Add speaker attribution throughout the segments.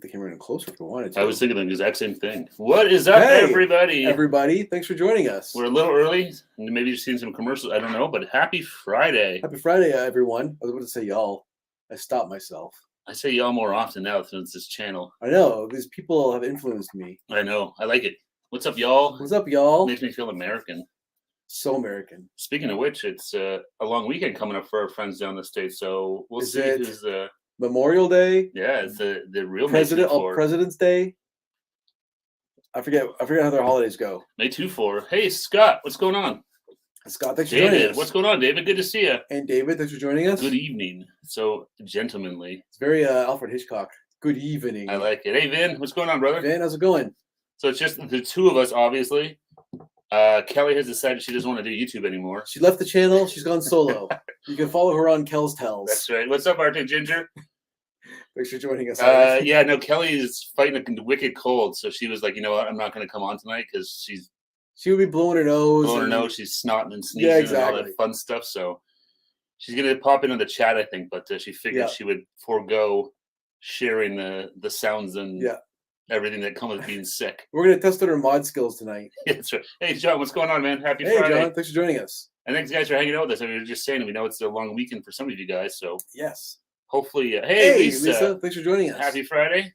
Speaker 1: The camera in closer if you wanted to.
Speaker 2: I was thinking the exact same thing. What is up, everybody?
Speaker 1: Everybody, thanks for joining us.
Speaker 2: We're a little early. Maybe you've seen some commercials. I don't know, but happy Friday.
Speaker 1: Happy Friday, everyone. I was about to say y'all. I stopped myself.
Speaker 2: I say y'all more often now since this channel.
Speaker 1: I know. These people have influenced me.
Speaker 2: I know. I like it. What's up, y'all?
Speaker 1: What's up, y'all?
Speaker 2: Makes me feel American.
Speaker 1: So American.
Speaker 2: Speaking of which, it's a long weekend coming up for our friends down the States, so we'll see who's the...
Speaker 1: Memorial Day.
Speaker 2: Yeah, it's the real
Speaker 1: President's Day. I forget how their holidays go.
Speaker 2: May 2-4. Hey, Scott, what's going on?
Speaker 1: Scott, thanks for joining us.
Speaker 2: What's going on, David? Good to see you.
Speaker 1: And David, thanks for joining us.
Speaker 2: Good evening. So gentlemanly.
Speaker 1: It's very Alfred Hitchcock. Good evening.
Speaker 2: I like it. Hey, Vin, what's going on, brother?
Speaker 1: Vin, how's it going?
Speaker 2: So it's just the two of us, obviously. Kelly has decided she doesn't want to do YouTube anymore.
Speaker 1: She left the channel. She's gone solo. You can follow her on Kel's Tells.
Speaker 2: That's right. What's up, Arctic Ginger?
Speaker 1: Thanks for joining us.
Speaker 2: Yeah, no, Kelly is fighting a wicked cold, so she was like, you know what, I'm not going to come on tonight because
Speaker 1: she would be blowing her nose.
Speaker 2: She's snotting and sneezing and all that fun stuff. So she's going to pop into the chat, I think, but she figured she would forego sharing the sounds and everything that comes with being sick.
Speaker 1: We're going to test out her mod skills tonight.
Speaker 2: That's right. Hey, John, what's going on, man? Happy
Speaker 1: Friday.
Speaker 2: Friday.
Speaker 1: Hey, John, thanks for joining us.
Speaker 2: And thanks, guys, for hanging out with us. I mean, we were just saying, we know it's a long weekend for some of you guys, so
Speaker 1: yes.
Speaker 2: Hopefully, hey
Speaker 1: Lisa, thanks for joining us.
Speaker 2: Happy Friday.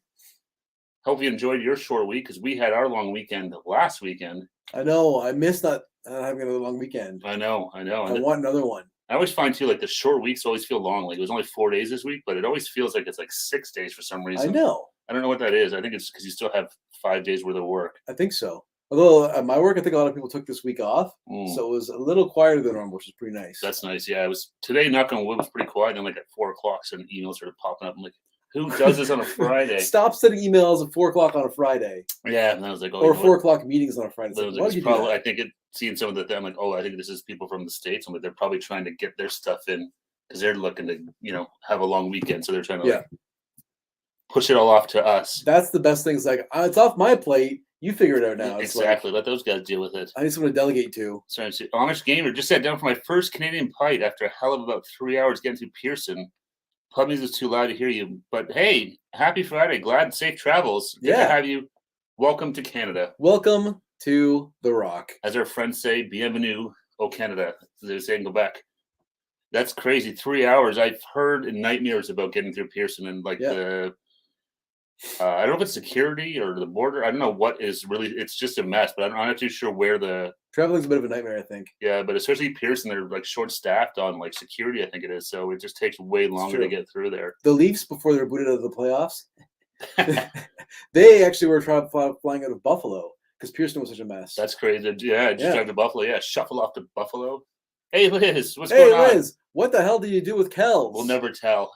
Speaker 2: Hope you enjoyed your short week because we had our long weekend last weekend.
Speaker 1: I know. I missed not having another long weekend.
Speaker 2: I know.
Speaker 1: I want another one.
Speaker 2: I always find too, like the short weeks always feel long. Like it was only 4 days this week, but it always feels like it's like 6 days for some reason.
Speaker 1: I know.
Speaker 2: I don't know what that is. I think it's because you still have 5 days worth of work.
Speaker 1: I think so. Although at my work, I think a lot of people took this week off, so it was a little quieter than normal, which is pretty nice.
Speaker 2: That's nice. Yeah, it was today. Knock on wood, was pretty quiet. And then like at 4 o'clock, some emails started popping up. I'm like, who does this on a Friday?
Speaker 1: Stop sending emails at 4 o'clock on a Friday.
Speaker 2: Yeah, and I was like,
Speaker 1: or 4 o'clock meetings on a Friday.
Speaker 2: I think seeing some of the. I'm like, I think this is people from the States. I'm like, they're probably trying to get their stuff in because they're looking to have a long weekend, so they're trying to push it all off to us.
Speaker 1: That's the best thing. It's like it's off my plate. You figure it out now.
Speaker 2: Exactly. Let those guys deal with it.
Speaker 1: I need someone to delegate to.
Speaker 2: Sorry, Amish Gamer just sat down for my first Canadian pint after a hell of about 3 hours getting through Pearson. Pub music is too loud to hear you. But hey, happy Friday. Glad safe travels. Good to have you. Welcome to Canada.
Speaker 1: Welcome to the Rock.
Speaker 2: As our friends say, bienvenue au Canada. As they say in Quebec. That's crazy. 3 hours. I've heard in nightmares about getting through Pearson and the... I don't know if it's security or the border. I don't know what is really. It's just a mess. But I'm not too sure where the
Speaker 1: traveling's a bit of a nightmare. I think.
Speaker 2: Yeah, but especially Pearson, they're like short-staffed on like security. I think it is. So it just takes way longer to get through there.
Speaker 1: The Leafs, before they're booted out of the playoffs, they actually were flying out of Buffalo because Pearson was such a mess.
Speaker 2: That's crazy. Yeah, just drive to Buffalo. Yeah, shuffle off to Buffalo. Hey Liz, what's going on? Hey Liz,
Speaker 1: what the hell did you do with Kells?
Speaker 2: We'll never tell.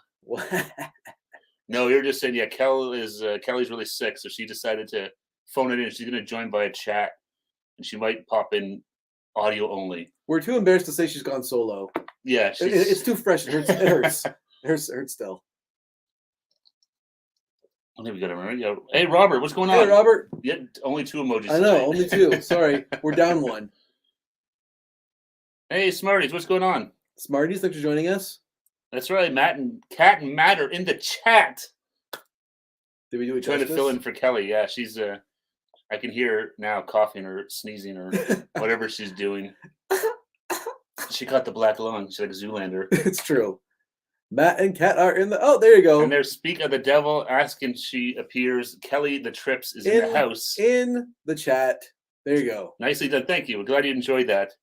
Speaker 2: No, you're just saying, Kelly's really sick, so she decided to phone it in. She's going to join via chat, and she might pop in audio only. We're
Speaker 1: too embarrassed to say she's gone solo.
Speaker 2: Yeah.
Speaker 1: It's too fresh. It hurts. It hurts. It hurts still.
Speaker 2: I think we got to remember. Hey, Robert, what's going on?
Speaker 1: Hey, Robert.
Speaker 2: Yeah, only 2 emojis.
Speaker 1: I know, only 2. Sorry, we're down 1.
Speaker 2: Hey, Smarties, what's going on?
Speaker 1: Smarties, thanks for joining us.
Speaker 2: That's right, Matt and Kat and Matt are in the chat.
Speaker 1: Did we do it?
Speaker 2: Trying to fill in for Kelly. Yeah, she's. I can hear her now coughing or sneezing or whatever she's doing. She caught the black lung. She's like a Zoolander.
Speaker 1: It's true. Matt and Kat are in the. Oh, there you go.
Speaker 2: And there's Speak of the Devil asking. She appears. Kelly the Trips is in the house.
Speaker 1: In the chat. There you go.
Speaker 2: Nicely done. Thank you. We're glad you enjoyed that.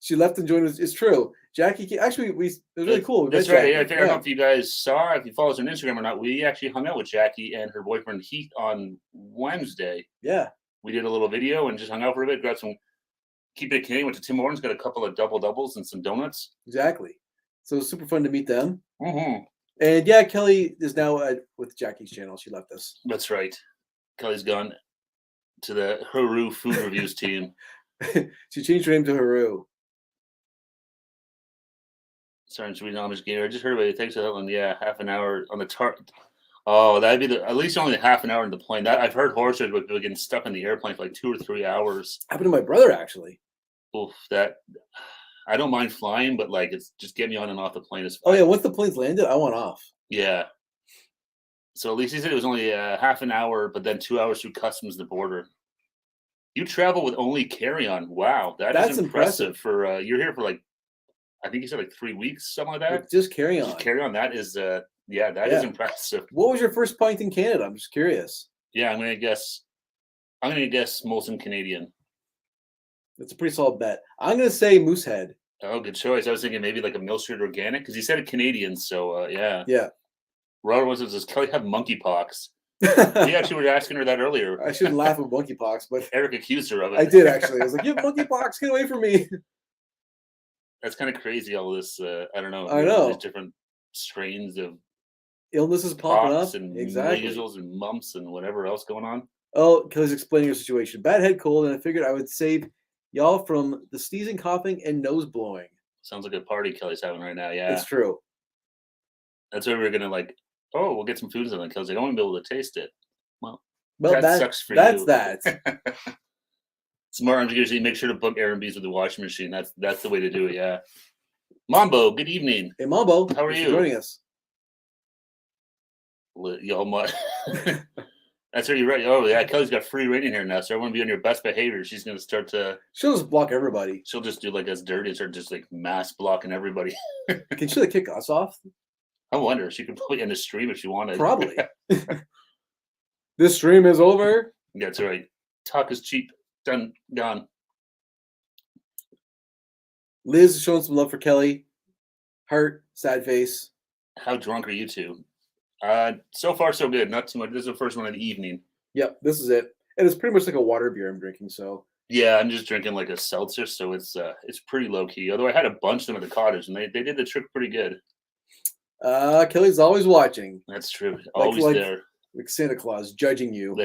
Speaker 1: She left and joined us. It's true. Jackie, actually, it was really cool.
Speaker 2: That's right. I don't know if you guys saw, if you follow us on Instagram or not. We actually hung out with Jackie and her boyfriend Heath on Wednesday.
Speaker 1: Yeah.
Speaker 2: We did a little video and just hung out for a bit. Got some, keep it Canadian. Went to Tim Hortons, got a couple of double-doubles and some donuts.
Speaker 1: Exactly. So it was super fun to meet them.
Speaker 2: Mm-hmm.
Speaker 1: And yeah, Kelly is now with Jackie's channel. She left us.
Speaker 2: That's right. Kelly's gone to the Haru Food Reviews team.
Speaker 1: She changed her name to Haru.
Speaker 2: Sorry, sweet Amish Gamer. I just heard about it. It takes half an hour on the Oh, that'd be at least only half an hour in the plane. That I've heard horror stories about people getting stuck in the airplane for like 2 or 3 hours.
Speaker 1: Happened to my brother actually.
Speaker 2: Oof, that I don't mind flying, but like it's just get me on and off the plane.
Speaker 1: Oh yeah, once the plane's landed, I want off.
Speaker 2: Yeah. So at least he said it was only half an hour, but then 2 hours through customs the border. You travel with only carry-on. Wow,
Speaker 1: That's
Speaker 2: is impressive. For you're here for like, I think you said like 3 weeks, something like that.
Speaker 1: With just carry on.
Speaker 2: Just carry on. That is, is impressive.
Speaker 1: What was your first pint in Canada? I'm just curious.
Speaker 2: Yeah, I'm gonna guess Molson Canadian.
Speaker 1: That's a pretty solid bet. I'm gonna say Moosehead.
Speaker 2: Oh, good choice. I was thinking maybe like a Mill Street Organic because he said a Canadian. So yeah.
Speaker 1: Yeah.
Speaker 2: Robert was does Kelly have monkeypox? We actually were asking her that earlier.
Speaker 1: I shouldn't laugh at monkeypox, but
Speaker 2: Eric accused her of it.
Speaker 1: I did actually. I was like, "You have monkeypox? Get away from me!"
Speaker 2: That's kind of crazy. All this, I don't know.
Speaker 1: I know.
Speaker 2: There's different strains of
Speaker 1: illnesses popping up,
Speaker 2: and
Speaker 1: exactly.
Speaker 2: measles and mumps and whatever else going on.
Speaker 1: Oh, Kelly's explaining your situation. Bad head cold, and I figured I would save y'all from the sneezing, coughing, and nose blowing.
Speaker 2: Sounds like a party Kelly's having right now. Yeah,
Speaker 1: it's true.
Speaker 2: That's why we were gonna like. Oh, we'll get some food and Kelly's like, I want to be able to taste it. Well, that sucks for
Speaker 1: that's
Speaker 2: you.
Speaker 1: That's that.
Speaker 2: Smart usually make sure to book Airbnbs with the washing machine. That's the way to do it. Yeah. Mambo, good evening.
Speaker 1: Hey, Mambo,
Speaker 2: how are you?
Speaker 1: Joining us.
Speaker 2: Y'all, that's right. You're right. Oh yeah, Kelly's got free reign in here now, so everyone be on your best behavior. She's gonna start to.
Speaker 1: She'll just block everybody.
Speaker 2: She'll just do like as dirty as her, just like mass blocking everybody.
Speaker 1: Can she like kick us off?
Speaker 2: I wonder. She could probably end the stream if she wanted.
Speaker 1: Probably. This stream is over.
Speaker 2: That's right. Talk is cheap. Done. Gone.
Speaker 1: Liz is showing some love for Kelly. Heart, sad face.
Speaker 2: How drunk are you two? So far so good. Not too much. This is the first one of the evening.
Speaker 1: Yep, this is it. And it's pretty much like a water beer I'm drinking. So
Speaker 2: yeah, I'm just drinking like a seltzer, so it's pretty low key. Although I had a bunch of them at the cottage, and they did the trick pretty good.
Speaker 1: Kelly's always watching.
Speaker 2: That's true. Always there.
Speaker 1: Like Santa Claus judging you.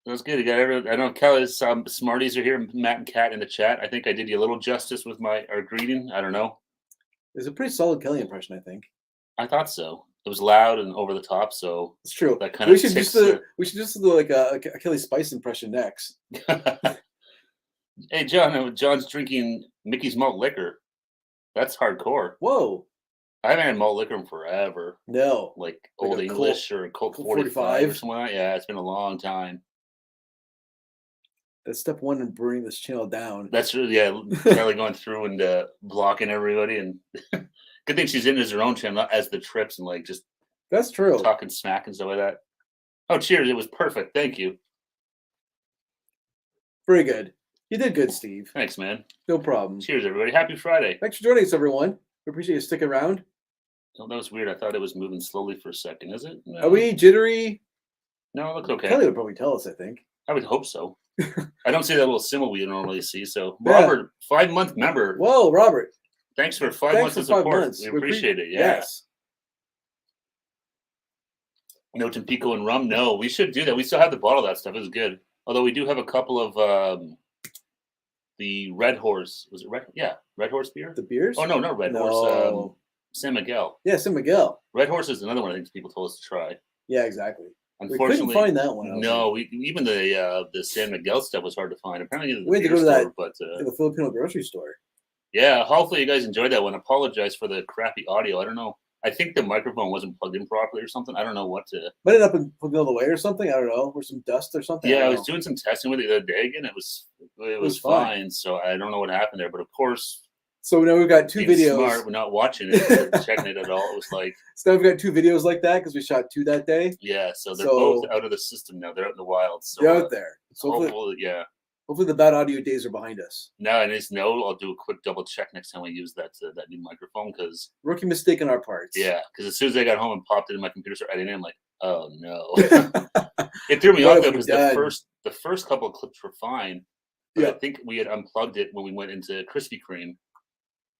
Speaker 2: That's good. I know Kelly's Smarties are here. Matt and Kat in the chat. I think I did you a little justice with our greeting. I don't know.
Speaker 1: It's a pretty solid Kelly impression, I think.
Speaker 2: I thought so. It was loud and over the top, so
Speaker 1: it's true.
Speaker 2: That kind of
Speaker 1: we should just do like a Kelly Spice impression next.
Speaker 2: Hey, John's drinking Mickey's malt liquor. That's hardcore.
Speaker 1: Whoa.
Speaker 2: I haven't had malt liquor in forever.
Speaker 1: No.
Speaker 2: Like Old English or Colt 45 or something like that. Yeah, it's been a long time.
Speaker 1: That's step one in bringing this channel down.
Speaker 2: That's really, Kelly going through and blocking everybody. And good thing she's in as her own channel, not as the trips and like just
Speaker 1: that's true.
Speaker 2: Talking smack and stuff like that. Oh, cheers. It was perfect. Thank you.
Speaker 1: Very good. You did good, Steve.
Speaker 2: Thanks, man.
Speaker 1: No problem.
Speaker 2: Cheers, everybody. Happy Friday.
Speaker 1: Thanks for joining us, everyone. We appreciate you sticking around.
Speaker 2: Oh, that was weird. I thought it was moving slowly for a second. Is it? No.
Speaker 1: Are we jittery?
Speaker 2: No, it looks okay.
Speaker 1: Kelly would probably tell us, I think.
Speaker 2: I would hope so. I don't see that little symbol we normally see. So, Robert, 5-month member.
Speaker 1: Whoa, Robert.
Speaker 2: Thanks for 5 months of support. We appreciate it. Yeah. Yes. No Tampico and rum. No, we should do that. We still have the bottle of that stuff. It was good. Although we do have a couple of the Red Horse. Was it Red? Yeah, Red Horse beer.
Speaker 1: The beers?
Speaker 2: Oh no, not Red Horse. San Miguel.
Speaker 1: Yeah, San Miguel.
Speaker 2: Red Horse is another one I think people told us to try.
Speaker 1: Yeah, exactly.
Speaker 2: Unfortunately,
Speaker 1: we couldn't find that one.
Speaker 2: No, even the San Miguel stuff was hard to find. Apparently,
Speaker 1: we had to go to the Filipino grocery store.
Speaker 2: Yeah, hopefully you guys enjoyed that one. Apologize for the crappy audio. I don't know. I think the microphone wasn't plugged in properly or something. I don't know what to.
Speaker 1: Might end up plugged all the way or something. I don't know, or some dust or something.
Speaker 2: Yeah, I was doing some testing with it the other day again. It was fine. So I don't know what happened there, but of course.
Speaker 1: So now we've got two videos.
Speaker 2: Smart, we're not watching it, or checking it at all. It was like.
Speaker 1: So now we've got two videos like that because we shot two that day.
Speaker 2: Yeah, so they're both out of the system now. They're out in the wild. So
Speaker 1: they're out there. So
Speaker 2: hopefully
Speaker 1: the bad audio days are behind us.
Speaker 2: No, and it's no. I'll do a quick double check next time we use that new microphone because
Speaker 1: rookie mistake on our parts.
Speaker 2: Yeah, because as soon as I got home and popped it in my computer, started editing, I'm like, oh no. It threw me off though because the first couple of clips were fine. But I think we had unplugged it when we went into Krispy Kreme,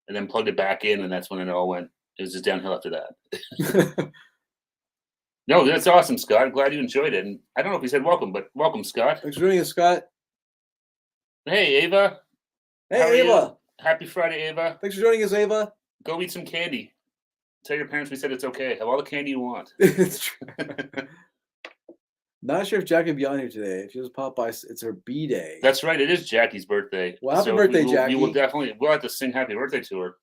Speaker 2: and then plugged it back in, and that's when it all went. It was just downhill after that. No, that's awesome, Scott. I'm glad you enjoyed it. And I don't know if he said welcome, but welcome, Scott.
Speaker 1: Thanks for joining us, Scott.
Speaker 2: Hey, Ava.
Speaker 1: Hey, Ava.
Speaker 2: Happy Friday, Ava.
Speaker 1: Thanks for joining us, Ava.
Speaker 2: Go eat some candy. Tell your parents we said it's okay. Have all the candy you want.
Speaker 1: It's true. Not sure if Jackie will be on here today. If she was pop by, it's her B-day.
Speaker 2: That's right. It is Jackie's birthday.
Speaker 1: Well, happy birthday, Jackie.
Speaker 2: We'll have to sing happy birthday to her.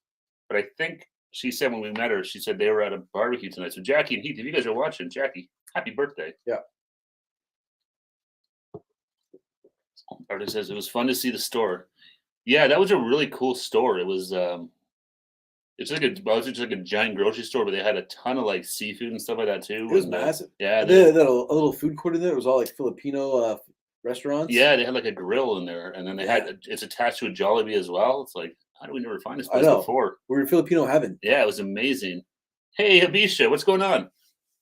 Speaker 2: But I think she said when we met her, she said they were at a barbecue tonight. So Jackie and Heath, if you guys are watching, Jackie, happy birthday.
Speaker 1: Yeah.
Speaker 2: Artist says it was fun to see the store. Yeah, that was a really cool store. It was it's like just like a giant grocery store, but they had a ton of like seafood and stuff like that too.
Speaker 1: It was
Speaker 2: and,
Speaker 1: massive.
Speaker 2: Yeah,
Speaker 1: they had a little food court in there. It was all like Filipino restaurants.
Speaker 2: Yeah, they had like a grill in there, and then they had it's attached to a Jollibee as well. It's like, how do we never find this place before?
Speaker 1: We're in Filipino heaven.
Speaker 2: Yeah, it was amazing. Hey, Abisha, what's going on?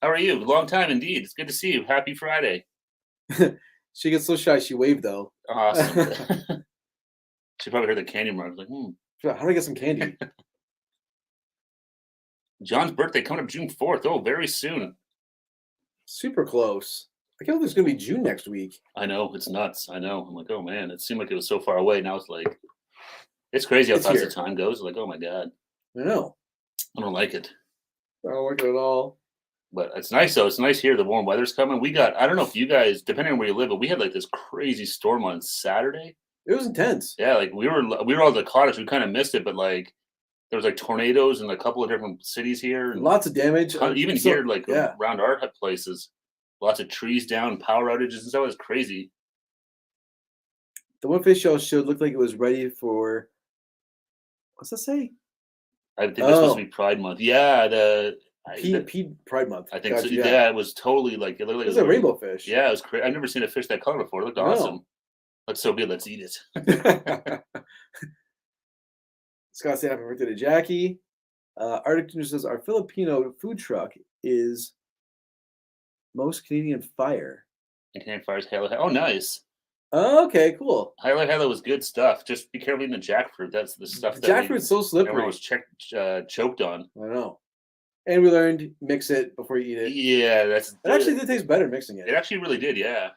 Speaker 2: How are you? Long time indeed. It's good to see you. Happy Friday.
Speaker 1: She gets so shy. She waved though.
Speaker 2: Awesome. She probably heard the candy mark. Like,
Speaker 1: How do I get some candy?
Speaker 2: John's birthday coming up June 4th. Oh, very soon.
Speaker 1: Super close. I can't believe it's going to be June next week.
Speaker 2: I know. It's nuts. I know. I'm like, oh, man. It seemed like it was so far away. Now it's like, it's crazy how fast the time goes. Like, oh, my God.
Speaker 1: I know.
Speaker 2: I don't like it.
Speaker 1: I don't like it at all.
Speaker 2: But it's nice, though. It's nice here. The warm weather's coming. We got, I don't know if you guys, depending on where you live, but we had like this crazy storm on Saturday.
Speaker 1: It was intense.
Speaker 2: Yeah, like we were all at the cottage. We kind of missed it, but like there was like tornadoes in a couple of different cities here. And
Speaker 1: lots of damage.
Speaker 2: Even here, like around our places, lots of trees down, power outages and stuff. It was crazy.
Speaker 1: The one fish show looked like it was ready for, what's that say?
Speaker 2: I think it's supposed to be Pride Month. Yeah,
Speaker 1: Pride Month.
Speaker 2: I think so. Yeah, it was totally like it looked like
Speaker 1: it was a rainbow fish.
Speaker 2: Yeah, it was crazy. I've never seen a fish that color before. It looked awesome. Looks so good. Let's eat it.
Speaker 1: Scott said happy birthday to Jackie. Arctic Ginger says our Filipino food truck is most Canadian fire.
Speaker 2: And Canadian Fire's Halo. Oh, nice.
Speaker 1: Oh, okay, cool.
Speaker 2: Halo was good stuff. Just be careful eating the jackfruit. That's the stuff.
Speaker 1: The jackfruit's so slippery.
Speaker 2: Everyone was choked on.
Speaker 1: I know. And we learned mix it before you eat it.
Speaker 2: Yeah,
Speaker 1: it actually did taste better mixing it.
Speaker 2: It actually really did. Yeah.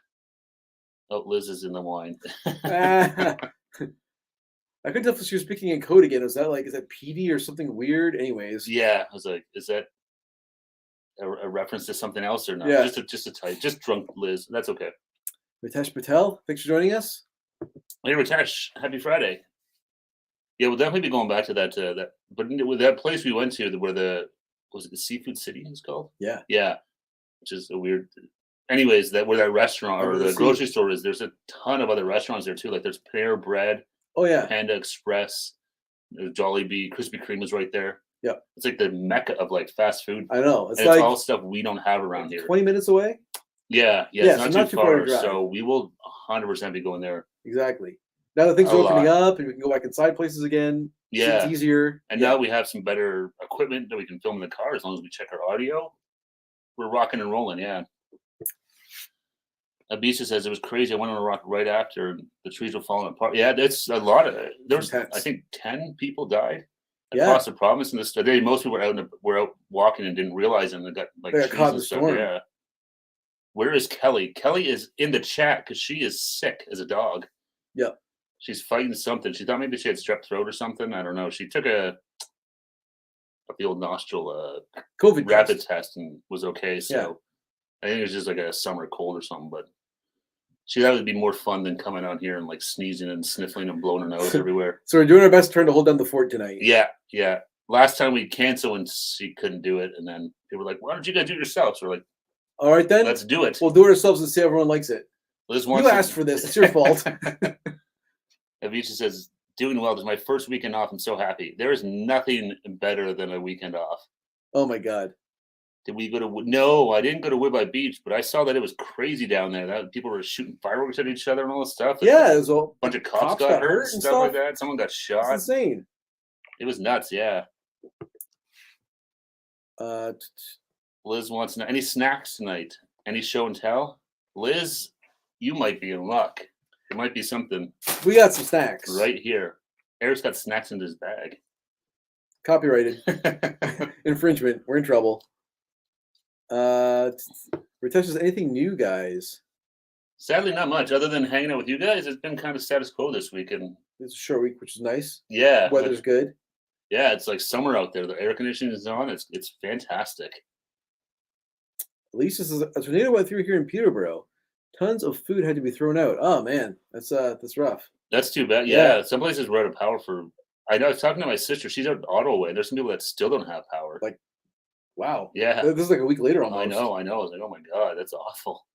Speaker 2: Oh, Liz is in the wine.
Speaker 1: I couldn't tell if she was speaking in code again. Is that PD or something weird? Anyways.
Speaker 2: Yeah, I was like, is that a reference to something else or not?
Speaker 1: Yeah.
Speaker 2: Just a type. Just drunk Liz. That's okay.
Speaker 1: Ritesh Patel, thanks for joining us.
Speaker 2: Hey, Ritesh, happy Friday. Yeah, we'll definitely be going back to that. But with that place we went to, where was it the Seafood City? It's called.
Speaker 1: Yeah.
Speaker 2: Yeah, which is a weird. Anyways, where that restaurant or the grocery store is, there's a ton of other restaurants there too. Like there's Panera Bread.
Speaker 1: Oh yeah.
Speaker 2: Panda Express. There's Jollibee. Krispy Kreme is right there.
Speaker 1: Yeah.
Speaker 2: It's like the mecca of like fast food.
Speaker 1: I know.
Speaker 2: It's all stuff we don't have around here.
Speaker 1: 20 minutes away.
Speaker 2: Yeah. It's not too far. So we will 100% be going there.
Speaker 1: Exactly. Now that things are opening up and we can go back inside places again.
Speaker 2: Yeah.
Speaker 1: It's easier.
Speaker 2: And now we have some better equipment that we can film in the car as long as we check our audio. We're rocking and rolling. Yeah. Abisha says it was crazy. I went on a rock right after the trees were falling apart. Yeah, that's a lot of it. There was, I think, 10 people died across the province. And this day, most people were out walking and didn't realize it and they got like trees
Speaker 1: caught
Speaker 2: and
Speaker 1: the
Speaker 2: stuff.
Speaker 1: storm.
Speaker 2: Yeah. Where is Kelly? Kelly is in the chat because she is sick as a dog.
Speaker 1: Yep.
Speaker 2: She's fighting something. She thought maybe she had strep throat or something. I don't know. She took the old nostril
Speaker 1: COVID
Speaker 2: rapid test and was okay. So I think it was just like a summer cold or something. But she thought it would be more fun than coming out here and like sneezing and sniffling and blowing her nose everywhere.
Speaker 1: So we're doing our best to hold down the fort tonight.
Speaker 2: Yeah. Last time we canceled and she couldn't do it. And then they were like, why don't you guys do it yourselves? We're like,
Speaker 1: all right, then.
Speaker 2: Let's do it.
Speaker 1: We'll do it ourselves and see if everyone likes it.
Speaker 2: Liz
Speaker 1: you asked for this. It's your fault.
Speaker 2: Avicii says, doing well. This is my first weekend off. I'm so happy. There is nothing better than a weekend off.
Speaker 1: Oh, my God.
Speaker 2: Did we go to... No, I didn't go to Whidbey Beach, but I saw that it was crazy down there. That people were shooting fireworks at each other and all this stuff.
Speaker 1: Yeah, it was a
Speaker 2: bunch of cops got hurt and stuff like that. Someone got shot.
Speaker 1: It's insane.
Speaker 2: It was nuts, yeah. Liz wants any snacks tonight? Any show and tell? Liz, you might be in luck. There might be something.
Speaker 1: We got some snacks.
Speaker 2: Right here. Eric's got snacks in his bag.
Speaker 1: Copyrighted. Infringement. We're in trouble. Ritesh says, anything new, guys?
Speaker 2: Sadly, not much. Other than hanging out with you guys, it's been kind of status quo this weekend.
Speaker 1: It's a short week, which is nice.
Speaker 2: Yeah.
Speaker 1: Weather's good.
Speaker 2: Yeah, it's like summer out there. The air conditioning is on. It's fantastic.
Speaker 1: Lisa says, a tornado went through here in Peterborough. Tons of food had to be thrown out. Oh man, that's rough.
Speaker 2: That's too bad. Yeah, some places were out of power for I know. I was talking to my sister. She's out in Ottawa. There's some people that still don't have power.
Speaker 1: Like, wow.
Speaker 2: Yeah.
Speaker 1: This is like a week later almost.
Speaker 2: I know. I was like, oh my god, that's awful.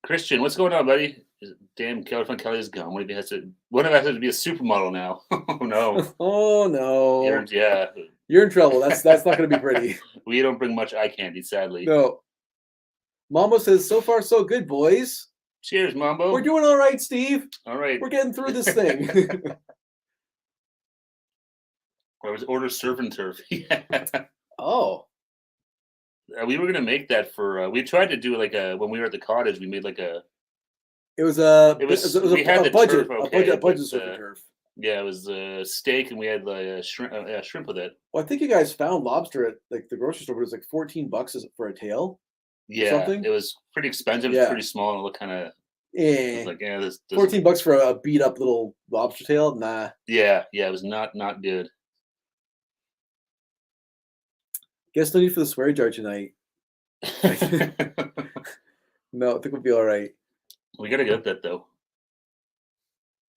Speaker 2: Christian, what's going on, buddy? Damn, Kelly is gone. One of us has to be a supermodel now. Oh no.
Speaker 1: Oh no. You're in trouble. That's not going to be pretty.
Speaker 2: We don't bring much eye candy, sadly.
Speaker 1: No. Mambo says, so far so good, boys.
Speaker 2: Cheers, Mambo.
Speaker 1: We're doing all right, Steve.
Speaker 2: All right.
Speaker 1: We're getting through this thing.
Speaker 2: I was order surf and turf.
Speaker 1: Oh.
Speaker 2: We were gonna make that for. We tried to do like when we were at the cottage. We made like a.
Speaker 1: It was a
Speaker 2: budget
Speaker 1: surf and turf.
Speaker 2: Yeah, it was steak, and we had like shrimp with it.
Speaker 1: Well, I think you guys found lobster at like the grocery store, but it was like $14 for a tail.
Speaker 2: Yeah, it was pretty expensive. It was pretty small, and it looked kind of.
Speaker 1: Yeah.
Speaker 2: Like this.
Speaker 1: $14 for a beat up little lobster tail. Nah.
Speaker 2: Yeah, it was not good.
Speaker 1: Guess no need for the swear jar tonight. No, I think we'll be all right.
Speaker 2: We gotta get that though.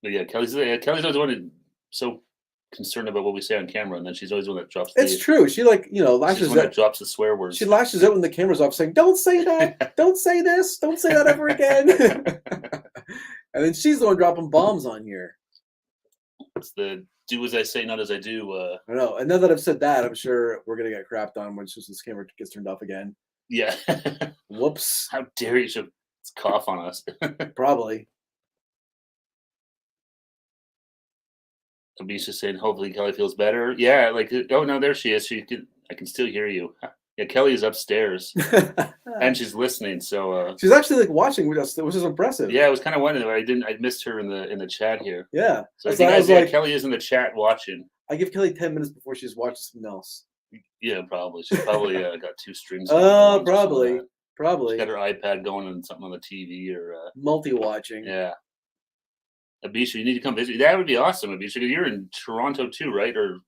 Speaker 2: But yeah, Kelly's always the one who's so concerned about what we say on camera, and then she's always the one that drops.
Speaker 1: It's true. She lashes out.
Speaker 2: That drops the swear words.
Speaker 1: She lashes out when the camera's off, saying, "Don't say that. Don't say this. Don't say that ever again." And then she's the one dropping bombs on here.
Speaker 2: It's the do as I say, not as I do.
Speaker 1: I know. And now that I've said that, I'm sure we're gonna get crapped on when this camera gets turned off again.
Speaker 2: Yeah.
Speaker 1: Whoops.
Speaker 2: How dare you should cough on us?
Speaker 1: Probably.
Speaker 2: Abisha saying, hopefully Kelly feels better. Yeah, like, oh no, there she is. I can still hear you. Yeah, Kelly is upstairs and she's listening. So
Speaker 1: she's actually like watching with us, which is impressive.
Speaker 2: Yeah, I was kind of wondering. I missed her in the chat here.
Speaker 1: Yeah.
Speaker 2: So I think Kelly is in the chat watching.
Speaker 1: I give Kelly 10 minutes before she's watching something else.
Speaker 2: Yeah, probably. She's probably got two streams.
Speaker 1: Probably.
Speaker 2: She's got her iPad going and something on the TV or
Speaker 1: multi-watching.
Speaker 2: Yeah. Abisha, you need to come visit. That would be awesome, Abisha. You're in Toronto too, right? Or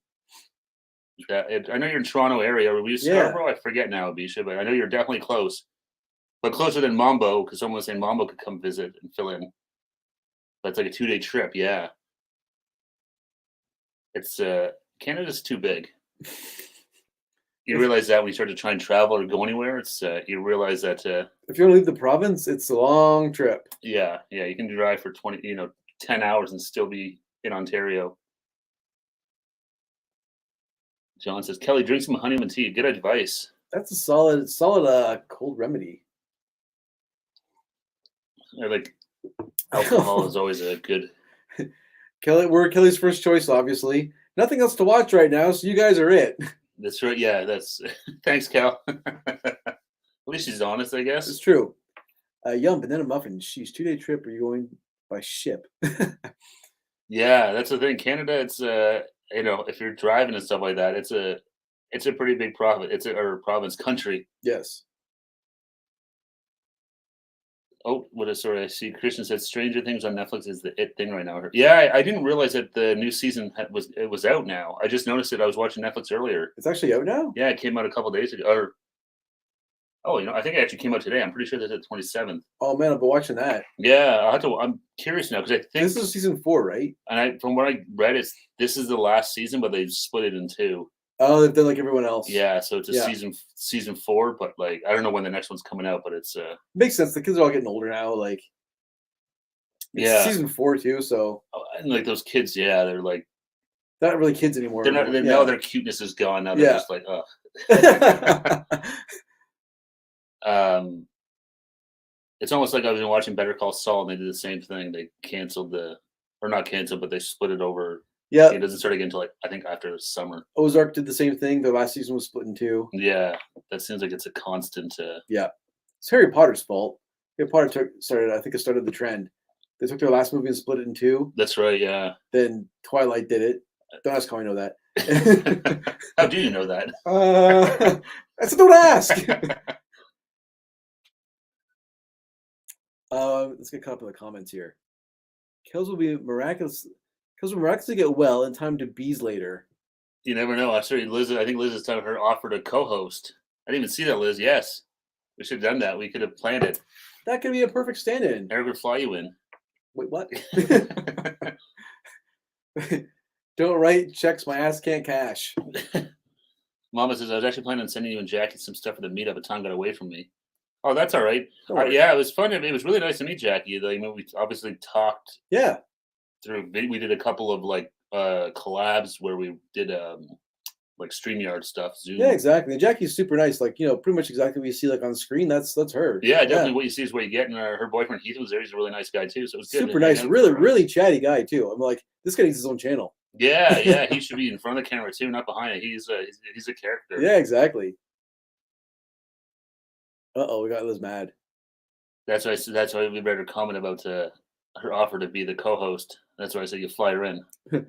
Speaker 2: I know you're in Toronto area. Were you Scarborough? I forget now, Abisha, but I know you're definitely close. But closer than Mambo, because someone was saying Mambo could come visit and fill in. That's like a 2-day trip, yeah. It's Canada's too big. You realize that when you start to try and travel or go anywhere, it's you realize that
Speaker 1: if you want to leave the province, it's a long trip.
Speaker 2: Yeah, you can drive for 10 hours and still be in Ontario. John says, Kelly, drink some honeymoon tea. Good advice.
Speaker 1: That's a solid cold remedy.
Speaker 2: I like alcohol is always a good.
Speaker 1: We're Kelly's first choice, obviously. Nothing else to watch right now, so you guys are it.
Speaker 2: That's right. Yeah, that's. Thanks, Cal. At least she's honest, I guess.
Speaker 1: It's true. Yum, banana muffin. She's 2-day trip. Are you going by ship?
Speaker 2: Yeah, that's the thing. Canada, it's if you're driving and stuff like that, it's a pretty big profit. It's a province country.
Speaker 1: Yes.
Speaker 2: Oh, sorry. I see Christian said Stranger Things on Netflix is the it thing right now. Yeah, I didn't realize that the new season was out now. I just noticed it. I was watching Netflix earlier.
Speaker 1: It's actually out now?
Speaker 2: Yeah, it came out a couple days ago. I think it actually came out today. I'm pretty sure that's the 27th.
Speaker 1: Oh man, I've been watching that.
Speaker 2: Yeah, I'm curious now because I think
Speaker 1: this is season 4, right?
Speaker 2: And from what I read, this is the last season, but they've split it in 2.
Speaker 1: Oh, they've done like everyone else.
Speaker 2: Yeah, so it's a season 4, but like I don't know when the next one's coming out, but it's
Speaker 1: makes sense. The kids are all getting older now. Like, it's season 4 too. So
Speaker 2: and like those kids, they're like
Speaker 1: not really kids anymore.
Speaker 2: They're not. Now their cuteness is gone. Now they're just like, oh. It's almost like I was watching Better Call Saul, and they did the same thing. They not canceled, but they split it over.
Speaker 1: Yeah,
Speaker 2: it doesn't start again until I think after summer.
Speaker 1: Ozark did the same thing. The last season was split in 2.
Speaker 2: Yeah, that seems like it's a constant.
Speaker 1: Yeah, it's Harry Potter's fault. Harry Potter started the trend. They took their last movie and split it in 2.
Speaker 2: That's right. Yeah.
Speaker 1: Then Twilight did it. Don't ask how I know that.
Speaker 2: How do you know that?
Speaker 1: I said don't ask. Let's get caught up in the comments here. Kills will miraculously get well in time to bees later.
Speaker 2: You never know. I think Liz is telling her offer to co-host. I didn't even see that, Liz. Yes. We should have done that. We could have planned it.
Speaker 1: That could be a perfect stand-in.
Speaker 2: Eric would fly you in.
Speaker 1: Wait, what? Don't write checks my ass can't cash.
Speaker 2: Mama says I was actually planning on sending you and Jackie some stuff for the meetup, but time got away from me. Oh, that's all right.
Speaker 1: Don't worry.
Speaker 2: Yeah, it was fun. It was really nice to meet Jackie. Like, we obviously talked
Speaker 1: Yeah.
Speaker 2: through. We did a couple of like collabs where we did like StreamYard stuff. Zoom.
Speaker 1: Yeah, exactly. And Jackie's super nice. Like, pretty much exactly what you see like on screen. That's her.
Speaker 2: Yeah, definitely. What you see is what you get. And her boyfriend Heath was there. He's a really nice guy too. So it was good.
Speaker 1: Super nice. Really chatty guy too. I'm like, this guy needs his own channel.
Speaker 2: Yeah. He should be in front of the camera too, not behind it. He's a character.
Speaker 1: Yeah, exactly. We got Liz mad.
Speaker 2: That's why we read her comment about her offer to be the co-host. That's why I said you fly her in.
Speaker 1: Did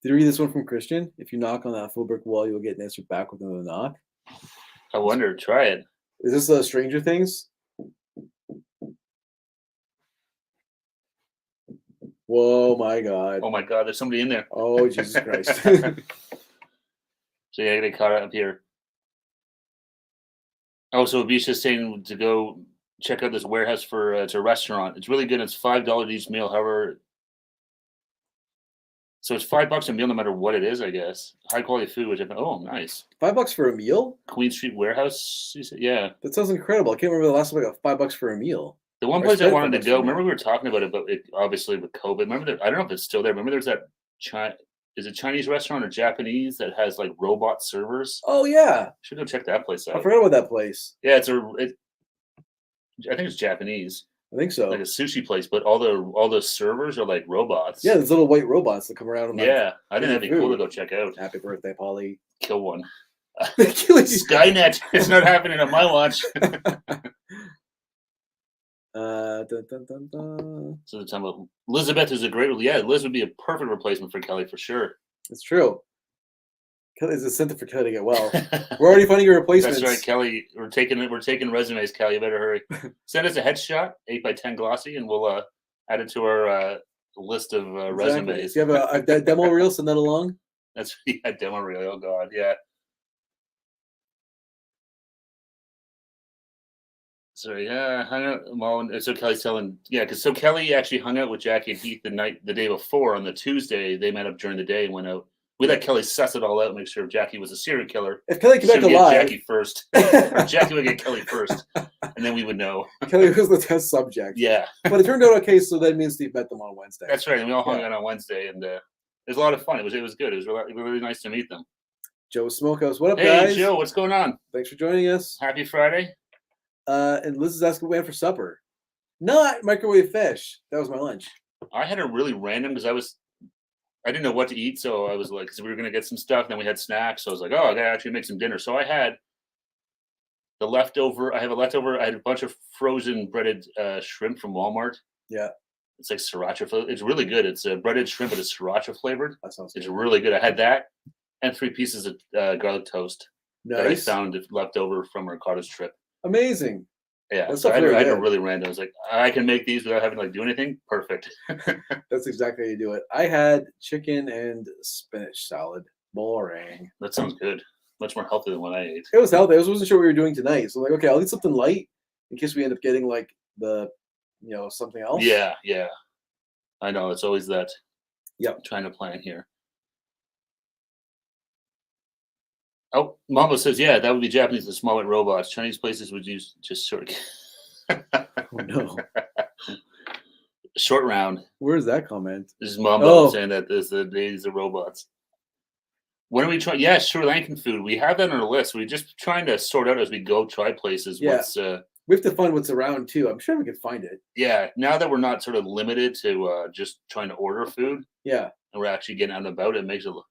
Speaker 1: you read this one from Christian? If you knock on that full brick wall, you'll get an answer back with another knock.
Speaker 2: I wonder. Try it.
Speaker 1: Is this Stranger Things? Whoa, my God.
Speaker 2: Oh my God, there's somebody in there.
Speaker 1: Oh, Jesus Christ.
Speaker 2: So yeah, they caught up here. Oh, so Abisha's saying to go check out this warehouse for it's a restaurant. It's really good. It's $5 each meal. However, so it's $5 a meal no matter what it is, I guess. High quality food, which nice.
Speaker 1: $5 for a meal?
Speaker 2: Queen Street Warehouse, you said? Yeah.
Speaker 1: That sounds incredible. I can't remember the last time I got $5 for a meal.
Speaker 2: The one place I wanted to go, remember we were talking about it, but obviously with COVID. Remember I don't know if it's still there. Remember there's that is it Chinese restaurant or Japanese that has like robot servers?
Speaker 1: Oh yeah.
Speaker 2: Should go check that place out.
Speaker 1: I forgot about that place.
Speaker 2: Yeah, I think it's Japanese.
Speaker 1: I think so.
Speaker 2: Like a sushi place, but all the servers are like robots.
Speaker 1: Yeah, there's little white robots that come around. And
Speaker 2: I think that'd be cool to go check out.
Speaker 1: Happy birthday, Polly.
Speaker 2: Kill one. Skynet. It's not happening on my watch. So the time of Elizabeth is a great. Yeah, Liz would be a perfect replacement for Kelly for sure.
Speaker 1: It's true. Kelly's incentive for Kelly to get well. We're already finding your replacements.
Speaker 2: That's right, Kelly. We're taking resumes, Kelly. You better hurry. Send us a headshot, 8x10 glossy, and we'll add it to our list of resumes.
Speaker 1: If you have a demo reel, send that along.
Speaker 2: That's demo reel. Oh God, yeah. So yeah, hung out. So Kelly's telling, because Kelly actually hung out with Jackie and Heath the day before on the Tuesday. They met up during the day and went out. We let Kelly suss it all out and make sure if Jackie was a serial killer.
Speaker 1: If Kelly came back alive,
Speaker 2: Jackie first. Or Jackie would get Kelly first, and then we would know.
Speaker 1: Kelly was the test subject.
Speaker 2: Yeah,
Speaker 1: but it turned out okay. So then me and Steve met them on Wednesday.
Speaker 2: That's right, and we all hung out on Wednesday, and it was a lot of fun. It was good. It was really nice to meet them.
Speaker 1: Joe Smokehouse, what up,
Speaker 2: hey,
Speaker 1: guys?
Speaker 2: Hey, Joe, what's going on?
Speaker 1: Thanks for joining us.
Speaker 2: Happy Friday.
Speaker 1: And Liz is asking what we had for supper. Not microwave fish. That was my lunch.
Speaker 2: I had a really random because I didn't know what to eat, so I was like, because we were gonna get some stuff, then we had snacks, so I was like, I gotta actually make some dinner. So I had the leftover. I had a bunch of frozen breaded shrimp from Walmart.
Speaker 1: Yeah,
Speaker 2: it's like sriracha. It's really good. It's breaded shrimp, but it's sriracha flavored.
Speaker 1: That sounds.
Speaker 2: It's really good. I had that and 3 pieces of garlic toast that I found left over from our cottage trip.
Speaker 1: Amazing.
Speaker 2: Yeah, so I had a really random. I was like, I can make these without having to do anything. Perfect.
Speaker 1: That's exactly how you do it. I had chicken and spinach salad. Boring.
Speaker 2: That sounds good. Much more healthy than what I ate.
Speaker 1: It was healthy. I wasn't sure what we were doing tonight, so I'm like, okay, I'll eat something light in case we end up getting like the, something else.
Speaker 2: Yeah. I know it's always that.
Speaker 1: Yep.
Speaker 2: Trying to plan here. Oh, Mama says, yeah, that would be Japanese, the small white robots. Chinese places would use just short.
Speaker 1: Oh, no.
Speaker 2: Short round.
Speaker 1: Where's that comment?
Speaker 2: This is Mama saying that these are robots. When are we trying? Yeah, Sri Lankan food. We have that on our list. We're just trying to sort out as we go, try places.
Speaker 1: Yeah. We have to find what's around, too. I'm sure we could find it.
Speaker 2: Yeah. Now that we're not sort of limited to just trying to order food.
Speaker 1: Yeah.
Speaker 2: And we're actually getting out and about, it makes it look.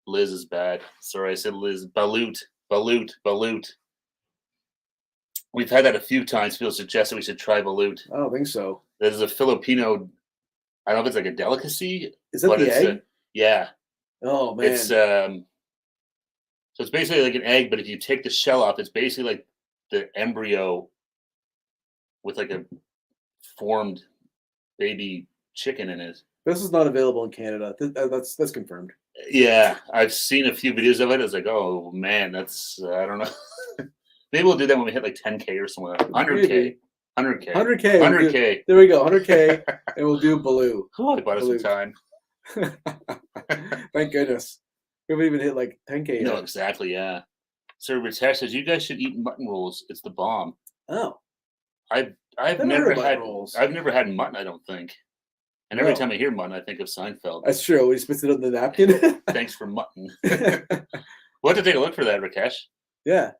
Speaker 2: Liz is bad. Sorry, I said Liz. Balut. We've had that a few times. People suggested we should try balut.
Speaker 1: I don't think so.
Speaker 2: There's a Filipino. I don't know if it's like a delicacy.
Speaker 1: Is that the egg?
Speaker 2: Yeah.
Speaker 1: Oh man.
Speaker 2: It's so it's basically like an egg, but if you take the shell off, it's basically like the embryo with like a formed baby chicken in it.
Speaker 1: This is not available in Canada. That's confirmed.
Speaker 2: Yeah, I've seen a few videos of it. I was like, oh man, that's I don't know. Maybe we'll do that when we hit like 10K or something. 100K.
Speaker 1: 100K. There we go. 100K, and we'll do Baloo.
Speaker 2: I bought us some time.
Speaker 1: Thank goodness. We haven't even hit like 10K
Speaker 2: No,
Speaker 1: yet.
Speaker 2: exactly. Yeah. Sir Ritesh says you guys should eat mutton rolls. It's the bomb.
Speaker 1: Oh,
Speaker 2: I've
Speaker 1: never heard
Speaker 2: never
Speaker 1: of mutton
Speaker 2: had
Speaker 1: rolls.
Speaker 2: I've never had mutton. I don't think. And every time I hear mutton, I think of Seinfeld.
Speaker 1: That's true. He spits it on the napkin.
Speaker 2: Thanks for mutton. We'll have to take a look for that, Rakesh.
Speaker 1: Yeah.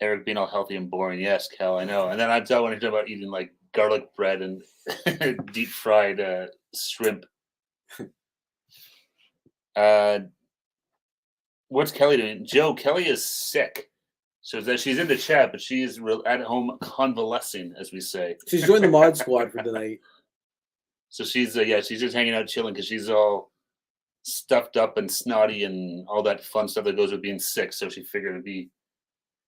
Speaker 2: Eric being all healthy and boring. Yes, Cal, I know. And then I want to talk about eating like garlic bread and deep fried shrimp. What's Kelly doing? Joe, Kelly is sick. So that she's in the chat, but she is at home convalescing, as we say.
Speaker 1: She's joined the mod squad for tonight.
Speaker 2: So she's she's just hanging out chilling because she's all stuffed up and snotty and all that fun stuff that goes with being sick. So she figured it'd be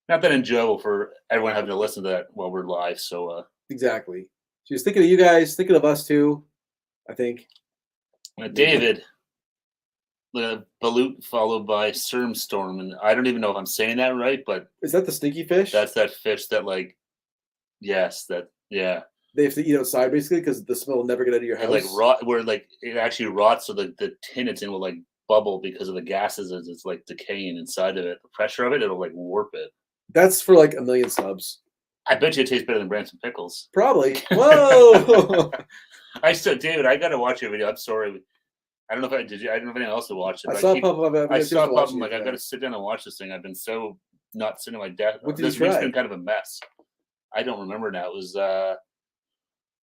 Speaker 2: not that enjoyable for everyone having to listen to that while we're live. So
Speaker 1: exactly. She was thinking of you guys, thinking of us too, I think.
Speaker 2: David, the balut followed by Storm, and I don't even know if I'm saying that right, but
Speaker 1: is that the stinky fish?
Speaker 2: That's that fish that yeah.
Speaker 1: They have to eat outside basically because the smell will never get out of your house.
Speaker 2: Like rot, where like it actually rots, so the tin it's in will like bubble because of the gases as it's like decaying inside of it. The pressure of it, it'll like warp it.
Speaker 1: That's for like 1 million subs.
Speaker 2: I bet you it tastes better than Branson pickles.
Speaker 1: Probably. Whoa!
Speaker 2: David, I gotta watch your video. I'm sorry. I don't know if I did. I don't know if anyone else to watch it.
Speaker 1: I saw pop up.
Speaker 2: I saw pop up. I'm like, I gotta sit down and watch this thing. I've been so not sitting at my desk.
Speaker 1: What did
Speaker 2: this
Speaker 1: you try?
Speaker 2: week's been kind of a mess. I don't remember now. It was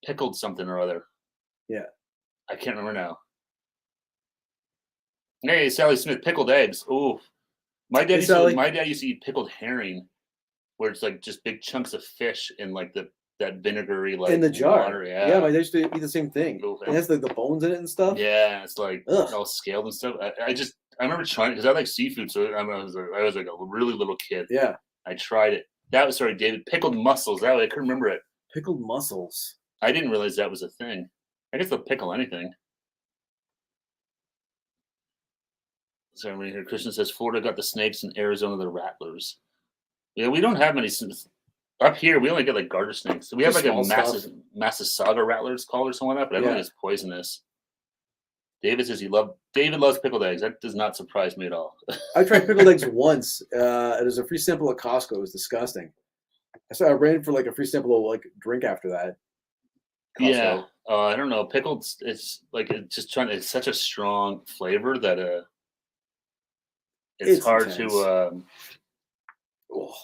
Speaker 2: pickled something or other.
Speaker 1: Yeah.
Speaker 2: I can't remember now. Hey, Sally Smith, pickled eggs. Ooh. My dad used to eat pickled herring, where it's like just big chunks of fish in like that vinegary like
Speaker 1: in the jar.
Speaker 2: Water.
Speaker 1: Yeah, my dad used to eat the same thing.
Speaker 2: Ooh,
Speaker 1: it has like the bones in it and stuff.
Speaker 2: Yeah, it's like all scaled and stuff. I remember trying it because I like seafood, so I was like a really little kid.
Speaker 1: Yeah.
Speaker 2: I tried it. That was David. Pickled mussels. That way I couldn't remember it.
Speaker 1: Pickled mussels.
Speaker 2: I didn't realize that was a thing. I guess they'll pickle anything. So right here, Christian says Florida got the snakes and Arizona the rattlers. Yeah, we don't have many up here. We only get like garter snakes. So we have like a Massasauga rattler it's called or something like that, but I don't think it's poisonous. David says David loves pickled eggs. That does not surprise me at all.
Speaker 1: I tried pickled eggs once. It was a free sample at Costco. It was disgusting. I ran for like a free sample of like drink after that.
Speaker 2: Costco. Yeah. I don't know. Pickled, it's like it's such a strong flavor that it's hard
Speaker 1: intense.
Speaker 2: to
Speaker 1: oh,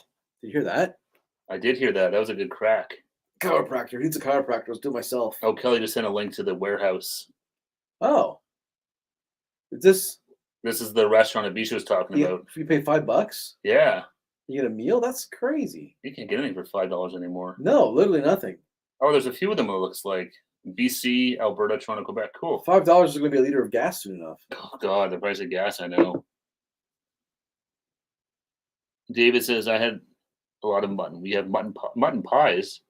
Speaker 1: did you hear that?
Speaker 2: I did hear that. That was a good crack.
Speaker 1: Chiropractor. Needs a chiropractor. Let's do it myself.
Speaker 2: Oh, Kelly just sent a link to the warehouse.
Speaker 1: Oh. Is
Speaker 2: this is the restaurant Abisha was talking about.
Speaker 1: If you pay $5?
Speaker 2: Yeah.
Speaker 1: You get a meal? That's crazy.
Speaker 2: You can't get anything for $5 anymore.
Speaker 1: No, literally nothing.
Speaker 2: Oh, there's a few of them, it looks like. BC, Alberta, Toronto, Quebec. Cool.
Speaker 1: $5 is going to be a liter of gas soon enough.
Speaker 2: Oh, God, the price of gas, I know. David says, I had a lot of mutton. We have mutton pies.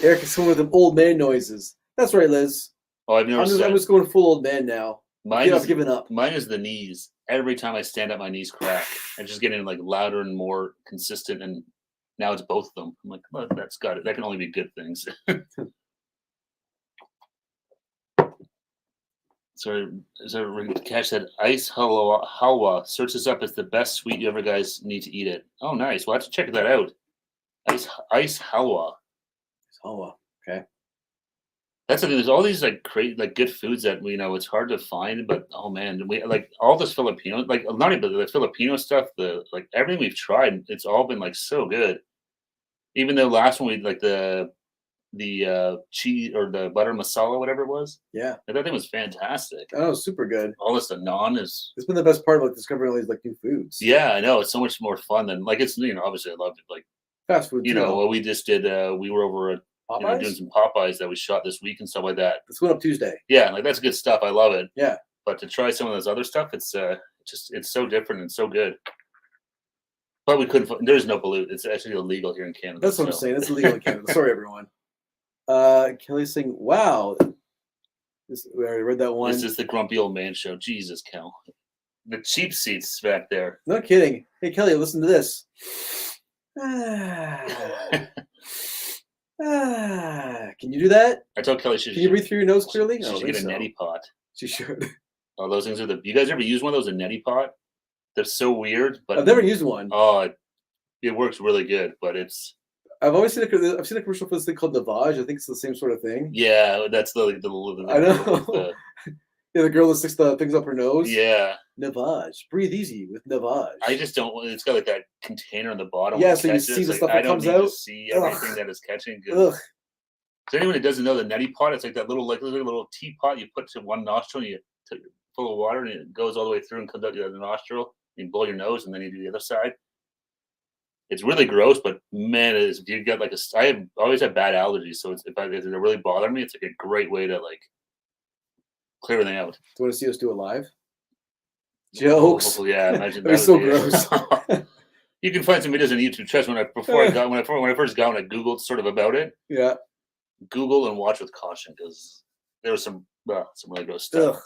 Speaker 1: Eric is coming with them old man noises. That's right, Liz.
Speaker 2: Oh, I've noticed
Speaker 1: I'm just going full old man now. I've given up.
Speaker 2: Mine is the knees. Every time I stand up, my knees crack. I'm just getting like louder and more consistent, and now it's both of them. I'm like, well, that's got it. That can only be good things. So Cash said, ice halwa. Search this up. It's the best sweet you ever guys need to eat it. Oh, nice. We'll have to check that out. Ice halwa.
Speaker 1: Halwa. Okay.
Speaker 2: That's the thing. There's all these like good foods that it's hard to find, but oh man, we like all this Filipino, like not even the Filipino stuff, like everything we've tried, it's all been like so good. Even the last one we like the cheese or the butter masala, whatever it was.
Speaker 1: Yeah,
Speaker 2: that thing was fantastic.
Speaker 1: Oh, super good.
Speaker 2: All this naan is.
Speaker 1: It's been the best part of like discovering all these like new foods.
Speaker 2: Yeah, I know. It's so much more fun than like it's obviously I loved it like
Speaker 1: fast food.
Speaker 2: What we just did. We were over at. Doing some Popeyes that we shot this week and stuff like that.
Speaker 1: It's going up Tuesday.
Speaker 2: Yeah, like that's good stuff. I love it.
Speaker 1: Yeah.
Speaker 2: But to try some of those other stuff, it's so different and so good. But we couldn't. There's no balut. It's actually illegal here in Canada.
Speaker 1: That's what I'm saying. It's illegal in Canada. Sorry, everyone. Kelly's saying, "Wow." We already read that one.
Speaker 2: This is the grumpy old man show. Jesus, Cal. The cheap seats back there.
Speaker 1: No kidding. Hey, Kelly, listen to this. Can you do that?
Speaker 2: I told Kelly
Speaker 1: Can you breathe through your nose clearly?
Speaker 2: She should get a neti pot.
Speaker 1: She should.
Speaker 2: Oh, those things are you guys ever use one of those, a neti pot? They're so weird, but
Speaker 1: I've never used one.
Speaker 2: Oh, it works really good, but it's.
Speaker 1: I've seen a commercial for this thing called Navage. I think it's the same sort of thing.
Speaker 2: Yeah, that's the
Speaker 1: I know. Yeah, the girl that sticks the things up her nose.
Speaker 2: Yeah.
Speaker 1: Navage. Breathe easy with Navage.
Speaker 2: I just don't. It's got like that container on the bottom.
Speaker 1: Yeah, so you see the stuff that comes out.
Speaker 2: I don't need to see everything that is catching. Ugh. So anyone that doesn't know the neti pot, it's like that little teapot you put to one nostril and you full of water and it goes all the way through and comes out the other nostril. You blow your nose and then you do the other side. It's really gross, but man, if you got like I always have bad allergies, so if they really bother me, it's like a great way to like clear everything out.
Speaker 1: Do you want to see us do it live? Jokes.
Speaker 2: Oh, yeah, imagine
Speaker 1: that. That'd be so
Speaker 2: gross. You can find some videos on YouTube. Trust when I first got, when I Googled sort of about it.
Speaker 1: Yeah.
Speaker 2: Google and watch with caution because there was some really gross stuff. Ugh.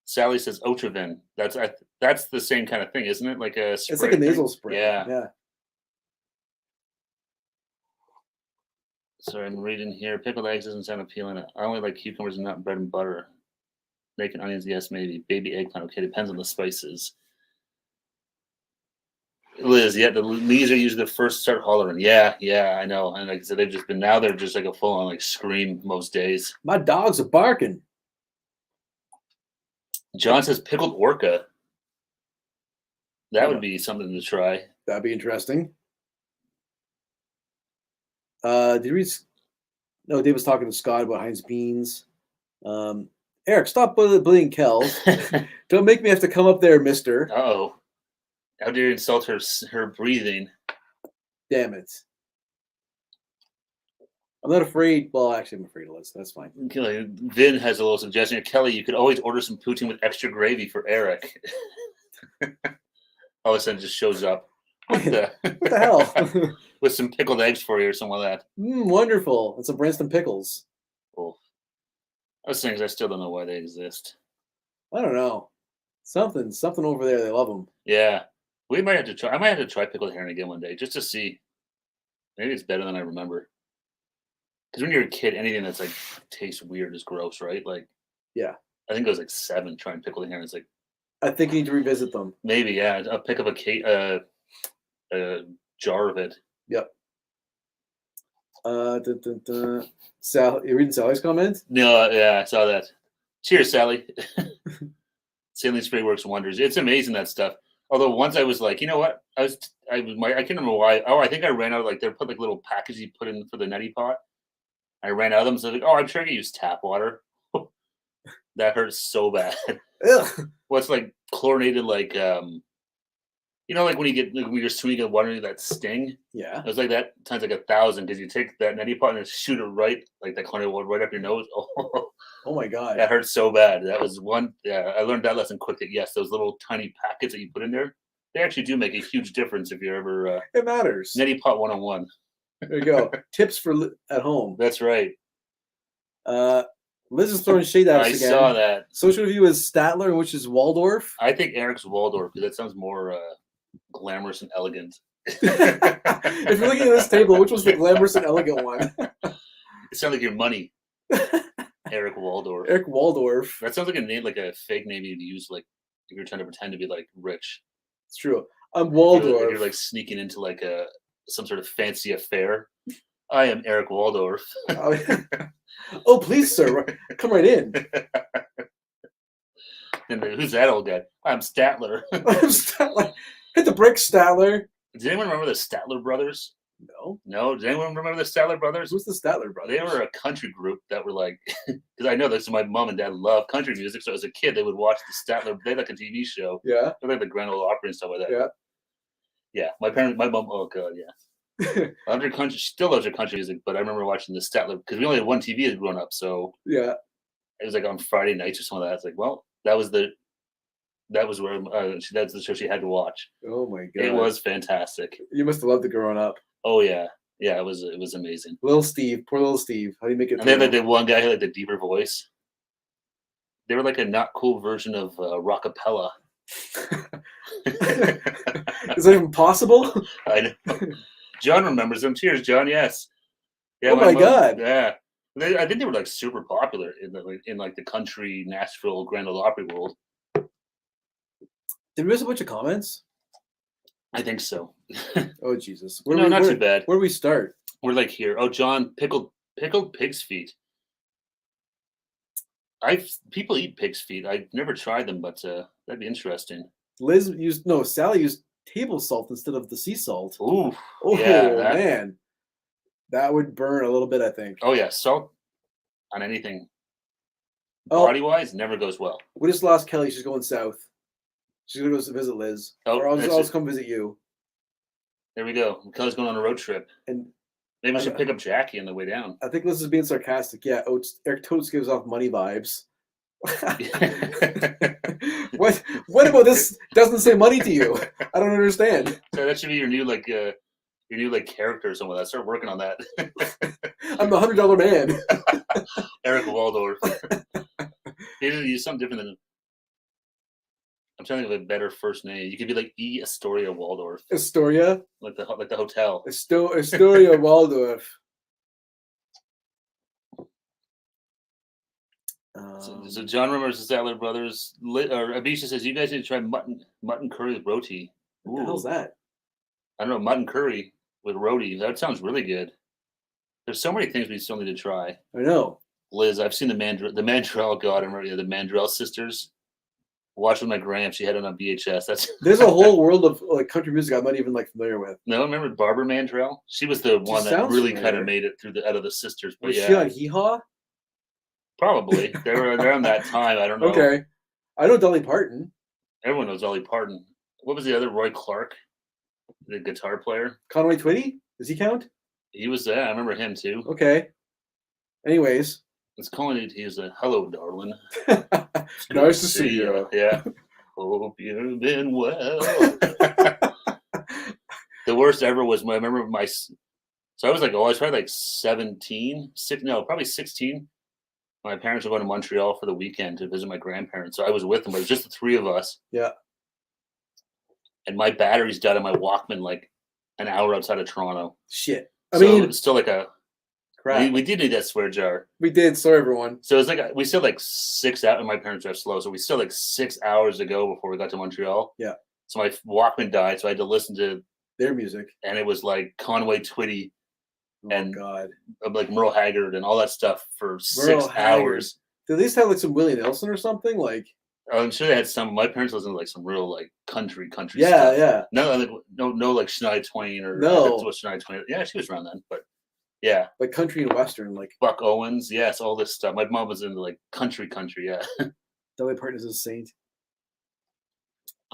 Speaker 2: Sally says Otrivin. That's the same kind of thing, isn't it? Like a spray.
Speaker 1: It's like a nasal spray.
Speaker 2: Yeah.
Speaker 1: Yeah.
Speaker 2: Sorry, I'm reading here. Pickled eggs doesn't sound appealing. I only like cucumbers and not bread and butter. Bacon, onions, yes, maybe. Baby eggplant, okay, depends on the spices. Liz, yeah, these are usually the first to start hollering. Yeah, I know. And like I said, they're just like a full on like scream most days.
Speaker 1: My dogs are barking.
Speaker 2: John says pickled orca. That would be something to try.
Speaker 1: That'd be interesting. Did you read? No, Dave was talking to Scott about Heinz beans. Eric, stop bullying Kells. Don't make me have to come up there, mister.
Speaker 2: Uh-oh. How dare you insult her breathing?
Speaker 1: Damn it. I'm not afraid. Well, actually, I'm afraid of this. That's fine.
Speaker 2: Kelly, Vin has a little suggestion. Kelly, you could always order some poutine with extra gravy for Eric. All of a sudden, just shows up.
Speaker 1: What the hell?
Speaker 2: With some pickled eggs for you or something like that.
Speaker 1: Wonderful. And some Branston pickles.
Speaker 2: Oh. Those things, I still don't know why they exist.
Speaker 1: I don't know. Something over there. They love them.
Speaker 2: Yeah. We might have to try. I might have to try pickled herring again one day just to see. Maybe it's better than I remember. Because when you're a kid, anything that's like tastes weird is gross, right? Like,
Speaker 1: yeah.
Speaker 2: I think it was like 7 trying pickled herring. It's like,
Speaker 1: I think you need to revisit them.
Speaker 2: Maybe, yeah. I'll pick up a jar of it.
Speaker 1: Yep. Sally, you reading Sally's comment?
Speaker 2: No, yeah, I saw that. Cheers, Sally. Saline spray works wonders. It's amazing, that stuff. Although once I was like, you know what? I can't remember why. Oh, I think I ran out. Like they put like little packages you put in for the neti pot. I ran out of them, so I was like, oh, I'm sure I can use tap water. That hurts so bad. What's like chlorinated, like like when you're swimming in water, that sting.
Speaker 1: Yeah.
Speaker 2: It was like that times like 1,000 because you take that neti pot and shoot it right, like that chlorinated water right up your nose.
Speaker 1: Oh my god.
Speaker 2: That hurts so bad. That was one. Yeah, I learned that lesson quick. That yes, those little tiny packets that you put in there, they actually do make a huge difference if you're ever.
Speaker 1: It matters.
Speaker 2: Neti pot 101.
Speaker 1: There you go. Tips for at home.
Speaker 2: That's right.
Speaker 1: Liz is throwing shade at us again.
Speaker 2: I saw that.
Speaker 1: Social review is Statler, which is Waldorf.
Speaker 2: I think Eric's Waldorf because that sounds more glamorous and elegant.
Speaker 1: If you're looking at this table, which was the glamorous and elegant one?
Speaker 2: It sounds like your money. Eric Waldorf.
Speaker 1: Eric Waldorf.
Speaker 2: That sounds like a name, like a fake name you'd use, like if you're trying to pretend to be like rich.
Speaker 1: It's true. I'm Waldorf.
Speaker 2: If you're like sneaking into like some sort of fancy affair. I am Eric Waldorf.
Speaker 1: Oh, please, sir, come right in.
Speaker 2: And who's that old guy? I'm Statler.
Speaker 1: I'm Statler. Hit the brakes, Statler.
Speaker 2: Does anyone remember the Statler Brothers?
Speaker 1: No.
Speaker 2: No? Does anyone remember the Statler Brothers?
Speaker 1: Who's the Statler Brothers?
Speaker 2: They were a country group that were like, because I know this, my mom and dad love country music, so as a kid, they would watch the Statler, they had like a TV show.
Speaker 1: Yeah.
Speaker 2: They like the Grand Ole Opry and stuff like that.
Speaker 1: Yeah.
Speaker 2: Yeah. My mom, oh God, yeah. Still loves her country music, but I remember watching the Statler, because we only had one TV as grown up, so
Speaker 1: yeah.
Speaker 2: It was like on Friday nights or something like that. It's like, well, that was where that's the show she had to watch.
Speaker 1: Oh my God.
Speaker 2: It was fantastic.
Speaker 1: You must have loved it growing up.
Speaker 2: Oh yeah. Yeah, it was amazing.
Speaker 1: Little Steve, poor little Steve. How do you make it?
Speaker 2: And then like the one guy who had like the deeper voice. They were like a not cool version of rockapella.
Speaker 1: Is that even possible?
Speaker 2: I know. John remembers them. Cheers, John. Yes. Yeah,
Speaker 1: Oh my God.
Speaker 2: Yeah, I think they were like super popular in the country Nashville Grand Ole Opry world.
Speaker 1: Did we miss a bunch of comments?
Speaker 2: I think so.
Speaker 1: Oh Jesus.
Speaker 2: No, not too bad.
Speaker 1: Where do we start?
Speaker 2: We're like here. Oh, John, pickled pig's feet. People eat pig's feet. I've never tried them, but that'd be interesting.
Speaker 1: Sally used table salt instead of the sea salt.
Speaker 2: Ooh,
Speaker 1: Oh
Speaker 2: yeah,
Speaker 1: man. That would burn a little bit, I think.
Speaker 2: Oh yeah, salt on anything body-wise never goes well.
Speaker 1: We just lost Kelly. She's going south. She's gonna go visit Liz. Or I'll just come visit you.
Speaker 2: There we go. Kelly's going on a road trip.
Speaker 1: And
Speaker 2: maybe we should pick up Jackie on the way down.
Speaker 1: I think Liz is being sarcastic. Yeah, Eric Totes gives off money vibes. What about this doesn't say money to you? I don't understand.
Speaker 2: So that should be your new character or something. Let's start working on that.
Speaker 1: I'm the $100 man.
Speaker 2: Eric Waldorf. He didn't use something different than. I'm trying to think of a better first name. You could be like E. Astoria Waldorf.
Speaker 1: Astoria?
Speaker 2: Like the hotel.
Speaker 1: Astoria Waldorf.
Speaker 2: So John remembers the Statler Brothers. Abisha says, you guys need to try mutton curry with roti.
Speaker 1: What the hell's that?
Speaker 2: I don't know, mutton curry with roti. That sounds really good. There's so many things we still need to try.
Speaker 1: I know.
Speaker 2: Liz, I've seen the Mandrell. God, I remember the Mandrell sisters. Watching my gram, she had it on VHS.
Speaker 1: There's a whole world of like country music I'm not even like familiar with.
Speaker 2: No, remember Barbara Mandrell? She was the one that really kind of made it out of the sisters. But
Speaker 1: was she on Hee Haw?
Speaker 2: Probably. They're around that time. I don't know.
Speaker 1: Okay. I know Dolly Parton.
Speaker 2: Everyone knows Dolly Parton. What was the other? Roy Clark, the guitar player.
Speaker 1: Conway Twitty? Does he count?
Speaker 2: He was there. I remember him too.
Speaker 1: Okay. Anyways.
Speaker 2: Let's call it. He's a hello, darling.
Speaker 1: Nice to see you.
Speaker 2: Yeah. Hope you've been well. The worst ever was I remember so I was like, I was probably like 17, probably 16. My parents were going to Montreal for the weekend to visit my grandparents. So I was with them, but it was just the three of us.
Speaker 1: Yeah.
Speaker 2: And my battery's died on my Walkman like an hour outside of Toronto.
Speaker 1: Shit.
Speaker 2: I mean, it's still like a
Speaker 1: crap.
Speaker 2: We did need that swear jar.
Speaker 1: We did. Sorry, everyone.
Speaker 2: So it's like we still like 6 hours. And my parents drive slow, so we still like 6 hours to go before we got to Montreal.
Speaker 1: Yeah.
Speaker 2: So my Walkman died, so I had to listen to
Speaker 1: their music,
Speaker 2: and it was like Conway Twitty.
Speaker 1: And God,
Speaker 2: like Merle Haggard and all that stuff for 6 hours.
Speaker 1: Did they have like some Willie Nelson or something? Like,
Speaker 2: I'm sure they had some. My parents listened to like some real like country
Speaker 1: yeah,
Speaker 2: stuff.
Speaker 1: Yeah.
Speaker 2: No, like Shania Twain or
Speaker 1: no.
Speaker 2: What Shania Twain? Yeah, she was around then, but yeah,
Speaker 1: like country and western, like
Speaker 2: Buck Owens. Yes, all this stuff. My mom was into like country. Yeah.
Speaker 1: Dolly Parton is a saint.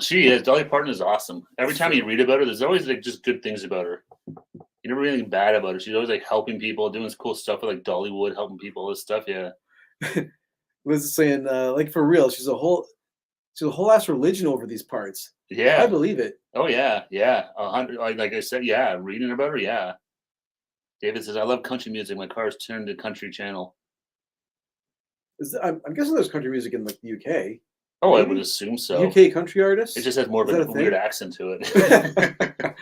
Speaker 2: She is. Dolly Parton is awesome. Every time you read about her, there's always like just good things about her. You never read anything bad about her. She's always like helping people, doing this cool stuff with like Dollywood, helping people, all this stuff. Yeah.
Speaker 1: Liz is saying, like for real, she's a whole ass religion over these parts.
Speaker 2: Yeah,
Speaker 1: I believe it.
Speaker 2: Oh yeah, 100. Like I said, yeah, reading about her, yeah. David says, "I love country music. My car's turned to country channel."
Speaker 1: I'm guessing there's country music in like the UK.
Speaker 2: Oh, maybe? I would assume so.
Speaker 1: UK country artists.
Speaker 2: It just has more of a weird accent to it.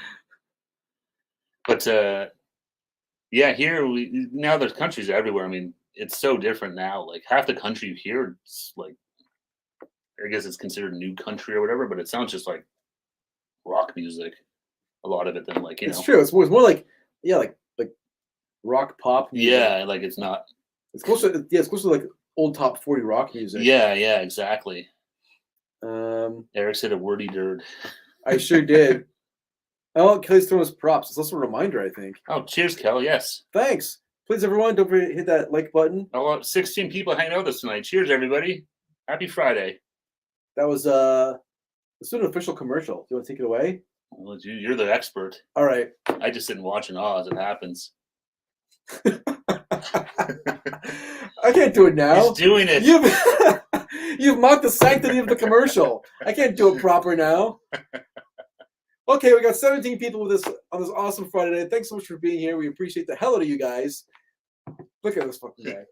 Speaker 2: But yeah, here now there's countries everywhere. I mean, it's so different now. Like half the country here, it's like, I guess it's considered new country or whatever, but it sounds just like rock music. A lot of it, than like
Speaker 1: it's true. It's more like like rock pop
Speaker 2: music. Yeah, like it's not.
Speaker 1: It's close to it's close to like old top 40 rock music.
Speaker 2: Yeah, exactly. Eric said a wordy dirt.
Speaker 1: I sure did. Oh, Kelly's throwing us props. It's also a reminder, I think.
Speaker 2: Oh, cheers, Kel. Yes.
Speaker 1: Thanks. Please, everyone, don't forget to hit that like button.
Speaker 2: Oh, 16 people hanging out with us tonight. Cheers, everybody. Happy Friday.
Speaker 1: That was let's do an official commercial. Do you want to take it away?
Speaker 2: Well, you're the expert.
Speaker 1: All right.
Speaker 2: I just sit and watch in awe as it happens.
Speaker 1: I can't do it now.
Speaker 2: He's doing it.
Speaker 1: You've mocked the sanctity of the commercial. I can't do it proper now. Okay, we got 17 people with us on this awesome Friday night. Thanks so much for being here. We appreciate the hell out of you guys. Look at this fucking guy.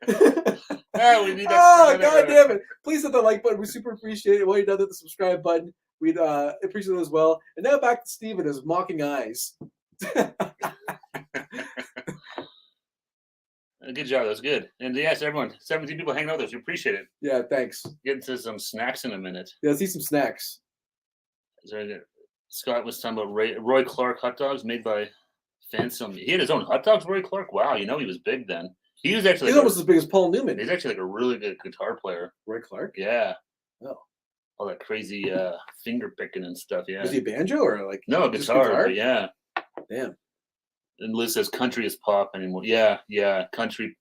Speaker 2: We need that.
Speaker 1: Oh, God damn it. Please hit the like button. We super appreciate it. While you're done, hit the subscribe button. We'd appreciate it as well. And now back to Steve and his mocking eyes.
Speaker 2: Good job. That was good. And yes, everyone, 17 people hanging out with us. We appreciate it.
Speaker 1: Yeah, thanks.
Speaker 2: Get into some snacks in a minute.
Speaker 1: Yeah, let's eat some snacks.
Speaker 2: Scott was talking about Roy Clark hot dogs made by Fansome. He had his own hot dogs, Roy Clark. Wow, he was big then. He was actually
Speaker 1: he's almost as big as Paul Newman.
Speaker 2: He's actually like a really good guitar player.
Speaker 1: Roy Clark?
Speaker 2: Yeah.
Speaker 1: Oh.
Speaker 2: All that crazy finger picking and stuff. Yeah.
Speaker 1: Was he a banjo or like
Speaker 2: no guitar? But yeah.
Speaker 1: Damn.
Speaker 2: And Liz says country is pop anymore. Yeah, country.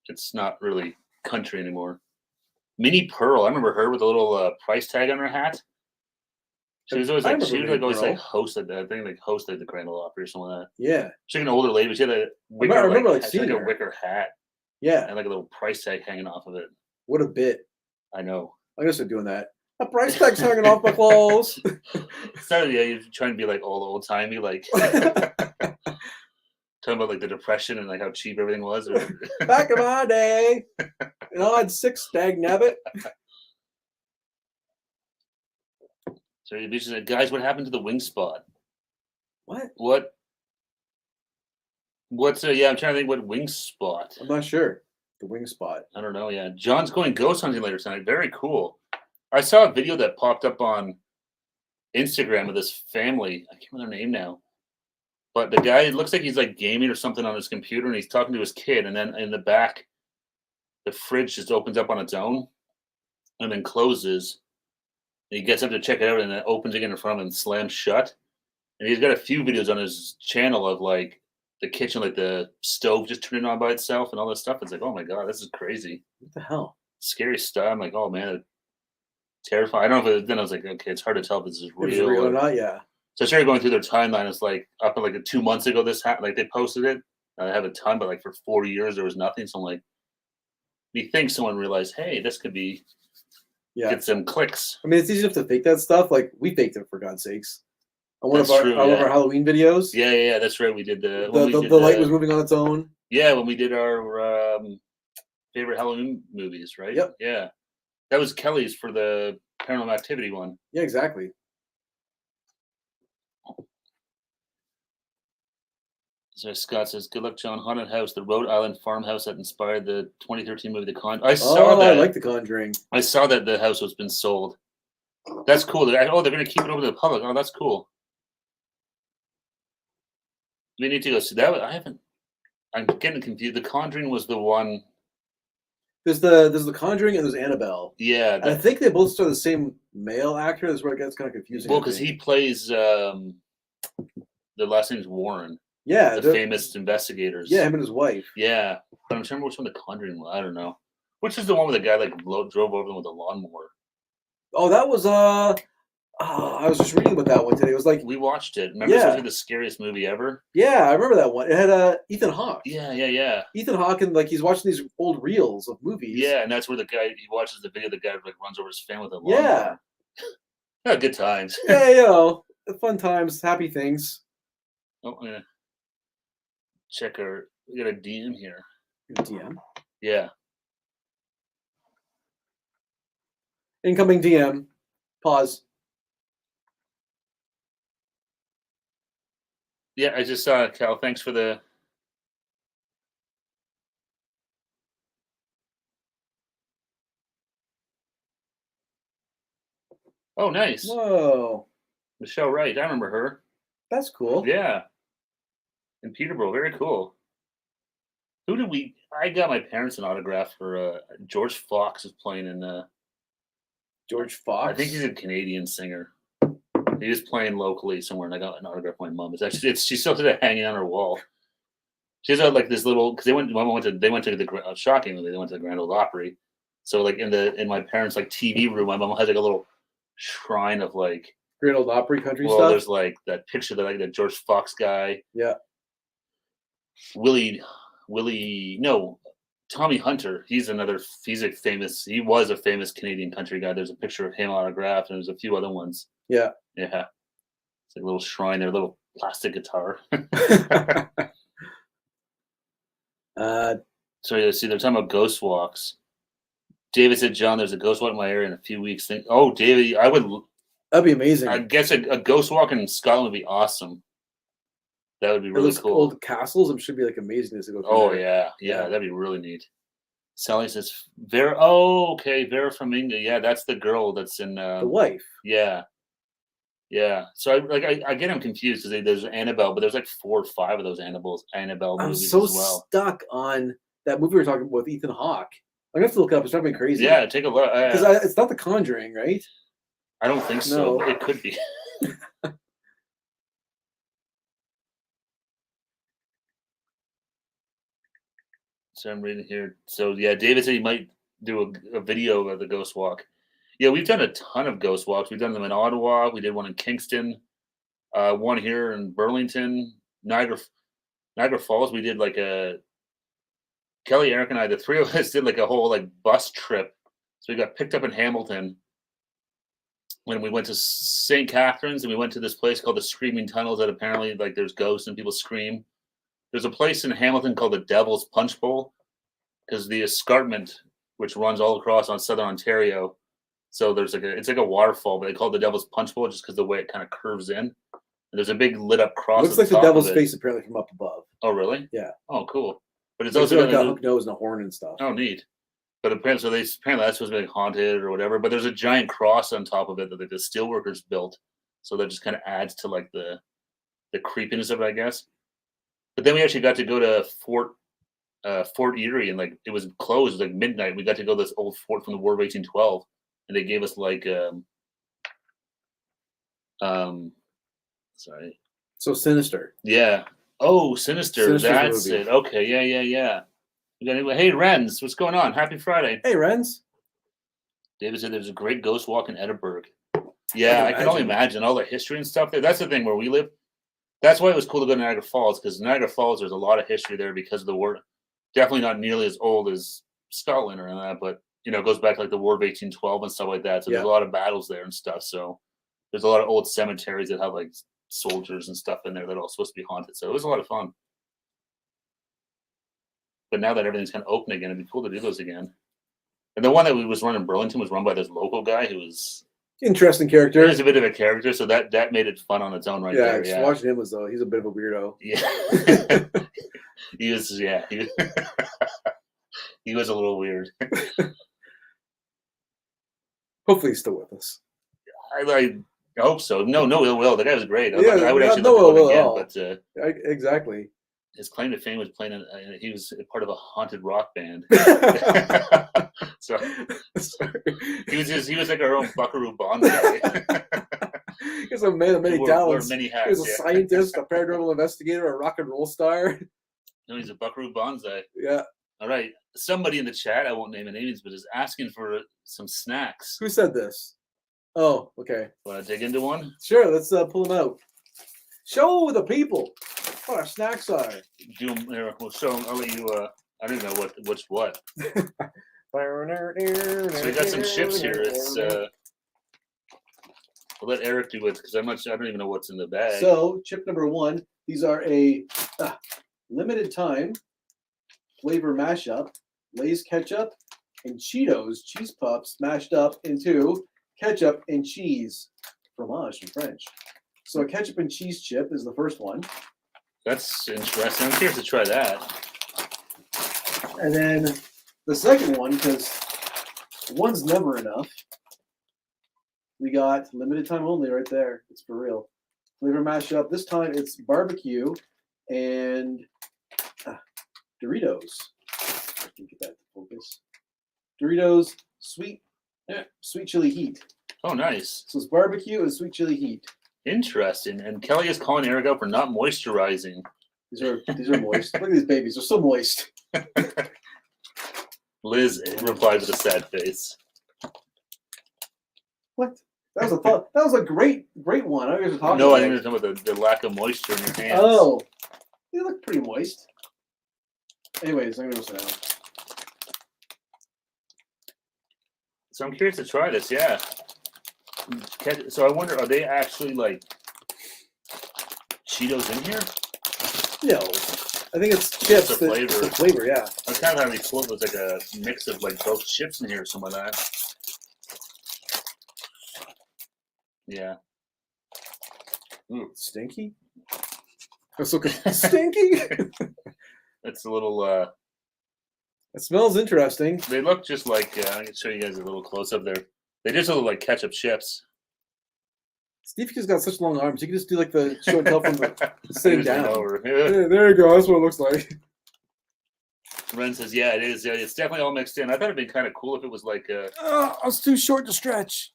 Speaker 2: It's not really country anymore. Minnie Pearl, I remember her with a little price tag on her hat. She was always like hosted that thing, like hosted the Grand Ole Opry or something like that.
Speaker 1: Yeah.
Speaker 2: She's like an older lady, but she had a wicker,
Speaker 1: I remember seeing
Speaker 2: a wicker hat.
Speaker 1: Yeah.
Speaker 2: And like a little price tag hanging off of it.
Speaker 1: What a bit.
Speaker 2: I know.
Speaker 1: I'm gonna start doing that. A price tag's hanging off my clothes.
Speaker 2: So yeah, you're trying to be like old timey, like talking about like the Depression and like how cheap everything was.
Speaker 1: Back in my day, I had 6 stag nabbit.
Speaker 2: So you said, guys, what happened to the wing spot?
Speaker 1: What?
Speaker 2: What's yeah? I'm trying to think what wing spot.
Speaker 1: I'm not sure. The wing spot.
Speaker 2: I don't know. Yeah, John's going ghost hunting later tonight. Very cool. I saw a video that popped up on Instagram of this family. I can't remember their name now. But the guy, it looks like he's like gaming or something on his computer, and he's talking to his kid. And then in the back, the fridge just opens up on its own, and then closes. And he gets up to check it out, and it opens again in front of him and slams shut. And he's got a few videos on his channel of like the kitchen, like the stove just turning on by itself and all this stuff. It's like, oh my god, this is crazy.
Speaker 1: What the hell?
Speaker 2: Scary stuff. I'm like, oh man, terrifying. I don't know if then I was like, okay, it's hard to tell if this is real,
Speaker 1: it's real or not. Yeah.
Speaker 2: So I started going through their timeline. It's like up to like 2 months ago, this happened. Like they posted it. I have a ton, but like for 4 years there was nothing. So I'm like, you think someone realized, hey, this could be get some clicks.
Speaker 1: I mean, it's easy enough to fake that stuff. Like we faked it for God's sakes. On one of our Halloween videos.
Speaker 2: Yeah, that's right. We did the
Speaker 1: light was moving on its own.
Speaker 2: Yeah, when we did our favorite Halloween movies, right?
Speaker 1: Yep.
Speaker 2: Yeah, that was Kelly's for the Paranormal Activity one.
Speaker 1: Yeah, exactly.
Speaker 2: So Scott says, "Good luck, John. Haunted house, the Rhode Island farmhouse that inspired the 2013 movie The Conjuring." I saw that.
Speaker 1: I like The Conjuring.
Speaker 2: I saw that the house has been sold. That's cool. They're going to keep it open to the public. Oh, that's cool. We need to go see that. I'm getting confused. The Conjuring was the one.
Speaker 1: There's the Conjuring and there's Annabelle.
Speaker 2: Yeah,
Speaker 1: and I think they both star the same male actor. That's where it gets kind of confusing.
Speaker 2: Well, because he plays the last name's Warren.
Speaker 1: Yeah,
Speaker 2: the famous investigators.
Speaker 1: Yeah, him and his wife.
Speaker 2: Yeah, but I'm trying to remember which one the Conjuring was. I don't know. Which is the one where the guy like drove over them with a lawnmower?
Speaker 1: Oh, that was I was just reading about that one today. It was like
Speaker 2: we watched it. Remember, this was the scariest movie ever.
Speaker 1: Yeah, I remember that one. It had Ethan Hawke.
Speaker 2: Yeah.
Speaker 1: Ethan Hawke, and like he's watching these old reels of movies.
Speaker 2: Yeah, and that's where he watches the video. The guy like runs over his fan with a lawnmower. Yeah, good times.
Speaker 1: Yeah, fun times, happy things.
Speaker 2: Oh, yeah. Check our. We got a DM here.
Speaker 1: DM.
Speaker 2: Yeah.
Speaker 1: Incoming DM. Pause.
Speaker 2: Yeah, I just saw it, Cal. Thanks for the. Oh, nice.
Speaker 1: Whoa.
Speaker 2: Michelle Wright. I remember her.
Speaker 1: That's cool.
Speaker 2: Yeah. In Peterborough. Very cool. Who did we. I got my parents an autograph for George Fox is playing in.
Speaker 1: George Fox?
Speaker 2: I think he's a Canadian singer. He was playing locally somewhere, and I got an autograph for my mom. She's still hanging on her wall. She's like this little because they went to the shockingly they went to the Grand Ole Opry. So like in my parents' like TV room, my mom has like a little shrine of like
Speaker 1: Grand Ole Opry country stuff.
Speaker 2: Well, there's like that picture that like the George Fox guy.
Speaker 1: Yeah.
Speaker 2: Tommy Hunter. He was a famous Canadian country guy. There's a picture of him autographed, and there's a few other ones.
Speaker 1: Yeah.
Speaker 2: Yeah. It's like a little shrine there, a little plastic guitar. So they're talking about ghost walks. David said, John, there's a ghost walk in my area in a few weeks. Oh, David,
Speaker 1: that'd be amazing.
Speaker 2: I guess a ghost walk in Scotland would be awesome. That would be really
Speaker 1: those
Speaker 2: cool.
Speaker 1: old castles, it should be like amazing to go through.
Speaker 2: Oh
Speaker 1: there.
Speaker 2: yeah, that'd be really neat. Sally says Vera. Oh, okay, Vera Farmiga. Yeah, that's the girl that's in.
Speaker 1: The wife.
Speaker 2: Yeah. So I get them confused because there's Annabelle, but there's like 4 or 5 of those Annabelle
Speaker 1: I'm
Speaker 2: movies
Speaker 1: so
Speaker 2: as well.
Speaker 1: stuck on that movie we were talking about with Ethan Hawke. I'm gonna have to look it up. It's driving me crazy.
Speaker 2: Yeah, take a look.
Speaker 1: Because it's not The Conjuring, right?
Speaker 2: I don't think so.
Speaker 1: No.
Speaker 2: But it could be. So I'm reading here. So yeah, David said he might do a video of the Ghost Walk. Yeah, we've done a ton of Ghost Walks. We've done them in Ottawa. We did one in Kingston. One here in Burlington, Niagara Falls. We did like Kelly, Eric, and I. The 3 of us did like a whole like bus trip. So we got picked up in Hamilton when we went to St. Catharines, and we went to this place called the Screaming Tunnels that apparently like there's ghosts and people scream. There's a place in Hamilton called the Devil's Punch Bowl because the escarpment, which runs all across on southern Ontario. So it's like a waterfall, but they call it the Devil's Punch Bowl just because the way it kind of curves in. And there's a big lit up cross.
Speaker 1: Looks like the devil's face apparently from up above.
Speaker 2: Oh, really?
Speaker 1: Yeah.
Speaker 2: Oh, cool. But it's
Speaker 1: Like
Speaker 2: also
Speaker 1: got a hook nose and a horn and stuff.
Speaker 2: Oh, neat. But apparently that's supposed to be like haunted or whatever. But there's a giant cross on top of it that the steelworkers built, so that just kind of adds to like the creepiness of it, I guess. But then we actually got to go to Fort Erie, and like it was closed. It was like midnight. We got to go to this old fort from the War of 1812, and they gave us like sorry.
Speaker 1: So Sinister.
Speaker 2: Yeah. Oh, Sinister. That's
Speaker 1: movie.
Speaker 2: it. Okay. Yeah. Hey, Renz, what's going on? Happy Friday.
Speaker 1: Hey, Renz.
Speaker 2: David said there's a great ghost walk in Edinburgh. Yeah, I can only imagine all the history and stuff there. That's the thing where we live. That's why it was cool to go to Niagara Falls, because Niagara Falls, there's a lot of history there because of the war. Definitely not nearly as old as Scotland or that, but it goes back to like the War of 1812 and stuff like that. So there's a lot of battles there and stuff. So there's a lot of old cemeteries that have like soldiers and stuff in there that are all supposed to be haunted. So it was a lot of fun. But now that everything's kind of open again, it'd be cool to do those again. And the one that we was running in Burlington was run by this local guy who was
Speaker 1: interesting character.
Speaker 2: He's a bit of a character, so that made it fun on its own right there.
Speaker 1: Yeah, watching him was he's a bit of a weirdo.
Speaker 2: Yeah. he was he was a little weird.
Speaker 1: Hopefully he's still with us.
Speaker 2: I hope so. No ill will. The guy was great. I would actually
Speaker 1: no
Speaker 2: love to
Speaker 1: ill
Speaker 2: again,
Speaker 1: will.
Speaker 2: but
Speaker 1: exactly.
Speaker 2: His claim to fame was playing. He was part of a haunted rock band. So he was like our own Buckaroo Banzai.
Speaker 1: He's a man of many talents.
Speaker 2: Many hats,
Speaker 1: he was a scientist, a paranormal investigator, a rock and roll star.
Speaker 2: No, he's a Buckaroo Banzai.
Speaker 1: Yeah.
Speaker 2: All right. Somebody in the chat, I won't name any names, but is asking for some snacks.
Speaker 1: Who said this? Oh, okay.
Speaker 2: Want to dig into one?
Speaker 1: Sure. Let's pull them out. Show the people what our snacks are.
Speaker 2: Do them here. We'll show them. I'll let you. I don't know what's what. So we got some chips here. It's. I'll let Eric do it because I don't even know what's in the bag.
Speaker 1: So chip number 1. These are a limited time flavor mashup. Lay's ketchup and Cheetos cheese puffs mashed up into ketchup and cheese. Fromage in French. So a ketchup and cheese chip is the first one.
Speaker 2: That's interesting. I'm curious to try that.
Speaker 1: And then the second one, because one's never enough, we got limited time only right there. It's for real. Flavor mashup. This time it's barbecue and Doritos. I can get that to focus. Doritos sweet chili heat.
Speaker 2: Oh, nice.
Speaker 1: So it's barbecue and sweet chili heat.
Speaker 2: Interesting. And Kelly is calling Eric out for not moisturizing.
Speaker 1: These are moist. Look at these babies. They're so moist.
Speaker 2: Liz replied with a sad face.
Speaker 1: What? That was a great one. I was talking.
Speaker 2: No, I think you're talking about the lack of moisture in your hands.
Speaker 1: Oh, they look pretty moist. Anyways, I'm gonna go sit down.
Speaker 2: So I'm curious to try this. Yeah. So I wonder, are they actually like Cheetos in here?
Speaker 1: No, I think it's chips.
Speaker 2: It's the flavor.
Speaker 1: It's the flavor, yeah.
Speaker 2: I was kind of having thought it was like a mix of like both chips in here or something like that. Yeah.
Speaker 1: Stinky? That's so stinky.
Speaker 2: It's a little.
Speaker 1: It smells interesting.
Speaker 2: They look just like. I can show you guys a little close up there. They just look like ketchup chips.
Speaker 1: Steve has got such long arms. You can just do like the show and tell from the sitting down.
Speaker 2: Yeah.
Speaker 1: There you go. That's what it looks like.
Speaker 2: Ren says, "Yeah, it is. Yeah, it's definitely all mixed in. I thought it'd be kind of cool if it was like."
Speaker 1: I was too short to stretch.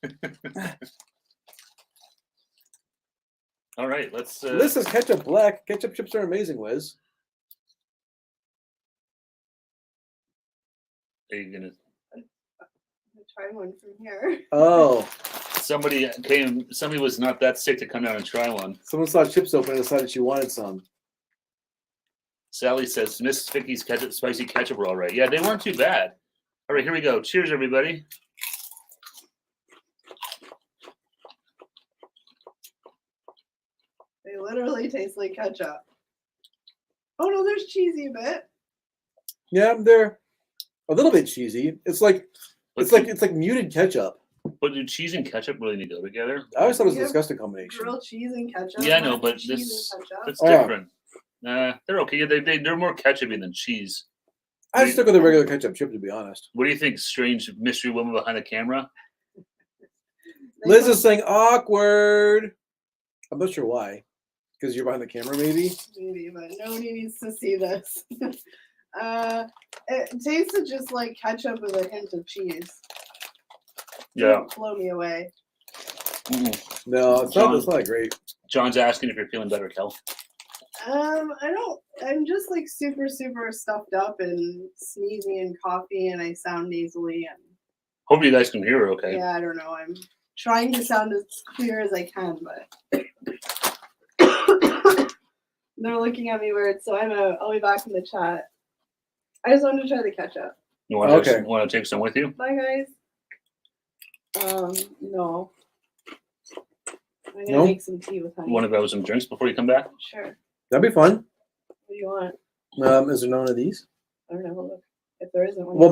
Speaker 2: All right, let's.
Speaker 1: Liz says ketchup black. Ketchup chips are amazing, Liz.
Speaker 2: Are you gonna?
Speaker 3: Try one from here.
Speaker 1: Oh.
Speaker 2: Somebody was not that sick to come down and try one.
Speaker 1: Someone saw chips open and decided she wanted some.
Speaker 2: Sally says, Miss Vicky's spicy ketchup were all right. Yeah, they weren't too bad. All right, here we go. Cheers, everybody.
Speaker 3: They literally taste like ketchup. Oh no, there's cheesy a bit.
Speaker 1: Yeah, they're a little bit cheesy. It's like muted ketchup.
Speaker 2: But do cheese and ketchup really need to go together?
Speaker 1: I always thought it was a
Speaker 3: Yeah.
Speaker 1: disgusting combination.
Speaker 3: Grilled cheese and ketchup.
Speaker 2: Yeah, I know,
Speaker 3: not
Speaker 2: but
Speaker 3: cheese and ketchup.
Speaker 2: it's
Speaker 1: Oh, yeah.
Speaker 2: different. They're okay. Yeah, they're more ketchupy than cheese.
Speaker 1: I just stick with a regular ketchup chip, to be honest.
Speaker 2: What do you think, strange mystery woman behind the camera?
Speaker 3: They
Speaker 1: Liz
Speaker 3: put-
Speaker 1: is saying awkward. I'm not sure why. Because you're behind the camera, maybe?
Speaker 3: Maybe, but nobody needs to see this. It tasted just like ketchup with a hint of cheese.
Speaker 2: Yeah.
Speaker 3: Don't blow me away.
Speaker 2: Mm.
Speaker 1: No, it's not great.
Speaker 2: John's asking if you're feeling better, Kel.
Speaker 3: I don't. I'm just like super stuffed up and sneezing and coffee, and I sound nasally. And
Speaker 2: Hope you guys can hear her okay.
Speaker 3: yeah, I don't know. I'm trying to sound as clear as I can, but they're looking at me weird. So I'll be back in the chat. I just wanted to try the ketchup.
Speaker 2: You want to take some with you?
Speaker 3: Bye, guys. No. I'm gonna
Speaker 1: No?
Speaker 3: make some tea with honey.
Speaker 2: You want to grab some drinks before you come back?
Speaker 3: Sure.
Speaker 1: That'd be fun.
Speaker 3: What do you want?
Speaker 1: Is there none of these?
Speaker 3: I don't know. We'll look. If there isn't one.
Speaker 1: Well,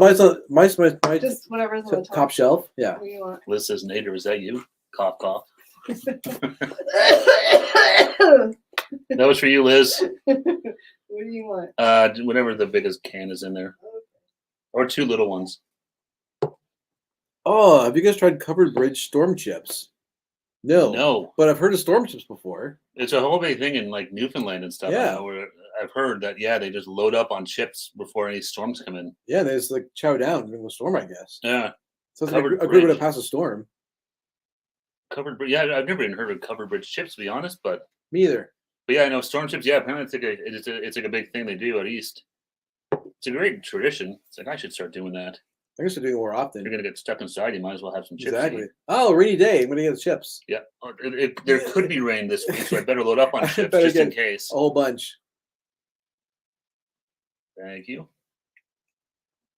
Speaker 1: mine's my
Speaker 3: just whatever's on the top.
Speaker 1: top shelf. Yeah.
Speaker 3: What do you want?
Speaker 2: Liz says, Nader, is that you? Cough, cough. That was for you, Liz.
Speaker 3: What do you want?
Speaker 2: Whatever the biggest can is in there. Or two little ones.
Speaker 1: Oh, have you guys tried Covered Bridge storm chips? No.
Speaker 2: No.
Speaker 1: But I've heard of storm chips before.
Speaker 2: It's a whole big thing in like Newfoundland and stuff.
Speaker 1: Yeah.
Speaker 2: Where I've heard that, yeah, they just load up on chips before any storms come in.
Speaker 1: Yeah, they just like chow down during the storm, I guess.
Speaker 2: Yeah.
Speaker 1: So it's like
Speaker 2: Covered
Speaker 1: a great way to
Speaker 2: Bridge.
Speaker 1: pass a storm.
Speaker 2: Covered bridge. Yeah, I've never even heard of Covered Bridge chips, to be honest. But
Speaker 1: Me either.
Speaker 2: yeah, I know storm chips. Yeah, apparently it's like a big thing they do out east. It's a great tradition. It's like I should start doing that.
Speaker 1: I guess they're doing it more often.
Speaker 2: If you're gonna get stuck inside, you might as well have some chips. to
Speaker 1: Exactly.
Speaker 2: eat.
Speaker 1: Oh, rainy day. I'm gonna get the chips.
Speaker 2: Yeah. There could be rain this week, so I better load up on chips
Speaker 1: Better
Speaker 2: just in
Speaker 1: get
Speaker 2: case.
Speaker 1: A whole bunch.
Speaker 2: Thank you.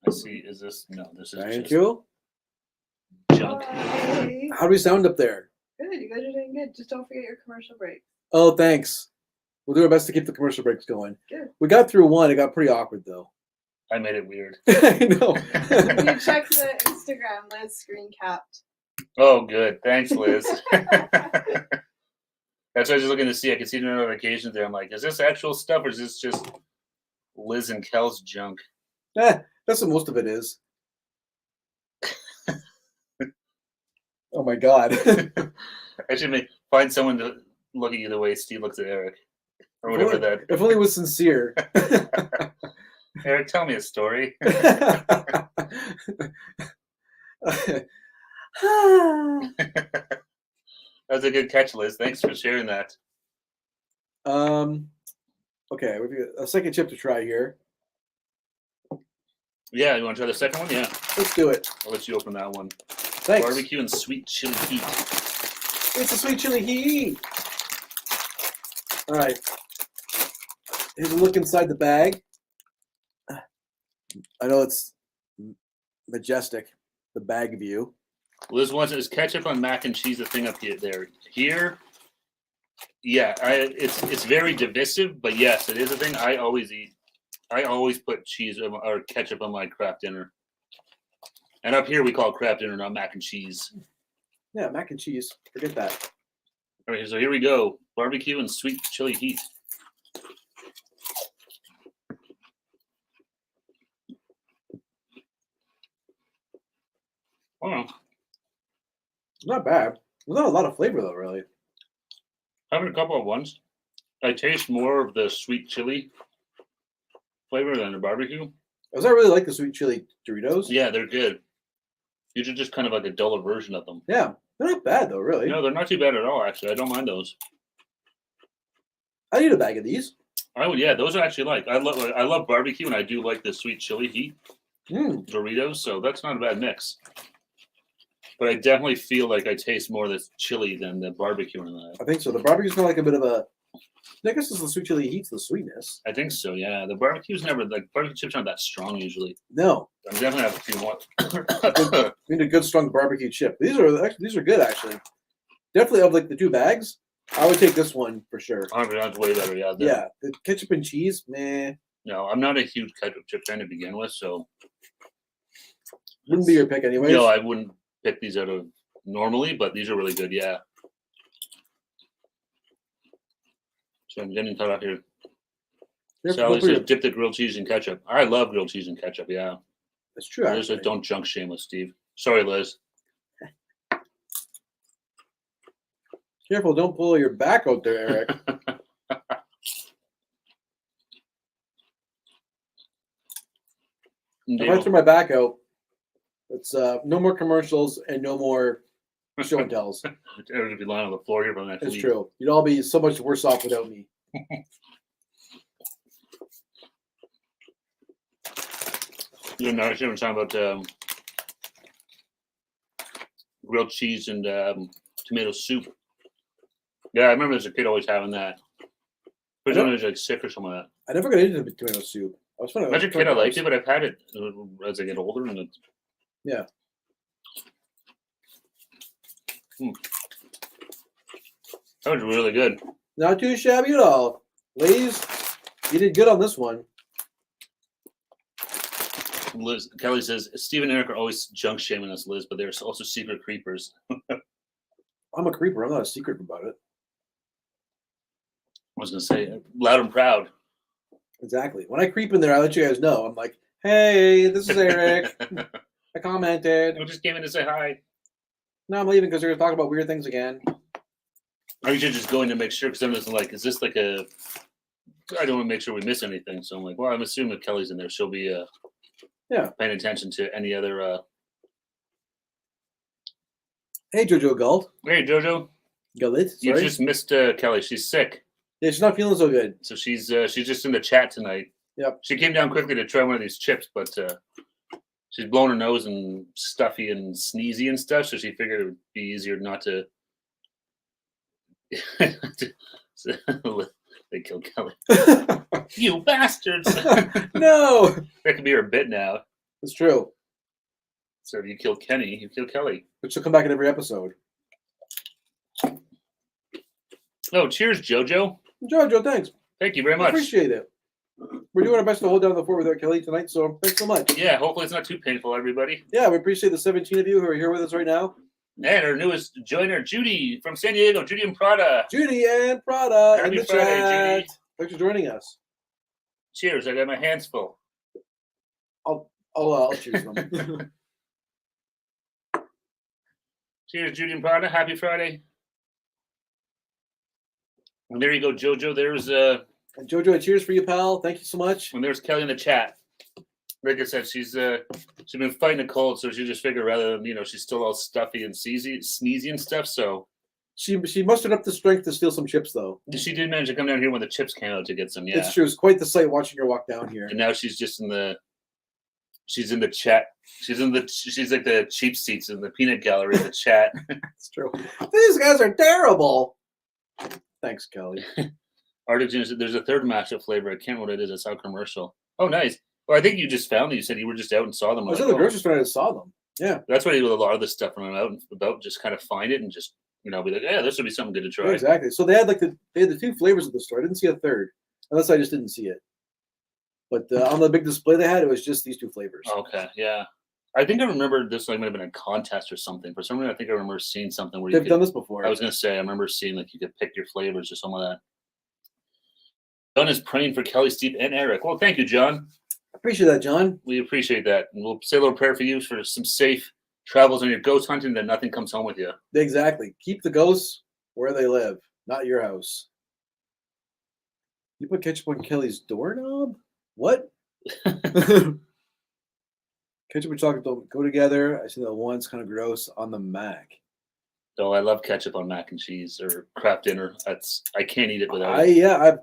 Speaker 2: I see. Is this no? This is
Speaker 1: Thank
Speaker 2: just
Speaker 1: you.
Speaker 2: junk.
Speaker 3: Bye.
Speaker 1: How do we sound up there?
Speaker 3: Good. You guys are doing good. Just don't forget your commercial break.
Speaker 1: Oh, thanks. We'll do our best to keep the commercial breaks going.
Speaker 3: Good.
Speaker 1: We got through one. It got pretty awkward, though.
Speaker 2: I made it weird.
Speaker 1: I know.
Speaker 3: You check the Instagram. Liz screen capped.
Speaker 2: Oh, good. Thanks, Liz. That's what I was just looking to see. I could see the notifications there. I'm like, is this actual stuff or is this just Liz and Kel's junk?
Speaker 1: That's what most of it is. Oh my God.
Speaker 2: I should find someone to look at you the way Steve looks at Eric. Or whatever that.
Speaker 1: If only it was sincere.
Speaker 2: Eric, tell me a story. That's a good catch, Liz. Thanks for sharing that.
Speaker 1: Okay, we've got a second chip to try here.
Speaker 2: Yeah, you want to try the second one? Yeah.
Speaker 1: Let's do it.
Speaker 2: I'll let you open that one.
Speaker 1: Thanks.
Speaker 2: Barbecue and sweet chili heat.
Speaker 1: It's a sweet chili heat. All right. Here's a look inside the bag. I know it's majestic, the bag view.
Speaker 2: Liz wants is ketchup on mac and cheese a thing up here? Here, yeah, it's very divisive, but yes, it is a thing. I always put cheese or ketchup on my crap dinner. And up here we call it crap dinner, not mac and cheese.
Speaker 1: Yeah, mac and cheese. Forget that.
Speaker 2: All right, so here we go. Barbecue and sweet chili heat. Oh,
Speaker 1: Not bad. There's not a lot of flavor though, really.
Speaker 2: having a couple of ones. I taste more of the sweet chili flavor than the barbecue.
Speaker 1: I really like the sweet chili Doritos.
Speaker 2: Yeah, they're good. These are just kind of like a duller version of them.
Speaker 1: Yeah, they're not bad though, really.
Speaker 2: No, they're not too bad at all. Actually, I don't mind those.
Speaker 1: I eat a bag of these.
Speaker 2: I would, yeah, those are actually I love barbecue, and I do like the sweet chili heat Doritos. So that's not a bad mix. But I definitely feel like I taste more of the chili than the barbecue in that.
Speaker 1: I think so. The barbecue's kind of like a bit of a. I guess it's the sweet chili heats the sweetness.
Speaker 2: I think so. Yeah, the barbecue's never like barbecue chips aren't that strong usually.
Speaker 1: No,
Speaker 2: I definitely have a few more.
Speaker 1: we need a good strong barbecue chip. These are good actually. Definitely of like the two bags, I would take this one for sure.
Speaker 2: 100 way better. Yeah.
Speaker 1: Yeah, the ketchup and cheese, meh.
Speaker 2: No, I'm not a huge ketchup chip fan to begin with, so
Speaker 1: Wouldn't be your pick anyways.
Speaker 2: no, I wouldn't pick these out of normally, but these are really good. Yeah. So I'm getting cut off here. Sally says dip the grilled cheese in ketchup. I love grilled cheese and ketchup. Yeah.
Speaker 1: That's true.
Speaker 2: Liz said don't junk shame with Steve. Sorry, Liz.
Speaker 1: Careful, don't pull your back out there, Eric. If I throw my back out, it's no more commercials and no more show and tells.
Speaker 2: Everyone be lying on the floor here for the next
Speaker 1: It's
Speaker 2: week.
Speaker 1: true. You'd all be so much worse off without me.
Speaker 2: You know, I was talking about grilled cheese and tomato soup. Yeah, I remember as a kid always having that. But when I was like sick or something like that.
Speaker 1: I never got into tomato soup. I was fun.
Speaker 2: As a kid, I liked it, but I've had it as I get older, and it's
Speaker 1: yeah.
Speaker 2: That was really good.
Speaker 1: Not too shabby at all. Ladies, you did good on this one.
Speaker 2: Liz, Kelly says, Steve and Eric are always junk shaming us, Liz, but they're also secret creepers.
Speaker 1: I'm a creeper. I'm not a secret about it.
Speaker 2: I was going to say, loud and proud.
Speaker 1: Exactly. When I creep in there, I let you guys know. I'm like, hey, this is Eric. I commented.
Speaker 2: I just came in to say hi.
Speaker 1: No, I'm leaving because we're going to talk about weird things again.
Speaker 2: Or you should just go in to make sure, because I'm just like, is this like a... I don't want to make sure we miss anything. So I'm like, well, I'm assuming if Kelly's in there, she'll be paying attention to any other...
Speaker 1: Hey, Jojo Galt.
Speaker 2: Hey, Jojo.
Speaker 1: Gullet.
Speaker 2: You just missed Kelly. She's sick.
Speaker 1: Yeah, she's not feeling so good.
Speaker 2: So she's just in the chat tonight.
Speaker 1: Yep.
Speaker 2: She came down quickly to try one of these chips, but she's blown her nose and stuffy and sneezy and stuff, so she figured it would be easier not to... They killed Kelly. You bastards!
Speaker 1: No!
Speaker 2: That could be her bit now.
Speaker 1: It's true.
Speaker 2: So if you kill Kenny, you kill Kelly.
Speaker 1: But she'll come back in every episode.
Speaker 2: Oh, cheers, Jojo.
Speaker 1: Jojo, thanks.
Speaker 2: Thank you very
Speaker 1: I
Speaker 2: much.
Speaker 1: appreciate it. We're doing our best to hold down the fort without Kelly tonight, so thanks so much.
Speaker 2: Yeah, hopefully it's not too painful, everybody.
Speaker 1: Yeah, we appreciate the 17 of you who are here with us right now.
Speaker 2: And our newest joiner, Judy from San Diego, Judy and Prada.
Speaker 1: Judy and Prada
Speaker 2: Happy
Speaker 1: in the
Speaker 2: Friday,
Speaker 1: chat.
Speaker 2: Judy.
Speaker 1: Thanks for joining us.
Speaker 2: Cheers, I got my hands full.
Speaker 1: I'll choose them.
Speaker 2: Cheers, Judy and Prada. Happy Friday. And there you go, Jojo. There's
Speaker 1: And Jojo, cheers for you, pal. Thank you so much.
Speaker 2: and there's Kelly in the chat. Like I said, she's been fighting a cold, so she just figured rather than she's still all stuffy and sneezy and stuff. So
Speaker 1: She mustered up the strength to steal some chips, though.
Speaker 2: she did manage to come down here when the chips came out to get some. Yeah,
Speaker 1: It's true. It's quite the sight watching her walk down here.
Speaker 2: and now she's just in the chat. She's like the cheap seats in the peanut gallery in the chat.
Speaker 1: It's true. These guys are terrible. Thanks, Kelly.
Speaker 2: Arctic Jim said there's a third mashup flavor. I can't remember what it is. I saw a commercial. Oh, nice. Well, I think you just found them. You said you were just out and saw them.
Speaker 1: I was at the grocery store and I saw them. Yeah.
Speaker 2: That's why I do with a lot of this stuff when I'm out and about. Just kind of find it and just be like, yeah, this would be something good to try.
Speaker 1: Yeah, exactly. So they had the two flavors at the store. I didn't see a third, unless I just didn't see it. But on the big display they had, it was just these two flavors.
Speaker 2: Okay, yeah. I think I remember this might have been a contest or something. For some reason, I think I remember seeing something where
Speaker 1: They've done this before.
Speaker 2: I was going to say, I remember seeing like you could pick your flavors or something like that. John is praying for Kelly, Steve, and Eric. Well, thank you, John.
Speaker 1: Appreciate that, John.
Speaker 2: We appreciate that. And we'll say a little prayer for you for some safe travels on your ghost hunting, then nothing comes home with you.
Speaker 1: Exactly. Keep the ghosts where they live, not your house. You put ketchup on Kelly's doorknob? What? Ketchup and chocolate don't go together. I see that once, kind of gross on the Mac.
Speaker 2: Oh, I love ketchup on mac and cheese or Kraft dinner. I can't eat it without
Speaker 1: I
Speaker 2: it.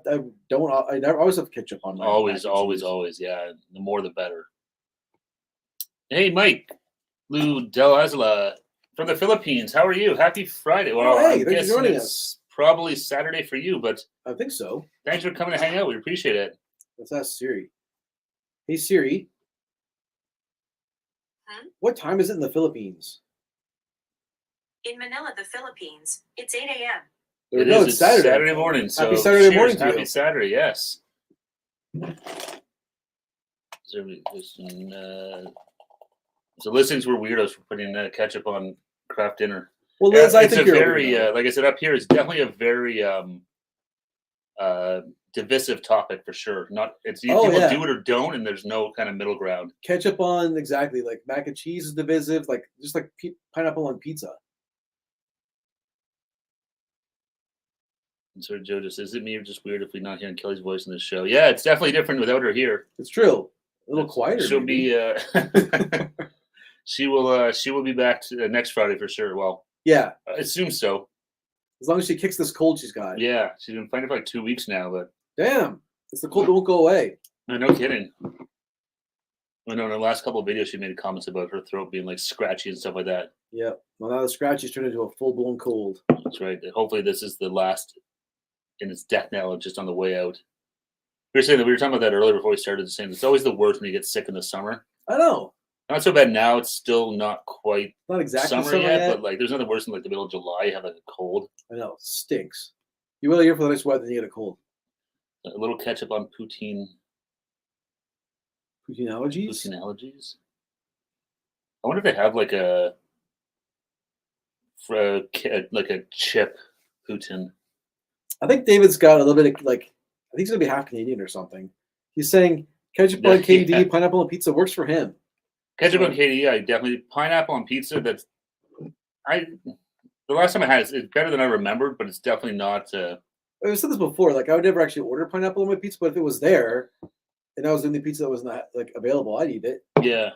Speaker 1: never always have ketchup on my
Speaker 2: Always,
Speaker 1: mac and
Speaker 2: always,
Speaker 1: cheese.
Speaker 2: always. Yeah, the more the better. Hey, Mike, Lou Del Azla from the Philippines. How are you? Happy Friday. Well,
Speaker 1: hey,
Speaker 2: I'm
Speaker 1: thanks for
Speaker 2: guessing
Speaker 1: joining
Speaker 2: it's probably Saturday for you, but
Speaker 1: I think so.
Speaker 2: thanks for coming to hang out. We appreciate it.
Speaker 1: Let's ask Siri. Hey Siri.
Speaker 4: Huh?
Speaker 1: What time is it in the Philippines?
Speaker 4: In Manila, the Philippines, it's 8 a.m.
Speaker 1: There we go. It's Saturday.
Speaker 2: Saturday morning. So
Speaker 1: Happy Saturday
Speaker 2: cheers,
Speaker 1: morning to
Speaker 2: happy
Speaker 1: you.
Speaker 2: Saturday, yes. So listings were weirdos for putting ketchup on Kraft dinner.
Speaker 1: Well, Liz, I
Speaker 2: it's
Speaker 1: think
Speaker 2: a
Speaker 1: you're
Speaker 2: very, like I said, up here, it's definitely a very divisive topic for sure. Not it's people do it or don't, and there's no kind of middle ground.
Speaker 1: Ketchup on exactly like mac and cheese is divisive, like just like pineapple on pizza.
Speaker 2: And so Joe just is it me or just weird if we're not hearing Kelly's voice in this show? Yeah, it's definitely different without her here.
Speaker 1: It's true. A little quieter.
Speaker 2: She'll
Speaker 1: maybe.
Speaker 2: be. She will be back next Friday for sure. Well,
Speaker 1: yeah,
Speaker 2: I assume so.
Speaker 1: As long as she kicks this cold she's got.
Speaker 2: Yeah, she's been fighting for like 2 weeks now, but
Speaker 1: damn, it's the cold that won't go away.
Speaker 2: No kidding. I know in the last couple of videos she made comments about her throat being like scratchy and stuff like that.
Speaker 1: Yeah. Well, now the scratchy's turned into a full blown cold.
Speaker 2: That's right. Hopefully this is the last in its death knell, just on the way out. We were talking about that earlier before we started, saying it's always the worst when you get sick in the summer.
Speaker 1: I know.
Speaker 2: Not so bad now. It's still not quite
Speaker 1: not exactly
Speaker 2: summer yet, but like there's nothing worse than like the middle of July. You have like a cold.
Speaker 1: I know. Stinks. You wait here for the nice weather, then you get a cold.
Speaker 2: A little ketchup on poutine.
Speaker 1: Poutine allergies?
Speaker 2: Poutine allergies? I wonder if they have like a chip poutine.
Speaker 1: I think David's got a little bit of like, I think he's going to be half Canadian or something. He's saying ketchup on KD, pineapple on pizza works for him.
Speaker 2: Ketchup on KD, I definitely. Pineapple on pizza, the last time I had it, it's better than I remembered, but it's definitely not.
Speaker 1: I've said this before, like I would never actually order pineapple on my pizza, but if it was there and I was doing the pizza that was not like available, I'd eat it.
Speaker 2: Yeah.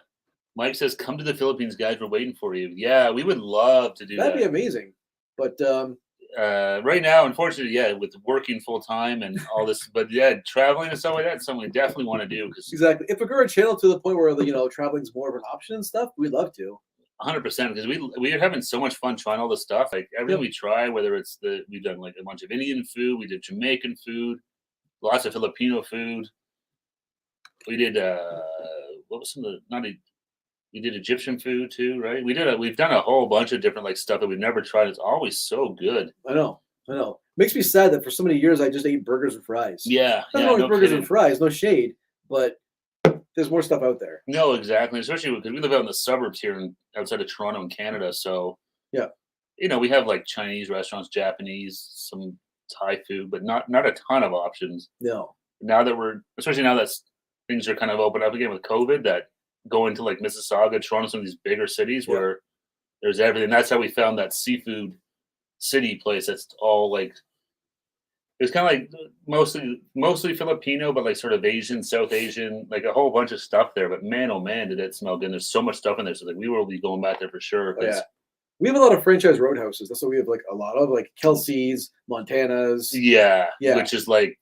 Speaker 2: Mike says, come to the Philippines, guys. We're waiting for you. Yeah, we would love to do that.
Speaker 1: That'd be amazing. But
Speaker 2: right now, unfortunately, yeah, with working full time and all this, but yeah, traveling and stuff like that, something we definitely want to do.
Speaker 1: Exactly. If we grow a channel to the point where traveling's more of an option and stuff, we'd love to.
Speaker 2: 100%, because we are having so much fun trying all this stuff. Like everything we try, whether it's we've done like a bunch of Indian food, we did Jamaican food, lots of Filipino food. We did what was some of the we did Egyptian food too, right? We've done a whole bunch of different like stuff that we've never tried. It's always so good.
Speaker 1: I know. Makes me sad that for so many years I just ate burgers and fries.
Speaker 2: Yeah,
Speaker 1: nothing wrong with burgers and fries, no shade, but there's more stuff out there.
Speaker 2: No, exactly. Especially because we live out in the suburbs here outside of Toronto in Canada. So yeah, we have like Chinese restaurants, Japanese, some Thai food, but not a ton of options.
Speaker 1: No.
Speaker 2: Now that especially now that things are kind of open up again with COVID, that going to like Mississauga, Toronto, some of these bigger cities where there's everything. That's how we found that seafood city place. That's all like. It's kind of like mostly Filipino, but like sort of Asian, South Asian, like a whole bunch of stuff there. But man, oh man, did it smell good! And there's so much stuff in there, so like we will be going back there for sure.
Speaker 1: Oh, yeah, we have a lot of franchise roadhouses. That's what we have, like a lot of like Kelsey's, Montana's.
Speaker 2: Yeah, which is like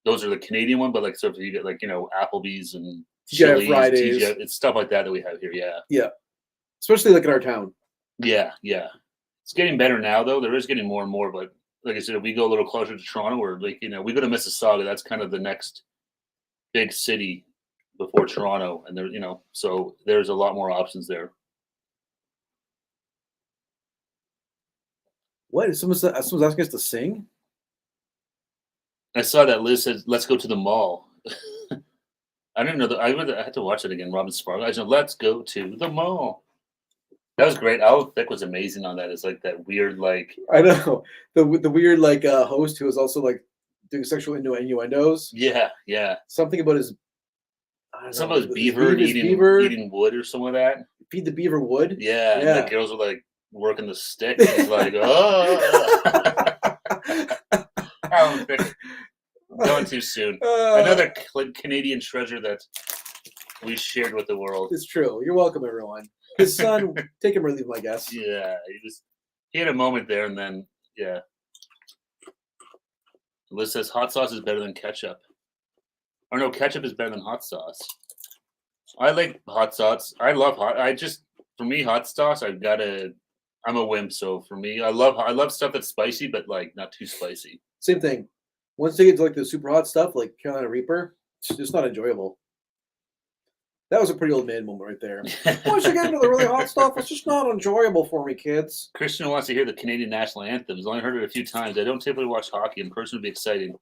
Speaker 2: those are the Canadian one, but like so if you get like Applebee's and Chili's,
Speaker 1: Fridays,
Speaker 2: it's stuff like that we have here.
Speaker 1: Yeah, especially like in our town.
Speaker 2: Yeah, it's getting better now though. There is getting more and more, but. Like I said, if we go a little closer to Toronto, or like we go to Mississauga, that's kind of the next big city before Toronto, and there, so there's a lot more options there.
Speaker 1: What? Someone's asking us to sing?
Speaker 2: I saw that Liz said, "Let's go to the mall." I didn't know that. I had to watch it again. Robin Sparkle. I said, "Let's go to the mall." That was great. Al Thick was amazing on that. It's like that weird, like
Speaker 1: I know the weird like host who was also like doing sexual innuendos.
Speaker 2: Yeah.
Speaker 1: Something about his
Speaker 2: beaver eating wood or something like that.
Speaker 1: Feed the Beaver wood.
Speaker 2: Yeah,
Speaker 1: Yeah.
Speaker 2: and the girls are like working the stick. It's like, oh, oh, gone too soon. Another Canadian treasure that we shared with the world.
Speaker 1: It's true. You're welcome, everyone. His son, take him or leave him, I guess.
Speaker 2: Yeah, he had a moment there, and then yeah. Liz says hot sauce is better than ketchup. Or no, ketchup is better than hot sauce. I like hot sauce. I love for me, hot sauce. I'm a wimp, so for me, I love stuff that's spicy, but like not too spicy.
Speaker 1: Same thing. Once they get to like the super hot stuff, like Carolina Reaper, it's just not enjoyable. That was a pretty old man moment right there. Once you get into the really hot stuff, it's just not enjoyable for me, kids.
Speaker 2: Christian wants to hear the Canadian national anthems. Only heard it a few times. I don't typically watch hockey. In person would be exciting.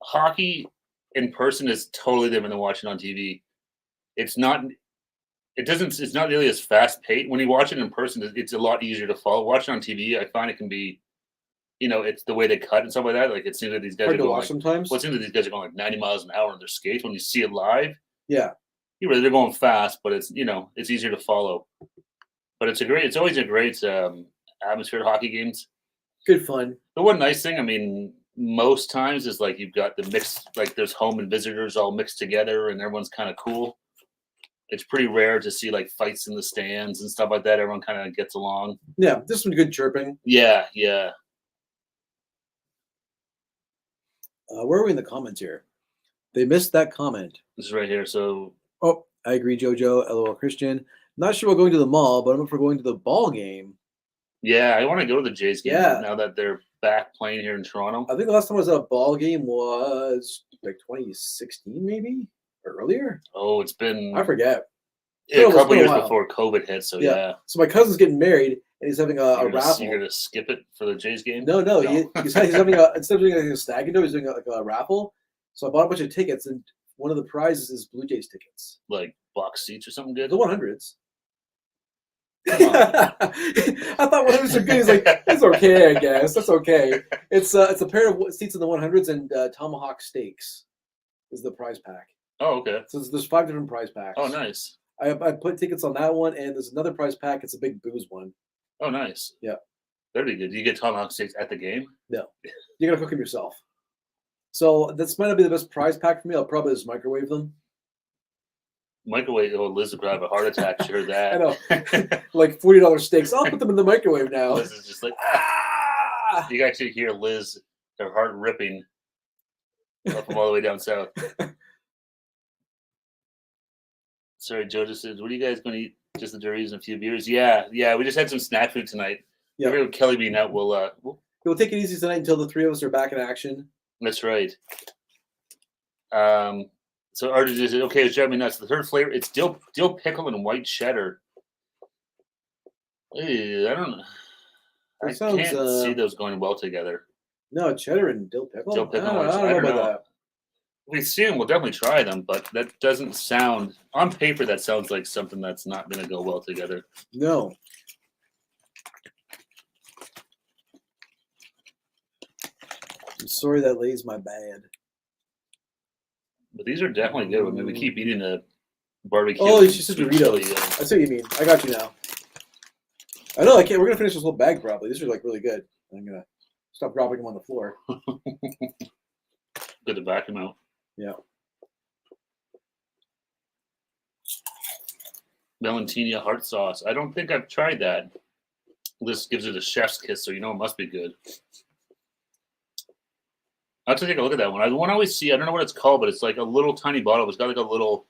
Speaker 2: Hockey in person is totally different than watching on TV. It's not nearly as fast paced. When you watch it in person, it's a lot easier to follow. Watching on TV, I find it can be, it's the way they cut and stuff like that. Like it seems like these guys
Speaker 1: Hard
Speaker 2: are
Speaker 1: to
Speaker 2: going
Speaker 1: watch sometimes.
Speaker 2: Well, it seems like these guys are going like 90 miles an hour on their skates. When you see it live,
Speaker 1: yeah,
Speaker 2: they're going fast, but it's it's easier to follow. But it's always a great atmosphere at hockey games.
Speaker 1: Good fun.
Speaker 2: The one nice thing, I mean, most times is like you've got the mix, like there's home and visitors all mixed together, and everyone's kind of cool. It's pretty rare to see like fights in the stands and stuff like that. Everyone kind of gets along.
Speaker 1: Yeah, just some good chirping.
Speaker 2: Yeah.
Speaker 1: Where are we in the comments here? They missed that comment.
Speaker 2: This is right here. So,
Speaker 1: oh, I agree, JoJo. LOL, Christian. Not sure about going to the mall, but I'm up for going to the ball game.
Speaker 2: Yeah, I want to go to the Jays game
Speaker 1: Yeah.
Speaker 2: now that they're back playing here in Toronto.
Speaker 1: I think the last time I was at a ball game was like 2016, maybe or earlier.
Speaker 2: Oh, it's been
Speaker 1: I forget.
Speaker 2: a couple years
Speaker 1: while.
Speaker 2: before COVID hit. So yeah.
Speaker 1: So my cousin's getting married, and he's having a raffle.
Speaker 2: You're gonna skip it for the Jays game?
Speaker 1: No. He's having instead of doing like a stag do, he's doing like a raffle. So I bought a bunch of tickets, and one of the prizes is Blue Jays tickets,
Speaker 2: like box seats or something good.
Speaker 1: The 100s. I thought 100s are good. He's like, it's okay, I guess. That's okay. It's a pair of seats in the 100s and tomahawk steaks is the prize pack.
Speaker 2: Oh, okay.
Speaker 1: So there's 5 different prize packs.
Speaker 2: Oh, nice.
Speaker 1: I put tickets on that one, and there's another prize pack. It's a big booze one.
Speaker 2: Oh, nice.
Speaker 1: Yeah.
Speaker 2: That'd be good. Do you get tomahawk steaks at the game?
Speaker 1: No. You gotta cook them yourself. So this might not be the best prize pack for me. I'll probably just microwave them.
Speaker 2: Microwave. Oh, Liz would have a heart attack. She heard that.
Speaker 1: I know. Like $40 steaks. I'll put them in the microwave now.
Speaker 2: Liz is just like,
Speaker 1: Ah!
Speaker 2: You can actually hear Liz, her heart ripping from all the way down south. Sorry, Joe just says, what are you guys going to eat? Just the Doritos and a few beers? Yeah. We just had some snack food tonight.
Speaker 1: Yeah.
Speaker 2: With Kelly being out, we'll
Speaker 1: take it easy tonight until the 3 of us are back in action.
Speaker 2: That's right. So Artie just said, okay, it's driving me nuts. The third flavor, it's dill pickle and white cheddar. I don't know. I can't see those going well together.
Speaker 1: No, cheddar and dill pickle?
Speaker 2: Dill pickle.
Speaker 1: I don't know about that.
Speaker 2: We see them, we'll definitely try them, but that doesn't sound, on paper, that sounds like something that's not going to go well together.
Speaker 1: No. I'm sorry that lays my bad. But
Speaker 2: these are definitely good. I mean, we keep eating the barbecue.
Speaker 1: Oh, it's just a Dorito. I see what you mean. I got you now. I know. I can't. We're gonna finish this whole bag probably. These are like really good. I'm gonna stop dropping them on the floor.
Speaker 2: Good to back them out.
Speaker 1: Yeah.
Speaker 2: Valentina heart sauce. I don't think I've tried that. This gives it a chef's kiss, so you know it must be good. I'll have to take a look at that one. The one I always see, I don't know what it's called, but it's like a little tiny bottle. It's got like a little,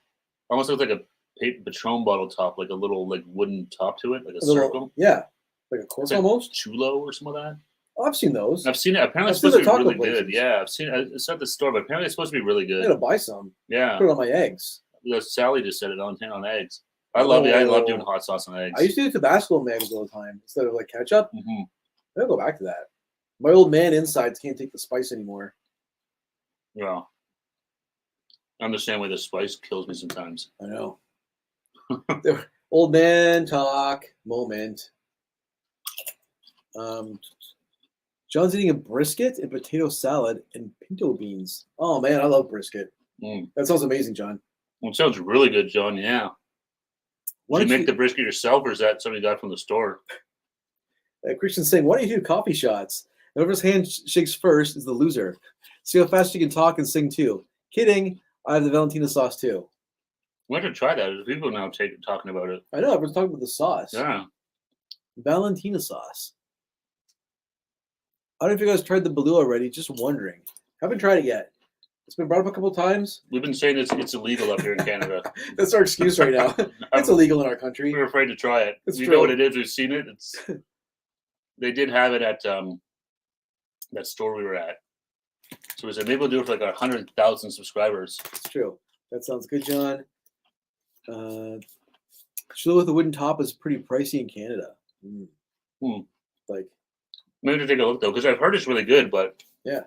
Speaker 2: almost looks like a Patron bottle top, like a little like wooden top to it, like a circle.
Speaker 1: Yeah, like a cork almost.
Speaker 2: Chulo or some of that.
Speaker 1: Oh, I've seen those.
Speaker 2: I've seen it. Apparently, it's supposed to be really good. Yeah, I've seen it. It's at the store, but apparently, it's supposed to be really good.
Speaker 1: I'm gonna buy some.
Speaker 2: Yeah.
Speaker 1: Put it on my eggs.
Speaker 2: Sally just said it on eggs. I love it. I love doing hot sauce on eggs.
Speaker 1: I used to do Tabasco on eggs all the time instead of like ketchup. Mm-hmm. I'll go back to that. My old man insides can't take the spice anymore.
Speaker 2: Yeah. I'm the same way. The spice kills me sometimes.
Speaker 1: I know. Old man talk moment. John's eating a brisket and potato salad and pinto beans. Oh man, I love brisket. That sounds amazing, John.
Speaker 2: Well, it sounds really good, John. Yeah.
Speaker 1: Why
Speaker 2: Did you
Speaker 1: don't
Speaker 2: make the brisket yourself, or is that something you got from the store?
Speaker 1: Christian's saying, why don't you do coffee shots? Whoever's hand shakes first is the loser. See how fast you can talk and sing too. Kidding. I have the Valentina sauce too.
Speaker 2: Why don't you try that? There's people now talking about it.
Speaker 1: I know. Everyone's talking about the sauce.
Speaker 2: Yeah.
Speaker 1: Valentina sauce. I don't know if you guys tried the Baloo already. Just wondering. Haven't tried it yet. It's been brought up a couple times.
Speaker 2: We've been saying it's illegal up here in Canada.
Speaker 1: That's our excuse right now. It's illegal in our country.
Speaker 2: We're afraid to try it.
Speaker 1: It's
Speaker 2: We
Speaker 1: true.
Speaker 2: know what it is. We've seen it. They did have it at that store we were at. So we said maybe we'll do it for like 100,000 subscribers.
Speaker 1: It's true. That sounds good, John. Chili with a wooden top is pretty pricey in Canada. Like,
Speaker 2: Maybe to take a look though, because I've heard it's really good. But
Speaker 1: yeah.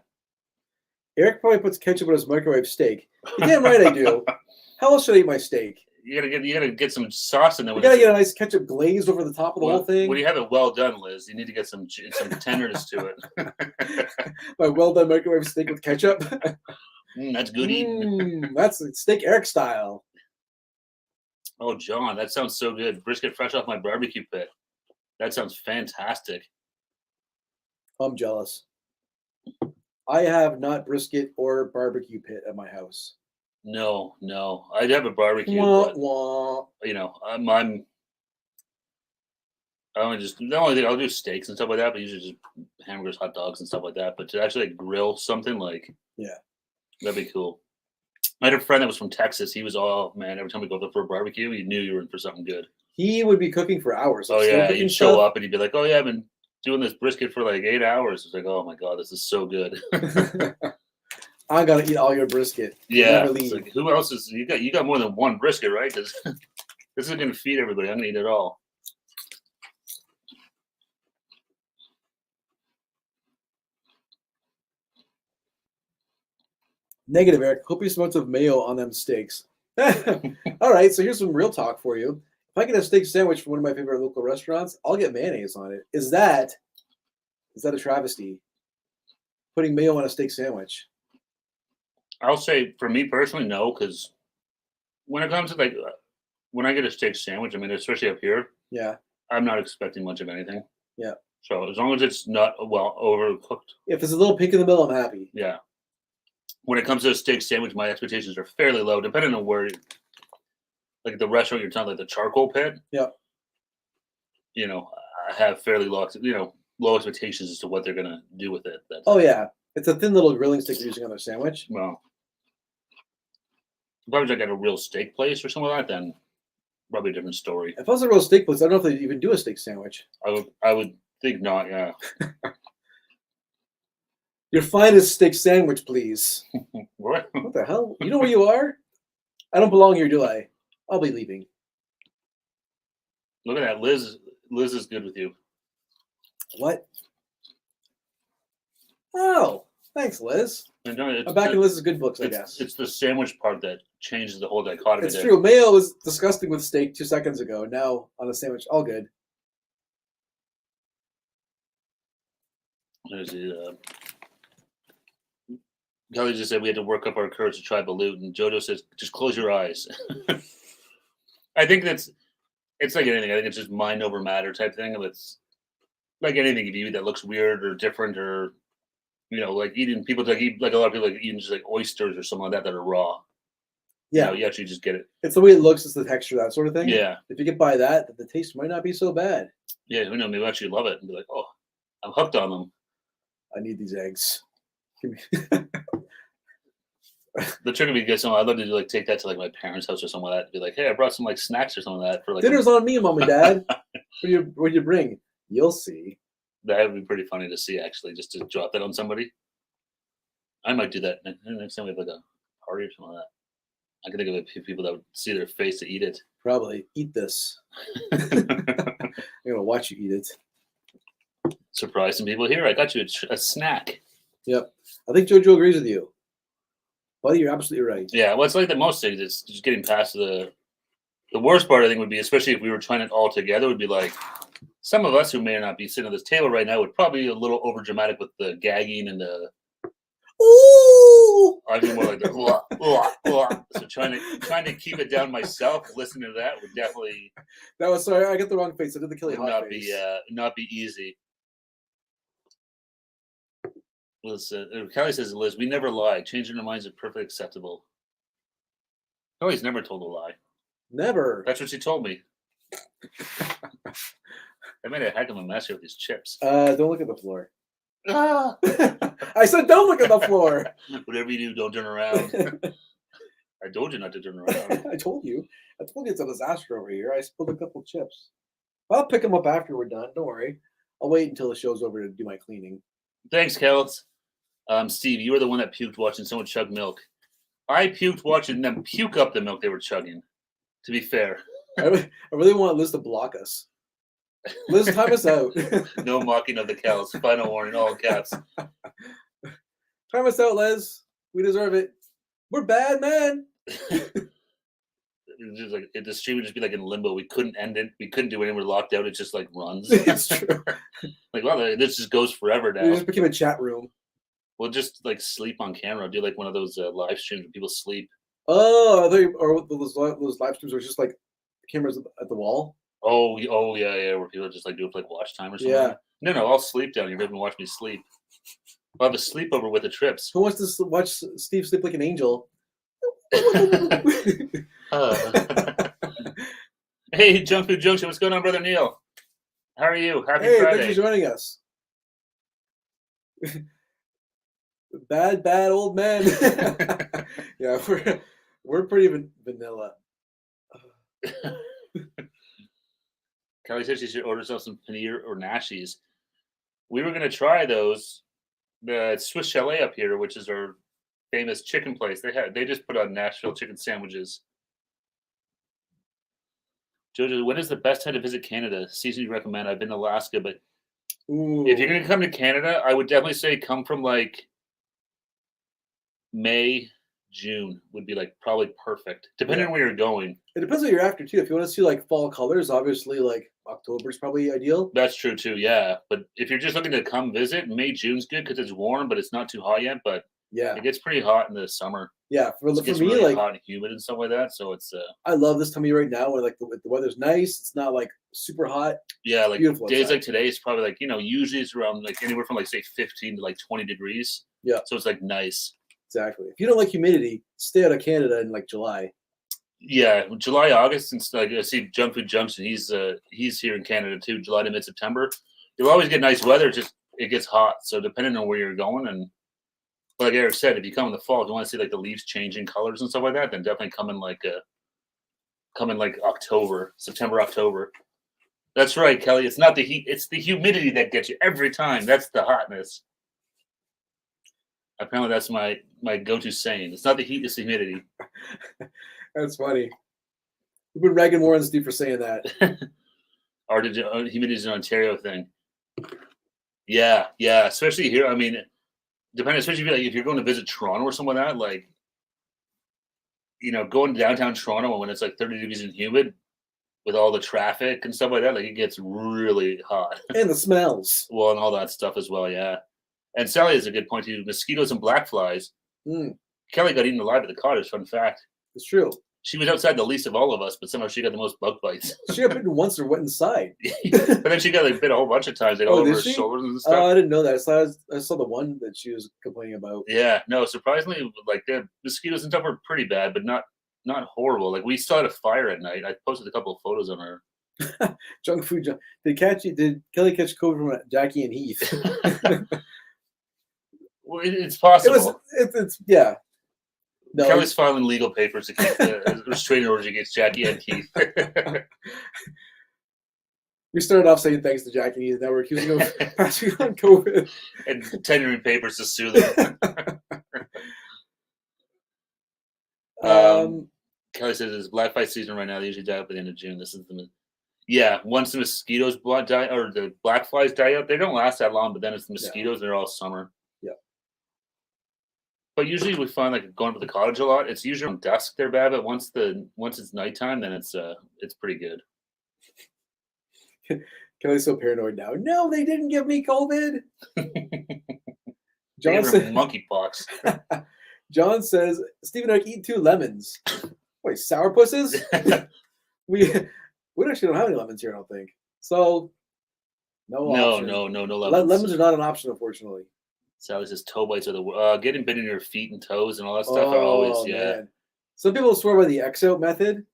Speaker 1: Eric probably puts ketchup on his microwave steak. You're damn right I do. How else should I eat my steak?
Speaker 2: you gotta get some sauce in there.
Speaker 1: You gotta get a nice ketchup glazed over the top of the whole thing.
Speaker 2: When you have it well done, Liz, you need to get some tenderness to it.
Speaker 1: My well done microwave steak with ketchup.
Speaker 2: That's good eating.
Speaker 1: That's steak Eric style.
Speaker 2: Oh, John, that sounds so good. Brisket fresh off my barbecue pit. That sounds fantastic.
Speaker 1: I'm jealous. I have not brisket or barbecue pit at my house.
Speaker 2: No. I'd have a barbecue,
Speaker 1: Wah,
Speaker 2: but
Speaker 1: wah.
Speaker 2: you know, I only just the only thing I'll do steaks and stuff like that, but usually just hamburgers, hot dogs, and stuff like that. But to actually like, grill something that'd be cool. I had a friend that was from Texas. He was all man. Every time we go there for a barbecue, you knew you were in for something good.
Speaker 1: He would be cooking for hours.
Speaker 2: Oh
Speaker 1: Still
Speaker 2: yeah,
Speaker 1: cooking
Speaker 2: he'd show
Speaker 1: stuff.
Speaker 2: up and he'd be like, "Oh yeah, I've been doing this brisket for like 8 hours." It's like, "Oh my god, this is so good."
Speaker 1: I gotta eat all your brisket.
Speaker 2: Yeah,
Speaker 1: Never
Speaker 2: it's
Speaker 1: leave.
Speaker 2: like, who else is you got more than one brisket, right? This is gonna feed everybody. I'm gonna eat it all.
Speaker 1: Negative, Eric. Copious amounts of mayo on them steaks. All right, so here's some real talk for you. If I get a steak sandwich from one of my favorite local restaurants, I'll get mayonnaise on it. Is that a travesty? Putting mayo on a steak sandwich?
Speaker 2: I'll say for me personally, no, because when it comes to like when I get a steak sandwich, I mean, especially up here,
Speaker 1: Yeah.
Speaker 2: I'm not expecting much of anything.
Speaker 1: Yeah.
Speaker 2: So as long as it's not well overcooked,
Speaker 1: If it's a little pink in the middle, I'm happy.
Speaker 2: yeah. When it comes to a steak sandwich, my expectations are fairly low, depending on where, like the restaurant you're talking, like the charcoal pit.
Speaker 1: Yeah.
Speaker 2: You know, I have fairly low, low expectations as to what they're gonna do with it.
Speaker 1: Oh yeah, it's a thin little grilling stick you're using on their sandwich.
Speaker 2: Well, if I was like at a real steak place or something like that, then probably a different story.
Speaker 1: If I was a real steak place, I don't know if they even do a steak sandwich.
Speaker 2: I would think not. Yeah.
Speaker 1: Your finest steak sandwich, please.
Speaker 2: What?
Speaker 1: What the hell? You know where you are? I don't belong here, do I? I'll be leaving.
Speaker 2: Look at that, Liz. Liz is good with you.
Speaker 1: What? Oh, thanks, Liz.
Speaker 2: And no,
Speaker 1: I'm back in Liz's good books, I guess.
Speaker 2: It's the sandwich part that changes the whole dichotomy.
Speaker 1: It's
Speaker 2: there.
Speaker 1: true. Mayo was disgusting with steak 2 seconds ago. Now on a sandwich, all good.
Speaker 2: There's the, Kelly just said we had to work up our courage to try balut, and Jojo says just close your eyes. I think it's like anything. I think it's just mind over matter type thing. It's like anything you eat that looks weird or different, or like eating people eat like a lot of people like eating just like oysters or something like that are raw.
Speaker 1: Yeah,
Speaker 2: you actually just get it.
Speaker 1: it's the way it looks, it's the texture, that sort of thing.
Speaker 2: Yeah,
Speaker 1: If you get by that, the taste might not be so bad.
Speaker 2: yeah. Who knows? Maybe I actually love it and be like, oh, I'm hooked on them.
Speaker 1: I need these eggs. Give me.
Speaker 2: The trick would be good. I'd love to like take that to like my parents' house or something like that. Be like, hey, I brought some like snacks or something like that for like
Speaker 1: Dinner's on me, Mom and Dad. What'd you bring? You'll see.
Speaker 2: That would be pretty funny to see, actually, just to drop that on somebody. I might do that next time we have like a party or something like that. I can think of a few people that would see their face to eat it.
Speaker 1: Probably eat this. I'm gonna watch you eat it.
Speaker 2: Surprise some people here. I got you a snack.
Speaker 1: Yep. I think Jojo agrees with you. Buddy, you're absolutely right.
Speaker 2: Yeah, well, it's like that most things. It's just getting past the worst part, I think, would be, especially if we were trying it all together, would be like some of us who may not be sitting at this table right now would probably be a little over dramatic with the gagging and the.
Speaker 1: Ooh!
Speaker 2: I'd be more like the. So trying to keep it down myself. Listening to that would definitely
Speaker 1: That was sorry. I got the wrong face. I did the Kelly Hot
Speaker 2: not
Speaker 1: face.
Speaker 2: be not be easy. Liz, Kelly says, Liz, we never lie. Changing our minds is perfectly acceptable. Kelly's never told a lie.
Speaker 1: Never.
Speaker 2: That's what she told me. I made a heck of a mess here with these chips.
Speaker 1: Don't look at the floor.
Speaker 2: Ah!
Speaker 1: I said, don't look at the floor.
Speaker 2: Whatever you do, don't turn around. I told you not to turn around.
Speaker 1: I told you. It's a disaster over here. I spilled a couple chips. I'll pick them up after we're done. Don't worry. I'll wait until the show's over to do my cleaning.
Speaker 2: Thanks, Kels. Steve, you were the one that puked watching someone chug milk. I puked watching them puke up the milk they were chugging, to be fair.
Speaker 1: I really want Liz to block us. Liz, time us out.
Speaker 2: No mocking of the Kels. Final warning, all caps.
Speaker 1: Time us out, Liz. We deserve it. We're bad, man.
Speaker 2: Just like the stream would just be like in limbo. We couldn't end it. We couldn't do anything. We're locked out. It just like runs.
Speaker 1: It's true.
Speaker 2: Like, wow, this just goes forever now.
Speaker 1: It just became a chat room.
Speaker 2: We'll just like sleep on camera. Do like one of those live streams where people sleep.
Speaker 1: Oh, I thought or those live streams are just like cameras at the wall.
Speaker 2: Oh, yeah, where people just like do it for like watch time or something.
Speaker 1: Yeah.
Speaker 2: No, I'll sleep down here. You can watch me sleep. I'll have a sleepover with the trips.
Speaker 1: Who wants to watch Steve sleep like an angel?
Speaker 2: Hey, Junk Food Junction, what's going on, brother Neil? How are you? Happy
Speaker 1: Hey,
Speaker 2: Friday.
Speaker 1: thanks for joining us. Bad old man. Yeah, we're pretty vanilla.
Speaker 2: Kelly said she should order herself some paneer or nashies. We were going to try those. The Swiss Chalet up here, which is our famous chicken place, they just put on Nashville chicken sandwiches. Jojo, when is the best time to visit Canada? Season you recommend? I've been to Alaska, but if you're going to come to Canada, I would definitely say come from like May, June would be like probably perfect, depending on where you're going.
Speaker 1: It depends what you're after too. If you want to see like fall colors, obviously like October is probably ideal.
Speaker 2: That's true too, yeah. But if you're just looking to come visit, May, June's good because it's warm, but it's not too hot yet. But
Speaker 1: yeah,
Speaker 2: it gets pretty hot in the summer.
Speaker 1: Yeah, for
Speaker 2: It gets
Speaker 1: me,
Speaker 2: really
Speaker 1: like
Speaker 2: hot and humid and stuff like that. So it's
Speaker 1: I love this time of year right now when like the weather's nice. It's not like super hot.
Speaker 2: yeah, like
Speaker 1: Beautiful
Speaker 2: days
Speaker 1: outside.
Speaker 2: like today, it's probably like usually it's around like anywhere from like say 15 to like 20 degrees.
Speaker 1: Yeah.
Speaker 2: So it's like nice.
Speaker 1: Exactly. If you don't like humidity, stay out of Canada in like July.
Speaker 2: Yeah, July, August, and like I see Junk Food Junction. He's here in Canada too. July to mid September, you'll always get nice weather. Just it gets hot. So depending on where you're going, and like Eric said, if you come in the fall, if you want to see like the leaves changing colors and stuff like that, then definitely come in like October, September, October. That's right, Kelly. It's not the heat; it's the humidity that gets you every time. That's the hotness. Apparently, that's my go-to saying. It's not the heat; it's the humidity.
Speaker 1: That's funny. We've been ragging more on Steve for saying that.
Speaker 2: Or did humidity is an Ontario thing? Yeah. Especially here. I mean, depending. Especially if you're going to visit Toronto or something like that, like going downtown Toronto when it's like 30 degrees and humid, with all the traffic and stuff like that, like it gets really hot.
Speaker 1: And the smells.
Speaker 2: Well, and all that stuff as well. Yeah. And Sally has a good point too. Mosquitoes and black flies. Kelly got eaten alive at the cottage. Fun fact.
Speaker 1: It's true.
Speaker 2: She was outside the least of all of us, but somehow she got the most bug bites.
Speaker 1: She got bitten once or went inside.
Speaker 2: But then she got like bit a whole bunch of times, like all over her shoulders and stuff.
Speaker 1: I didn't know that. I saw the one that she was complaining about.
Speaker 2: Yeah, no, surprisingly, like the mosquitoes and stuff were pretty bad, but not horrible. Like we still had a fire at night. I posted a couple of photos on our
Speaker 1: Junk Food. Did Kelly catch COVID from Jackie and Heath?
Speaker 2: Well, it's possible.
Speaker 1: It's yeah. No,
Speaker 2: Kelly's filing legal papers to keep the restraining orders against Jackie and Keith.
Speaker 1: We started off saying thanks to Jackie and Heath. Now we're accusing them of passing on COVID
Speaker 2: and tendering papers to sue them. Kelly says it's black fly season right now. They usually die out by the end of June. Once the mosquitoes die or the black flies die out, they don't last that long. But then it's the mosquitoes; they're all summer. Yeah. But usually we find like going to the cottage a lot. It's usually on dusk they're bad, but once it's nighttime, then it's pretty good.
Speaker 1: Kelly's so paranoid now. No, they didn't give me COVID.
Speaker 2: John said monkeypox.
Speaker 1: John says Steve and I eat 2 lemons. Wait, sourpusses? we actually don't have any lemons here, I don't think. So no option.
Speaker 2: no lemons.
Speaker 1: Lemons are not an option, unfortunately.
Speaker 2: Sally says toe bites are the getting bit in your feet and toes and all that stuff are always
Speaker 1: Man. Some people swear by the X-out method.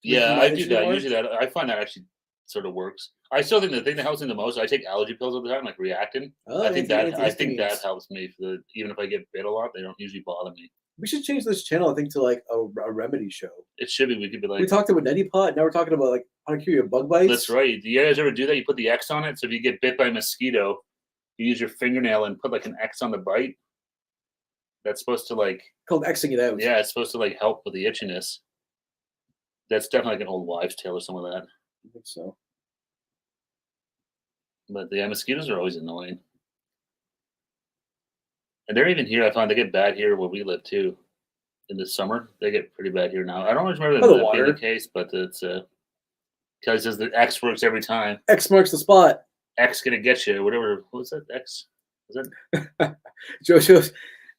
Speaker 2: Yeah, I do that. Usually I find that actually sort of works. I still think the thing that helps me the most, I take allergy pills all the time, like Reactin.
Speaker 1: Oh,
Speaker 2: I think that helps me even if I get bit a lot, they don't usually bother me.
Speaker 1: We should change this channel, I think, to like a remedy show.
Speaker 2: It should be. We could be like,
Speaker 1: we talked about neti pot. Now we're talking about like how to cure your bug bites.
Speaker 2: That's right. Do you guys ever do that? You put the X on it. So if you get bit by a mosquito, you use your fingernail and put like an X on the bite. That's supposed to like
Speaker 1: called Xing it out.
Speaker 2: Yeah, it's supposed to like help with the itchiness. That's definitely like an old wives' tale or some of that.
Speaker 1: I think so.
Speaker 2: But yeah, mosquitoes are always annoying. And they're even here. I find they get bad here where we live too. In the summer, they get pretty bad here now. I don't always remember that being the case, but it's because says the X works every time.
Speaker 1: X marks the spot.
Speaker 2: X gonna get you. Whatever. What was that? X? Was that?
Speaker 1: Joe shows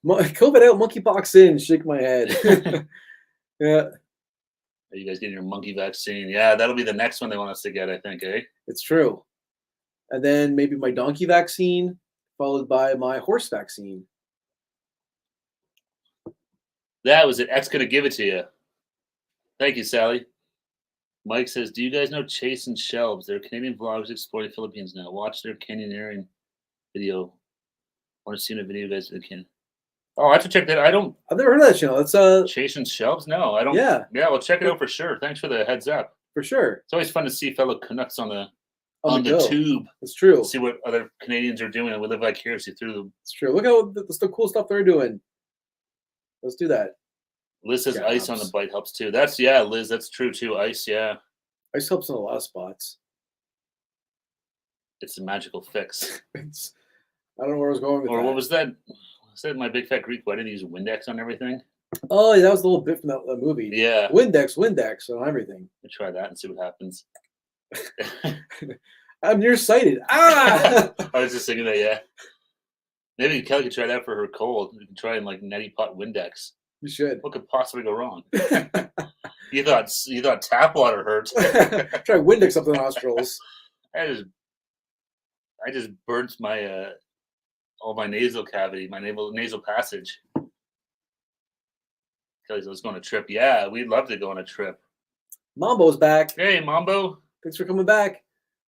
Speaker 1: COVID out, monkeypox in. Shake my head. Yeah.
Speaker 2: Are you guys getting your monkey vaccine? Yeah, that'll be the next one they want us to get, I think, eh?
Speaker 1: It's true. And then maybe my donkey vaccine, followed by my horse vaccine.
Speaker 2: That was it. X gonna give it to you. Thank you, Sally. Mike says, do you guys know Chase and Shelves? They're Canadian vloggers exploring the Philippines now. Watch their canyoneering video. I want to see a video, guys. Can. Oh, I have to check that. I've
Speaker 1: never heard of that channel. It's
Speaker 2: Chase and Shelves? No, I don't.
Speaker 1: Yeah.
Speaker 2: Yeah, well, check it out for sure. Thanks for the heads up.
Speaker 1: For sure.
Speaker 2: It's always fun to see fellow Canucks on the tube.
Speaker 1: It's true.
Speaker 2: See what other Canadians are doing, and we live vicariously through them.
Speaker 1: It's true. Look how the cool stuff they're doing. Let's do that.
Speaker 2: Liz says ice on the bite helps too. Liz, that's true too. Ice, yeah.
Speaker 1: Ice helps in a lot of spots.
Speaker 2: It's a magical fix.
Speaker 1: I don't know where I was going with that.
Speaker 2: Or what was that? Was that My Big Fat Greek Wedding? They use Windex on everything?
Speaker 1: Oh, yeah, that was the little bit from that movie.
Speaker 2: Yeah.
Speaker 1: Windex on everything.
Speaker 2: We'll try that and see what happens.
Speaker 1: I'm nearsighted. Ah!
Speaker 2: I was just thinking that, yeah. Maybe Kelly could try that for her cold. We can try in like neti pot Windex.
Speaker 1: You should.
Speaker 2: What could possibly go wrong? You thought tap water hurt.
Speaker 1: Try Windex up the nostrils.
Speaker 2: I just burnt my all my nasal cavity, my nasal passage. Kelly's let's go on a trip. Yeah, we'd love to go on a trip.
Speaker 1: Mambo's back.
Speaker 2: Hey, Mambo.
Speaker 1: Thanks for coming back.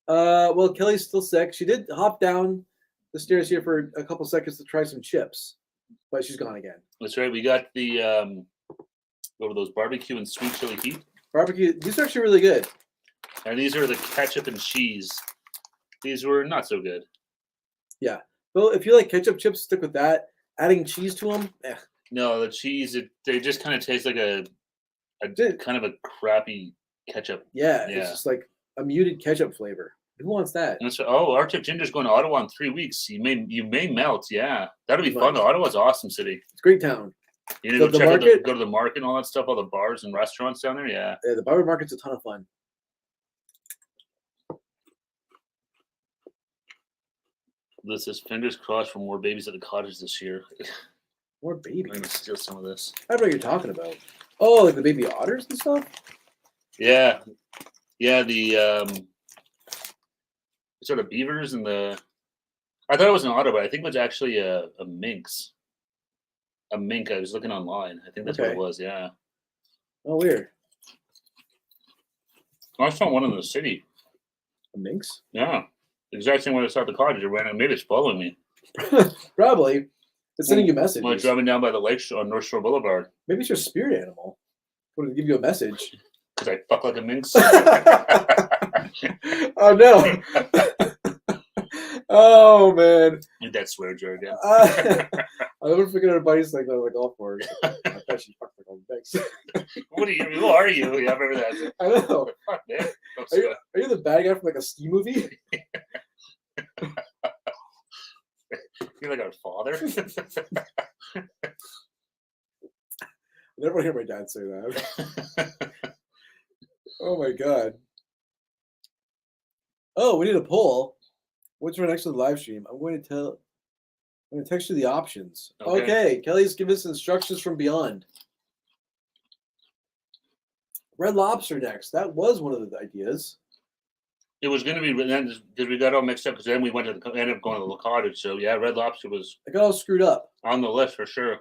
Speaker 1: Well, Kelly's still sick. She did hop down the stairs here for a couple seconds to try some chips, but she's gone again.
Speaker 2: That's right. We got the go to those barbecue and sweet chili heat.
Speaker 1: Barbecue. These are actually really good.
Speaker 2: And these are the ketchup and cheese. These were not so good.
Speaker 1: Yeah. Well, if you like ketchup chips, stick with that. Adding cheese to them,
Speaker 2: No, the cheese, they just kind of taste like a kind of a crappy ketchup.
Speaker 1: Yeah, it's just like a muted ketchup flavor. Who wants that?
Speaker 2: And so, Arctic Ginger's going to Ottawa in 3 weeks. You may melt. Yeah, that'll be fun. Ottawa's an awesome city.
Speaker 1: It's a great town.
Speaker 2: You know, go to the market and all that stuff, all the bars and restaurants down there. Yeah,
Speaker 1: the Barbary Market's a ton of fun.
Speaker 2: This is fingers crossed for more babies at the cottage this year.
Speaker 1: More babies.
Speaker 2: I'm gonna steal some of this.
Speaker 1: I don't know what you're talking about. Oh, like the baby otters and stuff?
Speaker 2: Yeah. The sort of beavers and I thought it was an otter, but I think it was actually a minx. A mink. I was looking online. I think that's what it was. Yeah.
Speaker 1: Oh, weird.
Speaker 2: I saw one in the city.
Speaker 1: A minx?
Speaker 2: Yeah. Exactly when I saw the cottage, maybe it's following me.
Speaker 1: Probably. It's sending you messages.
Speaker 2: When I'm driving down by the lake on North Shore Boulevard.
Speaker 1: Maybe it's your spirit animal. Wanted to give you a message.
Speaker 2: Because I fuck like a minx.
Speaker 1: Oh, no. Oh, man.
Speaker 2: That swear jar again.
Speaker 1: I'll never forget our buddies like that on the golf course. I thought she fucked like a minx.
Speaker 2: Who are you? Yeah, I remember that.
Speaker 1: I know.
Speaker 2: Fuck, man.
Speaker 1: Are you the bad guy from like a ski movie?
Speaker 2: You're like our father.
Speaker 1: I never hear my dad say that. Oh my god. Oh, we need a poll. What's right next to the live stream? I'm going to text you the options. Okay. Kelly's giving us instructions from beyond. Red Lobster next. That was one of the ideas.
Speaker 2: It was going to be then because we got all mixed up because then we went to ended up going to the cottage. So yeah, Red Lobster was
Speaker 1: I got all screwed up.
Speaker 2: on the list for sure.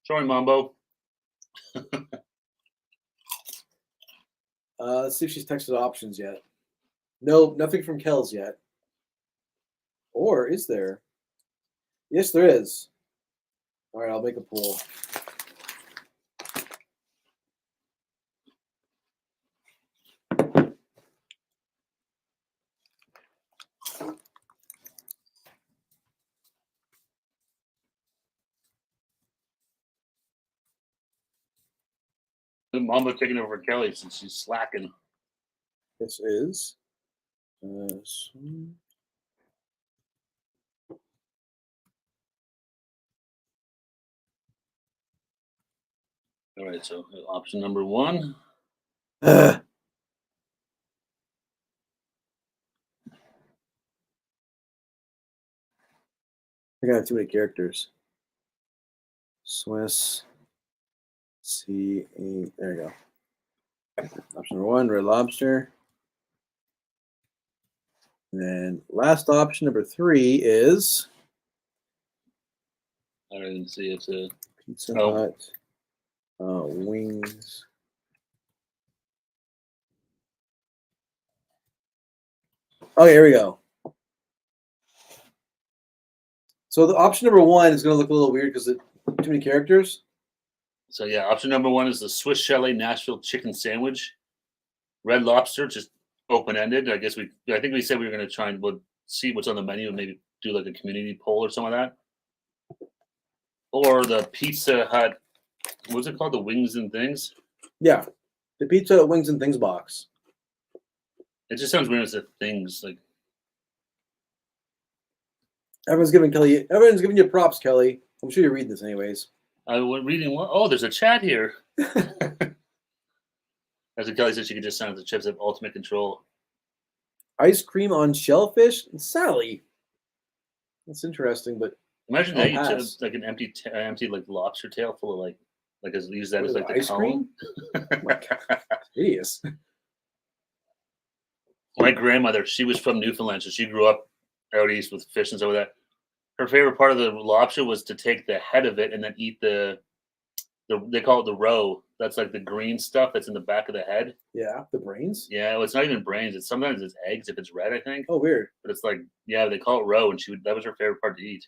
Speaker 2: Sorry, Mambo.
Speaker 1: Let's see if she's texted options yet. Nope, nothing from Kells yet. Or is there? Yes, there is. All right, I'll make a poll.
Speaker 2: Mambo taking over Kelly since she's slacking.
Speaker 1: This is.
Speaker 2: All right, so option number 1.
Speaker 1: I got too many characters. Swiss. C8. There you go. Option number 1, Red Lobster. And then last option, number 3, is
Speaker 2: I didn't see it.
Speaker 1: Pizza Hut. Wings. Oh, here we go. So the option number 1 is going to look a little weird because too many characters.
Speaker 2: So yeah, option number 1 is the Swiss Chalet Nashville chicken sandwich. Red Lobster, just open-ended. I think we said we were going to try and see what's on the menu and maybe do like a community poll or something like that. Or the Pizza Hut, what's it called? The Wings and Things?
Speaker 1: Yeah, the Pizza Hut Wings and Things box.
Speaker 2: It just sounds weird as a things. Like
Speaker 1: Everyone's giving you props, Kelly. I'm sure you're reading this anyways.
Speaker 2: I was reading what? Oh, there's a chat here. As Kelly said, she could just sound the chips have ultimate control.
Speaker 1: Ice cream on shellfish? Sally. That's interesting, but
Speaker 2: imagine
Speaker 1: I'll
Speaker 2: that you
Speaker 1: pass.
Speaker 2: took like an empty like lobster tail full of like use that
Speaker 1: What
Speaker 2: as
Speaker 1: is
Speaker 2: like
Speaker 1: it,
Speaker 2: the
Speaker 1: ice
Speaker 2: cone.
Speaker 1: hideous.
Speaker 2: My grandmother, she was from Newfoundland, so she grew up out east with fish and stuff like that. Her favorite part of the lobster was to take the head of it and then eat the they call it the roe. That's like the green stuff that's in the back of the head.
Speaker 1: Yeah, the brains.
Speaker 2: Yeah, well, it's not even brains. It's sometimes it's eggs if it's red, I think.
Speaker 1: Oh, weird.
Speaker 2: But it's like, yeah, they call it roe, and that was her favorite part to eat.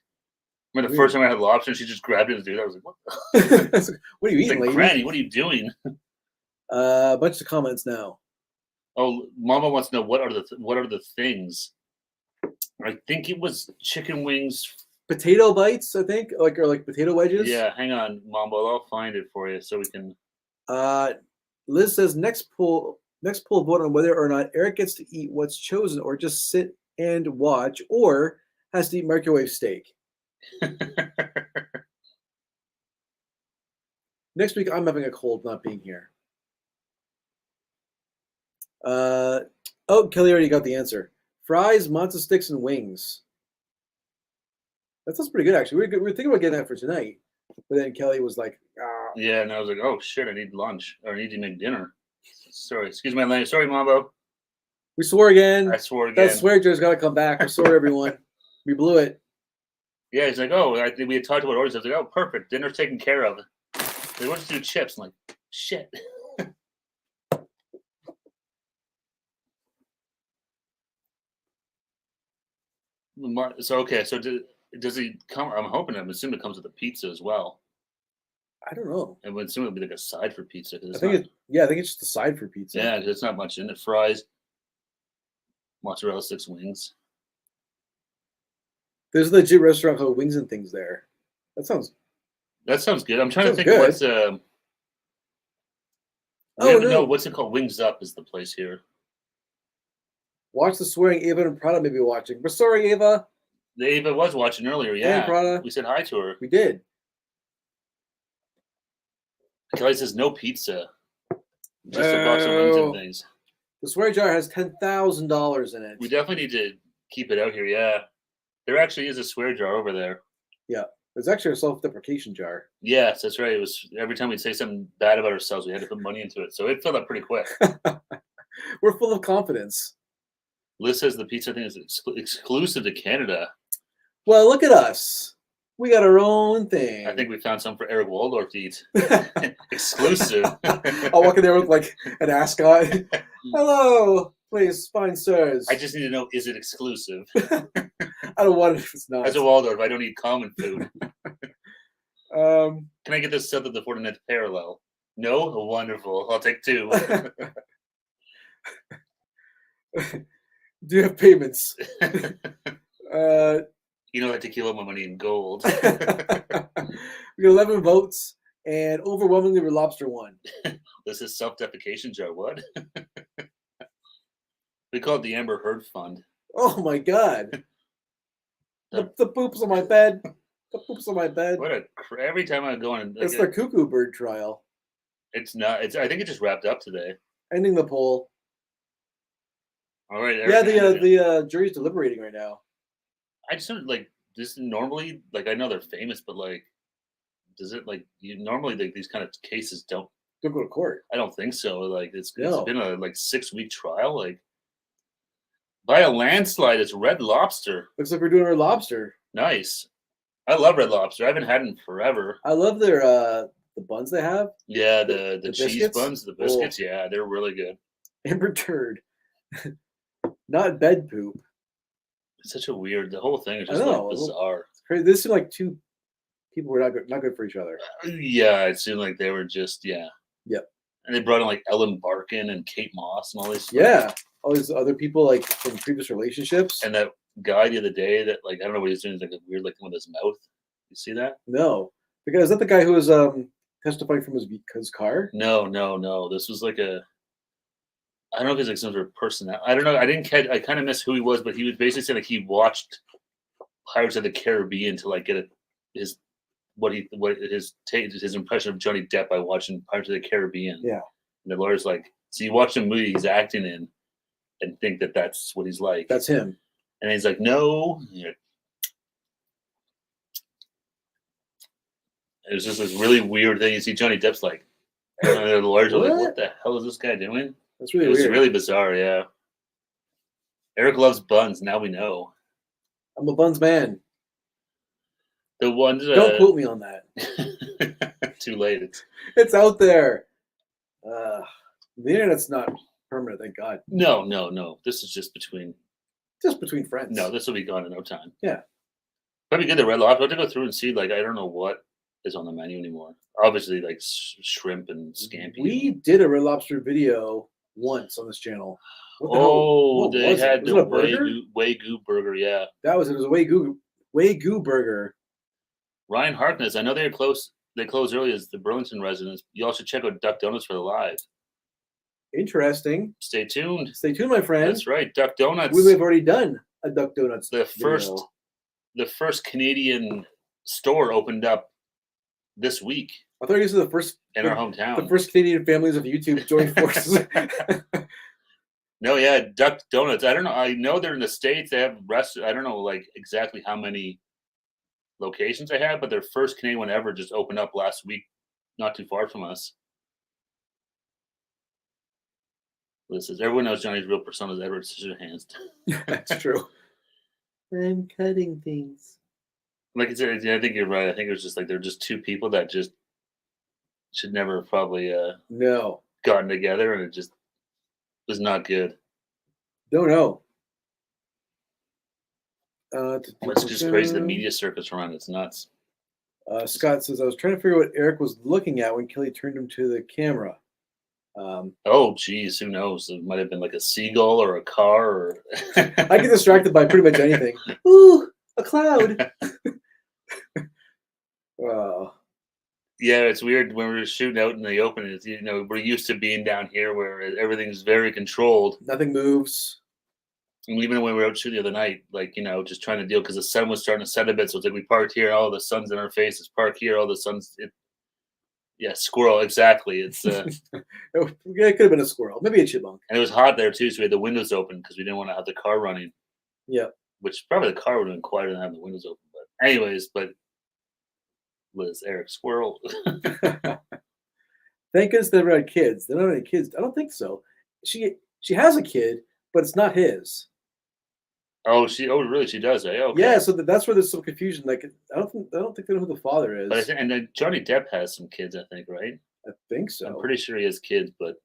Speaker 2: I remember the
Speaker 1: Weird.
Speaker 2: first time I had lobster, she just grabbed it and did it. I was like, what?
Speaker 1: What are you
Speaker 2: It's
Speaker 1: eating,
Speaker 2: like,
Speaker 1: lady?
Speaker 2: Granny, what are you doing?
Speaker 1: A bunch of comments now.
Speaker 2: Oh, Mama wants to know what are the things. I think it was chicken wings.
Speaker 1: Potato bites, I think, or like potato wedges.
Speaker 2: Yeah, hang on, Mambo. I'll find it for you so we can.
Speaker 1: Liz says next poll vote on whether or not Eric gets to eat what's chosen, or just sit and watch, or has to eat microwave steak. Next week, I'm having a cold, not being here. Oh, Kelly already got the answer. Fries, matzo sticks, and wings. That sounds pretty good, actually. We were thinking about getting that for tonight, but then Kelly was like,
Speaker 2: Yeah, and I was like, oh shit, I need lunch or I need to make dinner. Sorry, excuse my language. Sorry, Mambo.
Speaker 1: we swore again.
Speaker 2: I swore again.
Speaker 1: That swear jar's got to come back. We're sorry, everyone. We blew it.
Speaker 2: Yeah, he's like, oh, I think we had talked about orders. I was like, oh, perfect, dinner's taken care of. They want to do chips. I'm like, shit. So okay, so does he come? I'm assuming it comes with a pizza as well.
Speaker 1: I don't know.
Speaker 2: And would assume it'd be like a side for pizza.
Speaker 1: I think it's just a side for pizza.
Speaker 2: Yeah, there's not much in it. Fries, mozzarella sticks, wings.
Speaker 1: There's a legit restaurant called Wings and Things there. That sounds
Speaker 2: good. I'm trying to think
Speaker 1: good.
Speaker 2: of what's
Speaker 1: Oh, no.
Speaker 2: no, what's it called? Wings Up is the place here.
Speaker 1: Watch the swearing. Ava and Prada may be watching. We're sorry, Ava.
Speaker 2: Ava was watching earlier. Yeah,
Speaker 1: Prada.
Speaker 2: we said hi to her.
Speaker 1: We did.
Speaker 2: Kelly says no pizza, just a box of wings and things.
Speaker 1: The swear jar has $10,000 in it.
Speaker 2: We definitely need to keep it out here. Yeah, there actually is a swear jar over there.
Speaker 1: Yeah. It's actually a self-deprecation jar.
Speaker 2: Yes, that's right. It was every time we'd say something bad about ourselves, we had to put money into it. So it filled up pretty quick.
Speaker 1: We're full of confidence.
Speaker 2: Liz says the pizza thing is exclusive to Canada.
Speaker 1: Well, look at us. We got our own thing.
Speaker 2: I think we found some for Eric Waldorf to eat. Exclusive.
Speaker 1: I'll walk in there with like an ascot. Hello, please, fine sirs.
Speaker 2: I just need to know, is it exclusive?
Speaker 1: I don't want it if it's not.
Speaker 2: As a Waldorf, I don't eat common food.
Speaker 1: Um,
Speaker 2: Can I get this sub at the 49th parallel? No? Wonderful. I'll take 2.
Speaker 1: do you have payments?
Speaker 2: You know that tequila my money in gold.
Speaker 1: We got 11 votes, and overwhelmingly Red Lobster won.
Speaker 2: This is self-defecation jar. What? We call it the Amber Heard Fund.
Speaker 1: Oh my god. The poops on my bed. The poops on my bed.
Speaker 2: What a every time I go on,
Speaker 1: It's the cuckoo bird trial.
Speaker 2: it's not. It's. I think it just wrapped up today.
Speaker 1: Ending the poll.
Speaker 2: All right.
Speaker 1: Yeah,
Speaker 2: Eric,
Speaker 1: the jury's deliberating right now.
Speaker 2: I just don't like this. Normally, like I know they're famous, but like, does it like you normally like these kind of cases don't?
Speaker 1: Don't go to court.
Speaker 2: I don't think so. Like it's
Speaker 1: No.
Speaker 2: been a like 6-week trial. Like by a landslide, it's Red Lobster.
Speaker 1: Looks like we're doing our lobster.
Speaker 2: Nice. I love Red Lobster. I haven't had them forever.
Speaker 1: I love their the buns they have.
Speaker 2: Yeah, the cheese
Speaker 1: biscuits?
Speaker 2: buns, the biscuits. Yeah, they're really good.
Speaker 1: Amber turd. Not bed poop.
Speaker 2: It's such a weird. The whole thing is
Speaker 1: I
Speaker 2: just
Speaker 1: know,
Speaker 2: like
Speaker 1: a little-
Speaker 2: bizarre.
Speaker 1: Crazy. This seemed like two people were not good for each other.
Speaker 2: Yeah, it seemed like they were just
Speaker 1: Yep.
Speaker 2: And they brought in like Ellen Barkin and Kate Moss and all these.
Speaker 1: Yeah. All these other people like from previous relationships.
Speaker 2: And that guy the other day that like I don't know what he's doing. He's like a weird like with his mouth. You see that?
Speaker 1: No. Because is that the guy who was testifying from his car?
Speaker 2: No. This was like a. I don't know if he's like some sort of personality. I don't know. I didn't catch. I kind of missed who he was, but he was basically saying like he watched Pirates of the Caribbean to like get his impression of Johnny Depp by watching Pirates of the Caribbean.
Speaker 1: Yeah.
Speaker 2: And the lawyer's like, so you watch the movie he's acting in, and think that that's what he's like.
Speaker 1: That's him.
Speaker 2: And he's like, no. Yeah. It was just this really weird thing. You see Johnny Depp's like, and the lawyers are like, what the hell is this guy doing?
Speaker 1: That's really
Speaker 2: It was
Speaker 1: weird.
Speaker 2: really bizarre, yeah. Eric loves buns. Now we know.
Speaker 1: I'm a buns man.
Speaker 2: The ones.
Speaker 1: Don't quote me on that.
Speaker 2: Too late.
Speaker 1: It's out there. The internet's not permanent, thank God.
Speaker 2: No. This is just between.
Speaker 1: Just between friends.
Speaker 2: No, this will be gone in no time.
Speaker 1: Yeah.
Speaker 2: Probably good. The Red Lobster. I have to go through and see. Like I don't know what is on the menu anymore. Obviously, like shrimp and scampi.
Speaker 1: We did a Red Lobster video once on this channel. What the hell?
Speaker 2: Oh,
Speaker 1: What
Speaker 2: they
Speaker 1: was it?
Speaker 2: had
Speaker 1: Was
Speaker 2: the
Speaker 1: it a burger?
Speaker 2: Wagyu burger. Yeah.
Speaker 1: That was it. It was a Wagyu burger.
Speaker 2: Ryan Harkness. I know they're close. They closed early as the Burlington residents. You all should check out Duck Donuts for the live.
Speaker 1: Interesting.
Speaker 2: Stay tuned.
Speaker 1: Stay tuned, my friend.
Speaker 2: That's right. Duck Donuts.
Speaker 1: We may have already done a Duck Donuts.
Speaker 2: the first Canadian store opened up this week
Speaker 1: I thought you said the first
Speaker 2: in our hometown.
Speaker 1: The first Canadian families of YouTube joined forces.
Speaker 2: No, yeah, Duck Donuts. I don't know. I know they're in the States. They have I don't know like exactly how many locations they have, but their first Canadian one ever just opened up last week, not too far from us. This is everyone knows Johnny's real persona is Edward Scissorhands.
Speaker 1: That's true. I'm cutting things.
Speaker 2: Like I said, I think you're right. I think it was just like they're just two people that just should never have probably
Speaker 1: No.
Speaker 2: gotten together, and it just was not good.
Speaker 1: Don't know.
Speaker 2: It's just crazy. The media circus around it's nuts.
Speaker 1: Scott says, I was trying to figure out what Eric was looking at when Kelly turned him to the camera.
Speaker 2: Oh, geez, who knows? It might have been like a seagull or a car. Or
Speaker 1: I get distracted by pretty much anything. Ooh, a cloud. Oh.
Speaker 2: Yeah, it's weird when we're shooting out in the open. It's, we're used to being down here where everything's very controlled.
Speaker 1: Nothing moves.
Speaker 2: And even when we were out shooting the other night, like, just trying to deal because the sun was starting to set a bit. So it's like we parked here, all the sun's in our faces. Park here, all the sun's. Yeah, squirrel, exactly. It's
Speaker 1: It could have been a squirrel, maybe a chipmunk.
Speaker 2: and it was hot there too, so we had the windows open because we didn't want to have the car running.
Speaker 1: Yeah.
Speaker 2: Which probably the car would have been quieter than having the windows open. But anyways, Liz, Eric, squirrel.
Speaker 1: Thank goodness they never had kids. They don't have any kids. I don't think so. She has a kid, but it's not his.
Speaker 2: Oh, really? She does, eh? Okay.
Speaker 1: Yeah, so that's where there's some confusion. Like, I don't think they know who the father is.
Speaker 2: But I think, and then Johnny Depp has some kids, I think, right?
Speaker 1: I think so.
Speaker 2: I'm pretty sure he has kids, but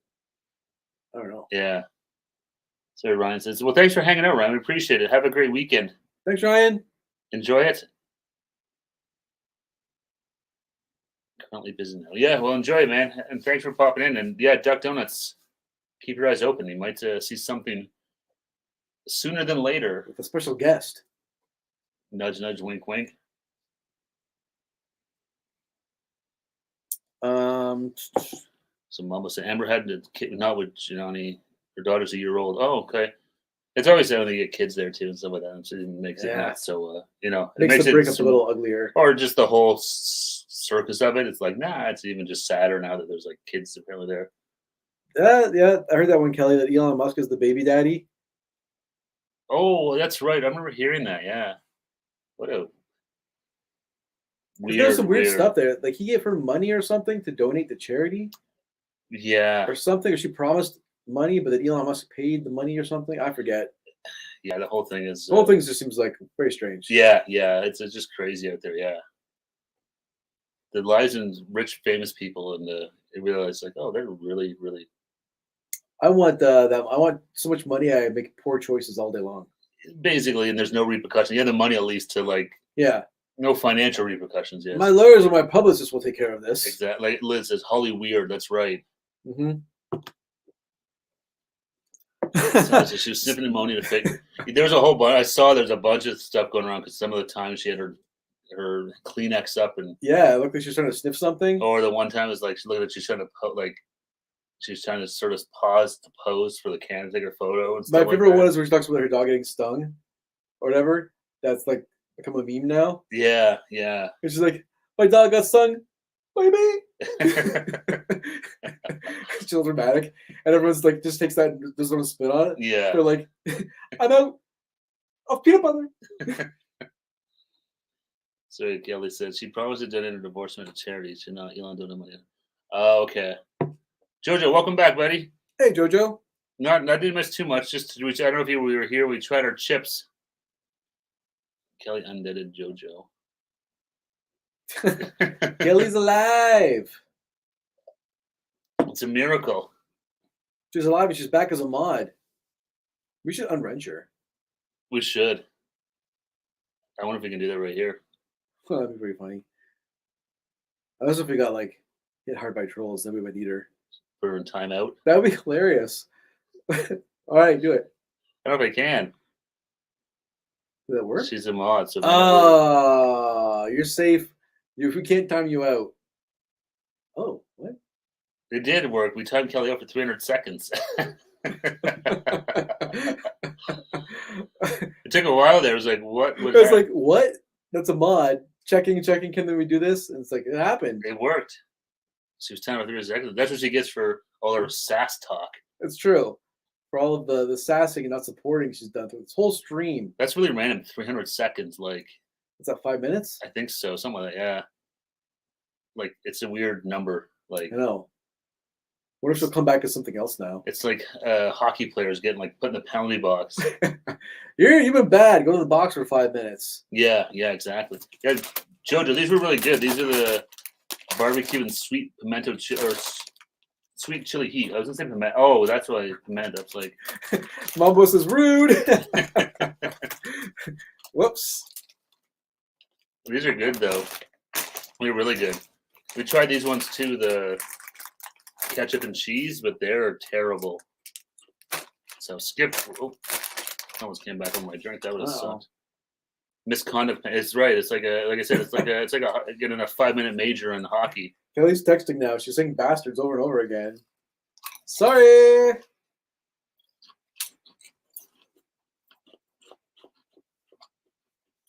Speaker 1: I don't know.
Speaker 2: yeah. So Ryan says, well, thanks for hanging out, Ryan. We appreciate it. Have a great weekend.
Speaker 1: Thanks, Ryan.
Speaker 2: Enjoy it. Currently busy now. Yeah, well, enjoy it, man. And thanks for popping in. And yeah, Duck Donuts, keep your eyes open. You might see something sooner than later.
Speaker 1: With a special guest.
Speaker 2: Nudge, nudge, wink, wink. So Mama said Amber had a kid, not with Gianni. Her daughter's a year old. Oh, okay. It's always how they get kids there too and stuff like that. So it makes it not so, it
Speaker 1: makes the breakup a little uglier.
Speaker 2: Or just the whole circus of it. It's like, nah, it's even just sadder now that there's like kids apparently there.
Speaker 1: Yeah, I heard that one, Kelly, that Elon Musk is the baby daddy.
Speaker 2: Oh, that's right. I remember hearing that. Yeah. What a weird.
Speaker 1: There's some weird stuff there. Like he gave her money or something to donate to charity.
Speaker 2: Yeah.
Speaker 1: Or something. Or she promised money, but that Elon Musk paid the money or something. I forget.
Speaker 2: Yeah, the whole thing is.
Speaker 1: The whole thing just seems like very strange.
Speaker 2: Yeah. It's just crazy out there. Yeah. The lives of rich, famous people, and they realize like, oh, they're really, really.
Speaker 1: I want that. I want so much money. I make poor choices all day long.
Speaker 2: Basically, and there's no repercussion. You have the money at least to like.
Speaker 1: Yeah.
Speaker 2: No financial repercussions. Yes.
Speaker 1: My lawyers and my publicists will take care of this.
Speaker 2: Exactly. Like Liz says, Holly weird. That's right.
Speaker 1: Mm-hmm.
Speaker 2: So she was sniffing ammonia to fake. There's a whole bunch. I saw there's a bunch of stuff going around because some of the time she had her Kleenex up and
Speaker 1: yeah, it looked like she was trying to sniff something.
Speaker 2: Or the one time it was like she looked like she's trying to she's trying to sort of pause to pose for the camera to take her photo. And stuff
Speaker 1: my favorite one is where she talks about her dog getting stung or whatever. That's like become a meme now.
Speaker 2: Yeah.
Speaker 1: And she's like, my dog got stung by me. She's all dramatic, and everyone's like, just takes that and doesn't want to spit on it.
Speaker 2: Yeah.
Speaker 1: They're like, I know of peanut butter.
Speaker 2: So Kelly said she promised to donate her divorce money to charity. She not Elon donate money. Oh, okay. Jojo, welcome back, buddy.
Speaker 1: Hey, Jojo.
Speaker 2: I didn't miss too much. Just to reach. I don't know if we were here. We tried our chips. Kelly undeaded Jojo.
Speaker 1: Kelly's alive.
Speaker 2: It's a miracle.
Speaker 1: She's alive and she's back as a mod. We should unwrench her.
Speaker 2: We should. I wonder if we can do that right here.
Speaker 1: Oh, that'd be pretty funny. Unless if we got like hit hard by trolls, then we would eat her.
Speaker 2: Put her in timeout.
Speaker 1: That would be hilarious. All right, do it.
Speaker 2: I don't know if I can.
Speaker 1: Did that work?
Speaker 2: She's a mod. So
Speaker 1: you're safe. We can't time you out. Oh, what?
Speaker 2: It did work. We timed Kelly out for 300 seconds. It took a while there. It was like, what?
Speaker 1: It was like, what? That's a mod. Checking. Can we do this? And it's like, it happened.
Speaker 2: It worked. She was timed out 300 seconds. That's what she gets for all her sass talk.
Speaker 1: It's true. For all of the sassing and not supporting she's done through this whole stream.
Speaker 2: That's really random. 300 seconds. Like,
Speaker 1: is that 5 minutes?
Speaker 2: I think so. Something like that. Yeah. Like, it's a weird number. Like,
Speaker 1: I know. What if she'll come back as something else now?
Speaker 2: It's like hockey players getting like put in the penalty box.
Speaker 1: You've been bad. Go to the box for 5 minutes.
Speaker 2: Yeah, exactly. Yeah, Jojo, these were really good. These are the barbecue and sweet pimento or sweet chili heat. I was gonna say pimento. Oh, that's why pimento. It's like
Speaker 1: Mambo says rude. Whoops.
Speaker 2: These are good though. They're really good. We tried these ones too. The ketchup and cheese, but they're terrible. So skip. Oh, almost came back on my drink. That would have sucked. Misconduct. It's right. It's like I said. It's like getting a 5-minute major in hockey.
Speaker 1: Kelly's texting now. She's saying bastards over and over again. Sorry.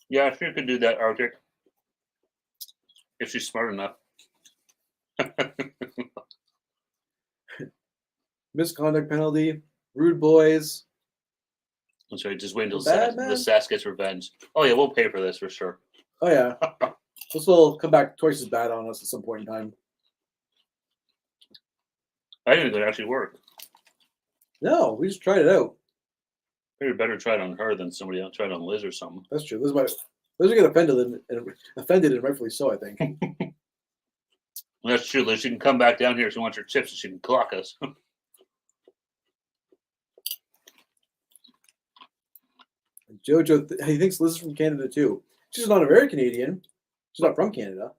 Speaker 2: Yeah, she could do that, Arctic. If she's smart enough.
Speaker 1: Misconduct penalty, rude boys.
Speaker 2: That's right. Just wait until the Sass gets revenge. Oh yeah, we'll pay for this for sure.
Speaker 1: Oh yeah. This will come back twice as bad on us at some point in time.
Speaker 2: I didn't think it would actually work.
Speaker 1: No, we just tried it out.
Speaker 2: Maybe better try it on her than somebody else. Try it on Liz or something.
Speaker 1: That's true. Liz will get offended and rightfully so, I think.
Speaker 2: Well, that's true, Liz. She can come back down here if she wants her chips and she can clock us.
Speaker 1: Jojo, he thinks Liz is from Canada too. She's not a very Canadian. She's not from Canada.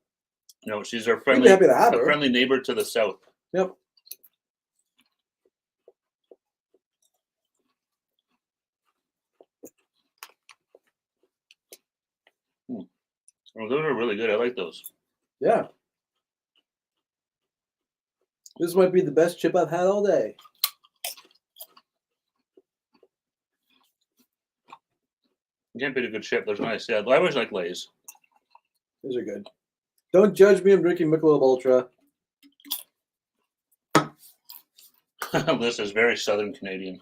Speaker 2: No, she's our
Speaker 1: We'd
Speaker 2: friendly,
Speaker 1: be happy to have
Speaker 2: a
Speaker 1: her.
Speaker 2: friendly neighbor to the south.
Speaker 1: Yep.
Speaker 2: Oh, those are really good. I like those.
Speaker 1: Yeah. This might be the best chip I've had all day.
Speaker 2: You can't beat a good chip. Those are nice. Yeah, I always like Lay's.
Speaker 1: These are good. Don't judge me. I'm drinking Michelob Ultra.
Speaker 2: This is very Southern Canadian.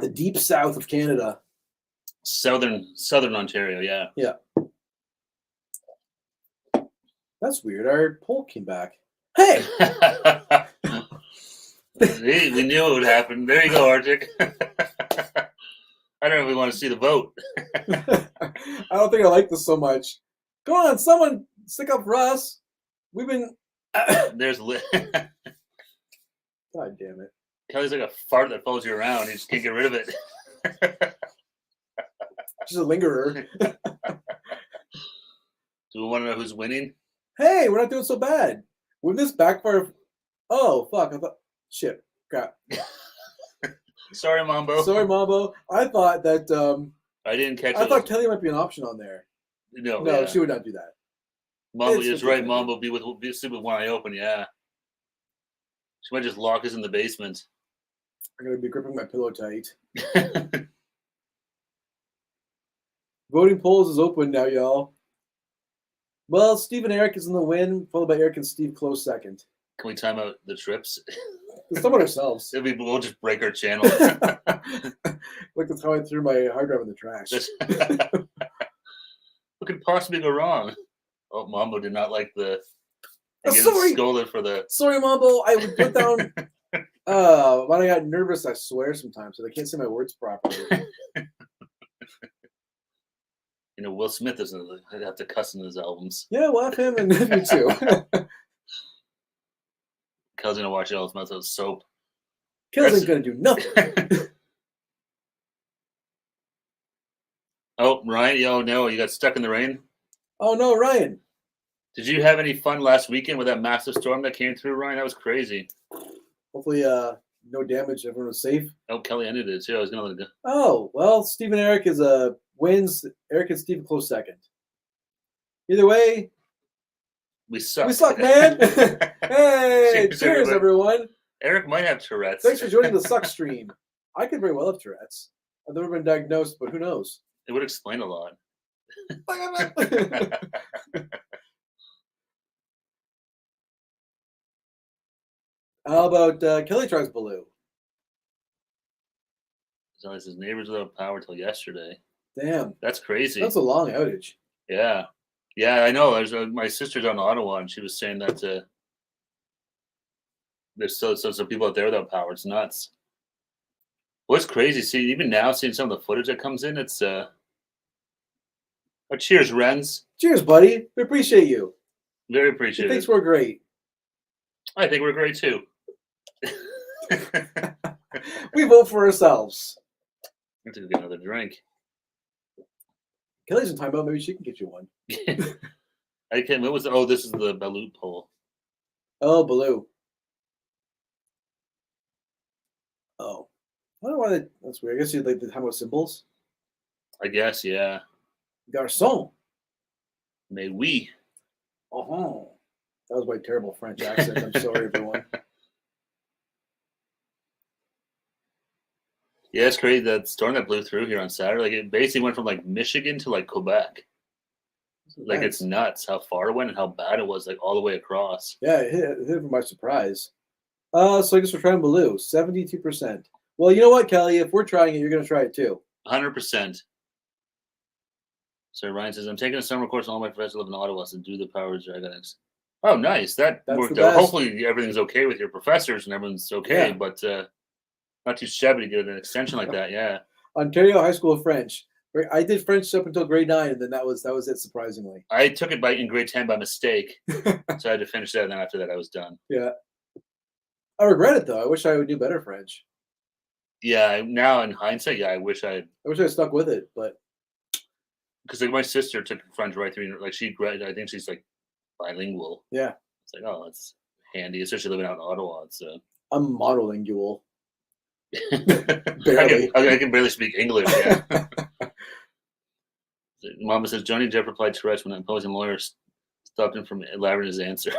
Speaker 1: The deep south of Canada.
Speaker 2: Southern Ontario, yeah.
Speaker 1: Yeah. That's weird. Our poll came back. Hey!
Speaker 2: See, we knew it would happen. There you go, Arctic. I don't know if we want to see the vote.
Speaker 1: I don't think I like this so much. Come on, someone stick up for us. We've been...
Speaker 2: There's
Speaker 1: God damn it.
Speaker 2: Kelly's like a fart that follows you around. You just can't get rid of it.
Speaker 1: She's a lingerer.
Speaker 2: Do we want to know who's winning?
Speaker 1: Hey, we're not doing so bad. Would this backfire? Oh, fuck. I thought... Shit. Crap.
Speaker 2: Sorry, Mambo.
Speaker 1: Sorry, Mambo. I thought that...
Speaker 2: I didn't catch
Speaker 1: I
Speaker 2: it.
Speaker 1: thought Kelly might be an option on there.
Speaker 2: No,
Speaker 1: No,
Speaker 2: yeah.
Speaker 1: she would not do that.
Speaker 2: Mambo
Speaker 1: It's
Speaker 2: is right.
Speaker 1: 50-50.
Speaker 2: Mambo be sleep with one eye open. Yeah. She might just lock us in the basement.
Speaker 1: I'm going to be gripping my pillow tight. Voting polls is open now, y'all. Well, Steve and Eric is in the win, followed by Eric and Steve close second.
Speaker 2: Can we time out the trips?
Speaker 1: Let's talk about ourselves.
Speaker 2: We'll just break our channel.
Speaker 1: Like that's how I threw my hard drive in the trash.
Speaker 2: What could possibly go wrong? Oh, Mambo did not like the.
Speaker 1: Sorry.
Speaker 2: Scolded for the.
Speaker 1: Sorry, Mambo. I would put down. When I got nervous, I swear sometimes, so I can't say my words properly.
Speaker 2: You know, Will Smith doesn't have to cuss in his albums.
Speaker 1: Yeah, we'll have him and me too.
Speaker 2: Kel's gonna watch all his mouth of soap.
Speaker 1: Kills ain't gonna do nothing.
Speaker 2: Oh, Ryan, no, you got stuck in the rain.
Speaker 1: Oh no, Ryan.
Speaker 2: Did you have any fun last weekend with that massive storm that came through, Ryan? That was crazy.
Speaker 1: Hopefully, no damage. Everyone was safe.
Speaker 2: Oh, Kelly ended it too. I was gonna let it go.
Speaker 1: Oh well, Steve and Eric is wins. Eric and Steve close second. Either way,
Speaker 2: We suck.
Speaker 1: we suck, man. Hey, cheers,
Speaker 2: everybody.
Speaker 1: everyone.
Speaker 2: Eric might have Tourette's.
Speaker 1: Thanks for joining the suck stream. I could very well have Tourette's. I've never been diagnosed, but who knows?
Speaker 2: It would explain a lot.
Speaker 1: How about Kelly tries Baloo?
Speaker 2: So his neighbors without power till yesterday.
Speaker 1: Damn,
Speaker 2: That's crazy.
Speaker 1: that's a long outage.
Speaker 2: Yeah, I know. There's my sister's on Ottawa, and she was saying that there's still some people out there without power. It's nuts. What's crazy? See, even now, seeing some of the footage that comes in, it's Oh, cheers, Renz.
Speaker 1: Cheers, buddy. We appreciate you.
Speaker 2: Very
Speaker 1: He
Speaker 2: appreciated.
Speaker 1: thinks we're great.
Speaker 2: I think we're great too.
Speaker 1: We vote for ourselves.
Speaker 2: I have to go get another drink.
Speaker 1: Kelly's in timeout. Maybe she can get you one.
Speaker 2: I can't. What was? This is the Balut poll.
Speaker 1: Oh, Baloo. Oh, I don't know why that's weird. I guess you'd like the time with symbols.
Speaker 2: I guess, yeah.
Speaker 1: Garçon.
Speaker 2: Mais oui.
Speaker 1: Oh, that was my terrible French accent. I'm sorry, everyone.
Speaker 2: Yeah, it's crazy that storm that blew through here on Saturday. Like it basically went from like Michigan to like Quebec. Like it's nuts how far it went and how bad it was, like all the way across.
Speaker 1: Yeah, it hit for my surprise. So I guess we're trying Baloo, 72%. Well, you know what, Kelly? If we're trying it, you're going to try it too.
Speaker 2: 100%. So Ryan says, I'm taking a summer course and all my professors live in Ottawa, so do the Powers Dragons. Oh, nice. That's worked out. Hopefully everything's okay with your professors and everyone's okay, but not too shabby to get an extension like that, yeah.
Speaker 1: Ontario High School of French. I did French up until grade 9, and then that was it, surprisingly.
Speaker 2: I took it in grade 10 by mistake, so I had to finish that, and then after that I was done.
Speaker 1: Yeah. I regret it, though. I wish I would do better French.
Speaker 2: Yeah, now in hindsight, I wish I
Speaker 1: stuck with it, but...
Speaker 2: Because like my sister took French right through, like she graduated. I think she's like bilingual.
Speaker 1: Yeah,
Speaker 2: it's like, oh, that's handy, especially living out in Ottawa. It's
Speaker 1: I'm monolingual.
Speaker 2: I can barely speak English. Yeah. Mama says Johnny Depp replied to Tourette's when an opposing lawyer stopped him from elaborating his answer.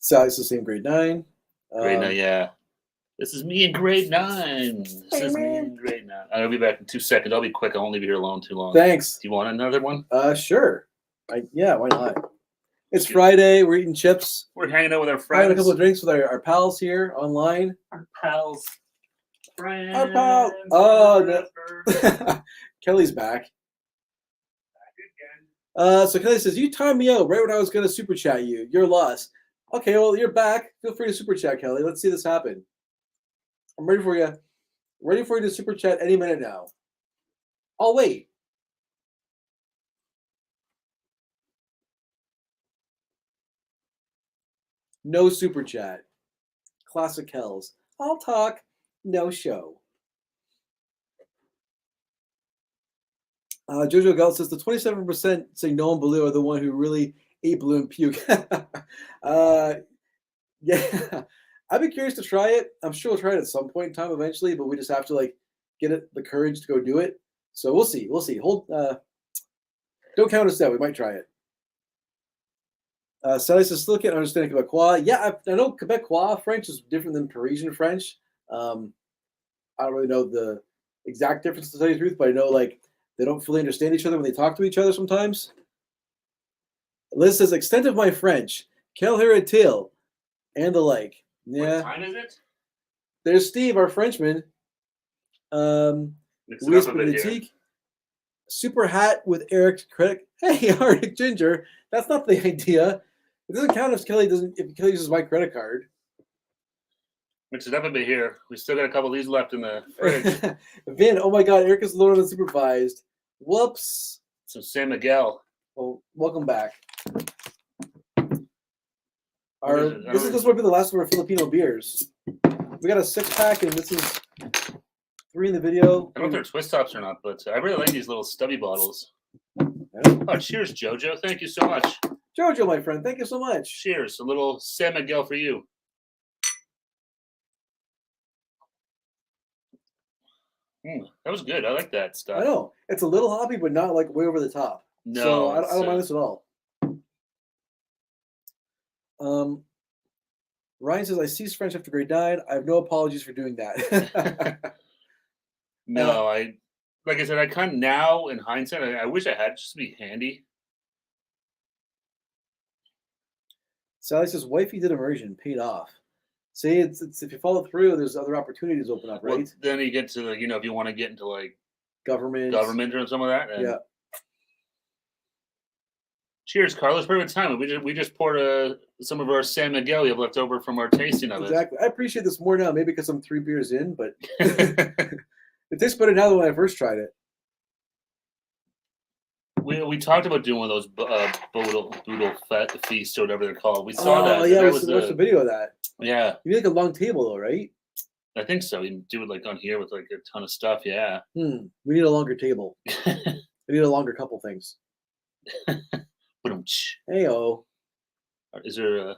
Speaker 1: Sally's the same grade 9.
Speaker 2: Grade 9, yeah. This is me in grade 9. This is me in grade 9. I'll be back in 2 seconds. I'll be quick. I won't leave you here alone too long.
Speaker 1: Thanks.
Speaker 2: Do you want another one?
Speaker 1: Sure. Yeah, why not? It's Friday. We're eating chips.
Speaker 2: We're hanging out with our friends.
Speaker 1: Having a couple of drinks with our pals here online.
Speaker 2: Our pals. Friends.
Speaker 1: Our pal. Oh, no. Kelly's back. So Kelly says, you timed me out right when I was going to super chat you. You're lost. Okay, well, you're back. Feel free to super chat, Kelly. Let's see this happen. I'm ready for you. Ready for you to super chat any minute now. I'll wait. No super chat. Classic Kells. I'll talk. No show. Jojo Galt says the 27% say no and Blue are the one who really ate Blue and puke. Yeah. I'd be curious to try it. I'm sure we'll try it at some point in time eventually, but we just have to get the courage to go do it. So we'll see. We'll see. Don't count us out. We might try it. Sally says still can't understand Quebecois. Yeah, I know Quebecois French is different than Parisian French. I don't really know the exact difference to tell you the truth, but I know they don't fully understand each other when they talk to each other sometimes. Liz says extent of my French, quel heure est-il, and the like. Yeah.
Speaker 2: What time is it?
Speaker 1: There's Steve, our Frenchman. Louis Benedict. Super hat with Eric's credit. Hey, Arctic Ginger. That's not the idea. It doesn't count if Kelly uses my credit card.
Speaker 2: Mix it up a bit here. We still got a couple of these left in the fridge.
Speaker 1: Vin, oh my God, Eric is loaded unsupervised. Whoops.
Speaker 2: Some San Miguel.
Speaker 1: Well, welcome back. This might be the last of our Filipino beers. We got a 6-pack, and this is 3 in the video.
Speaker 2: I don't know if they're twist tops or not, but I really like these little stubby bottles. Oh, cheers, Jojo. Thank you so much.
Speaker 1: Jojo, my friend, thank you so much.
Speaker 2: Cheers. A little San Miguel for you. That was good. I like that stuff.
Speaker 1: I know. It's a little hoppy, but not way over the top.
Speaker 2: No.
Speaker 1: So I don't mind this at all. Ryan says, I ceased French after grade 9. I have no apologies for doing that.
Speaker 2: No, like I said, I kind of now in hindsight, I wish I had just to be handy.
Speaker 1: Sally says, wifey did immersion, paid off. See, it's if you follow through, there's other opportunities open up, right?
Speaker 2: Well, then you get to if you want to get into
Speaker 1: government
Speaker 2: or some of that.
Speaker 1: Yeah.
Speaker 2: Cheers, Carlos. Perfect time. We just poured some of our San Miguel we have left over from our tasting of it.
Speaker 1: Exactly. I appreciate this more now, maybe because I'm 3 beers in, but it tastes better now than when I first tried it.
Speaker 2: We talked about doing one of those boodle feast or whatever they're called. We saw that.
Speaker 1: Oh yeah, we watched a video of that.
Speaker 2: Yeah.
Speaker 1: You need a long table though, right?
Speaker 2: I think so. You can do it on here with a ton of stuff. Yeah.
Speaker 1: We need a longer table. We need a longer couple things. Hey-oh.
Speaker 2: Is there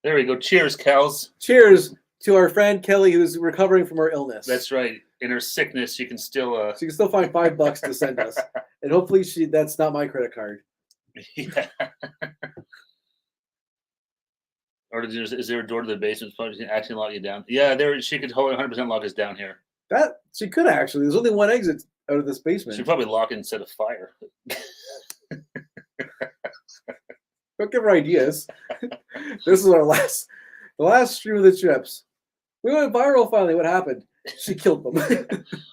Speaker 2: There we go. Cheers, Kels.
Speaker 1: Cheers to our friend Kelly, who's recovering from her illness.
Speaker 2: That's right. In her sickness, she can still
Speaker 1: she can still find $5 to send us. And hopefully that's not my credit card.
Speaker 2: Yeah. Or is there a door to the basement? She can actually lock you down. Yeah, she could 100% lock us down here.
Speaker 1: That she could actually. There's only one exit out of this basement.
Speaker 2: She'd probably lock it and set a fire.
Speaker 1: Don't give her ideas. This is the last stream of the chips. We went viral finally. What happened? She killed them.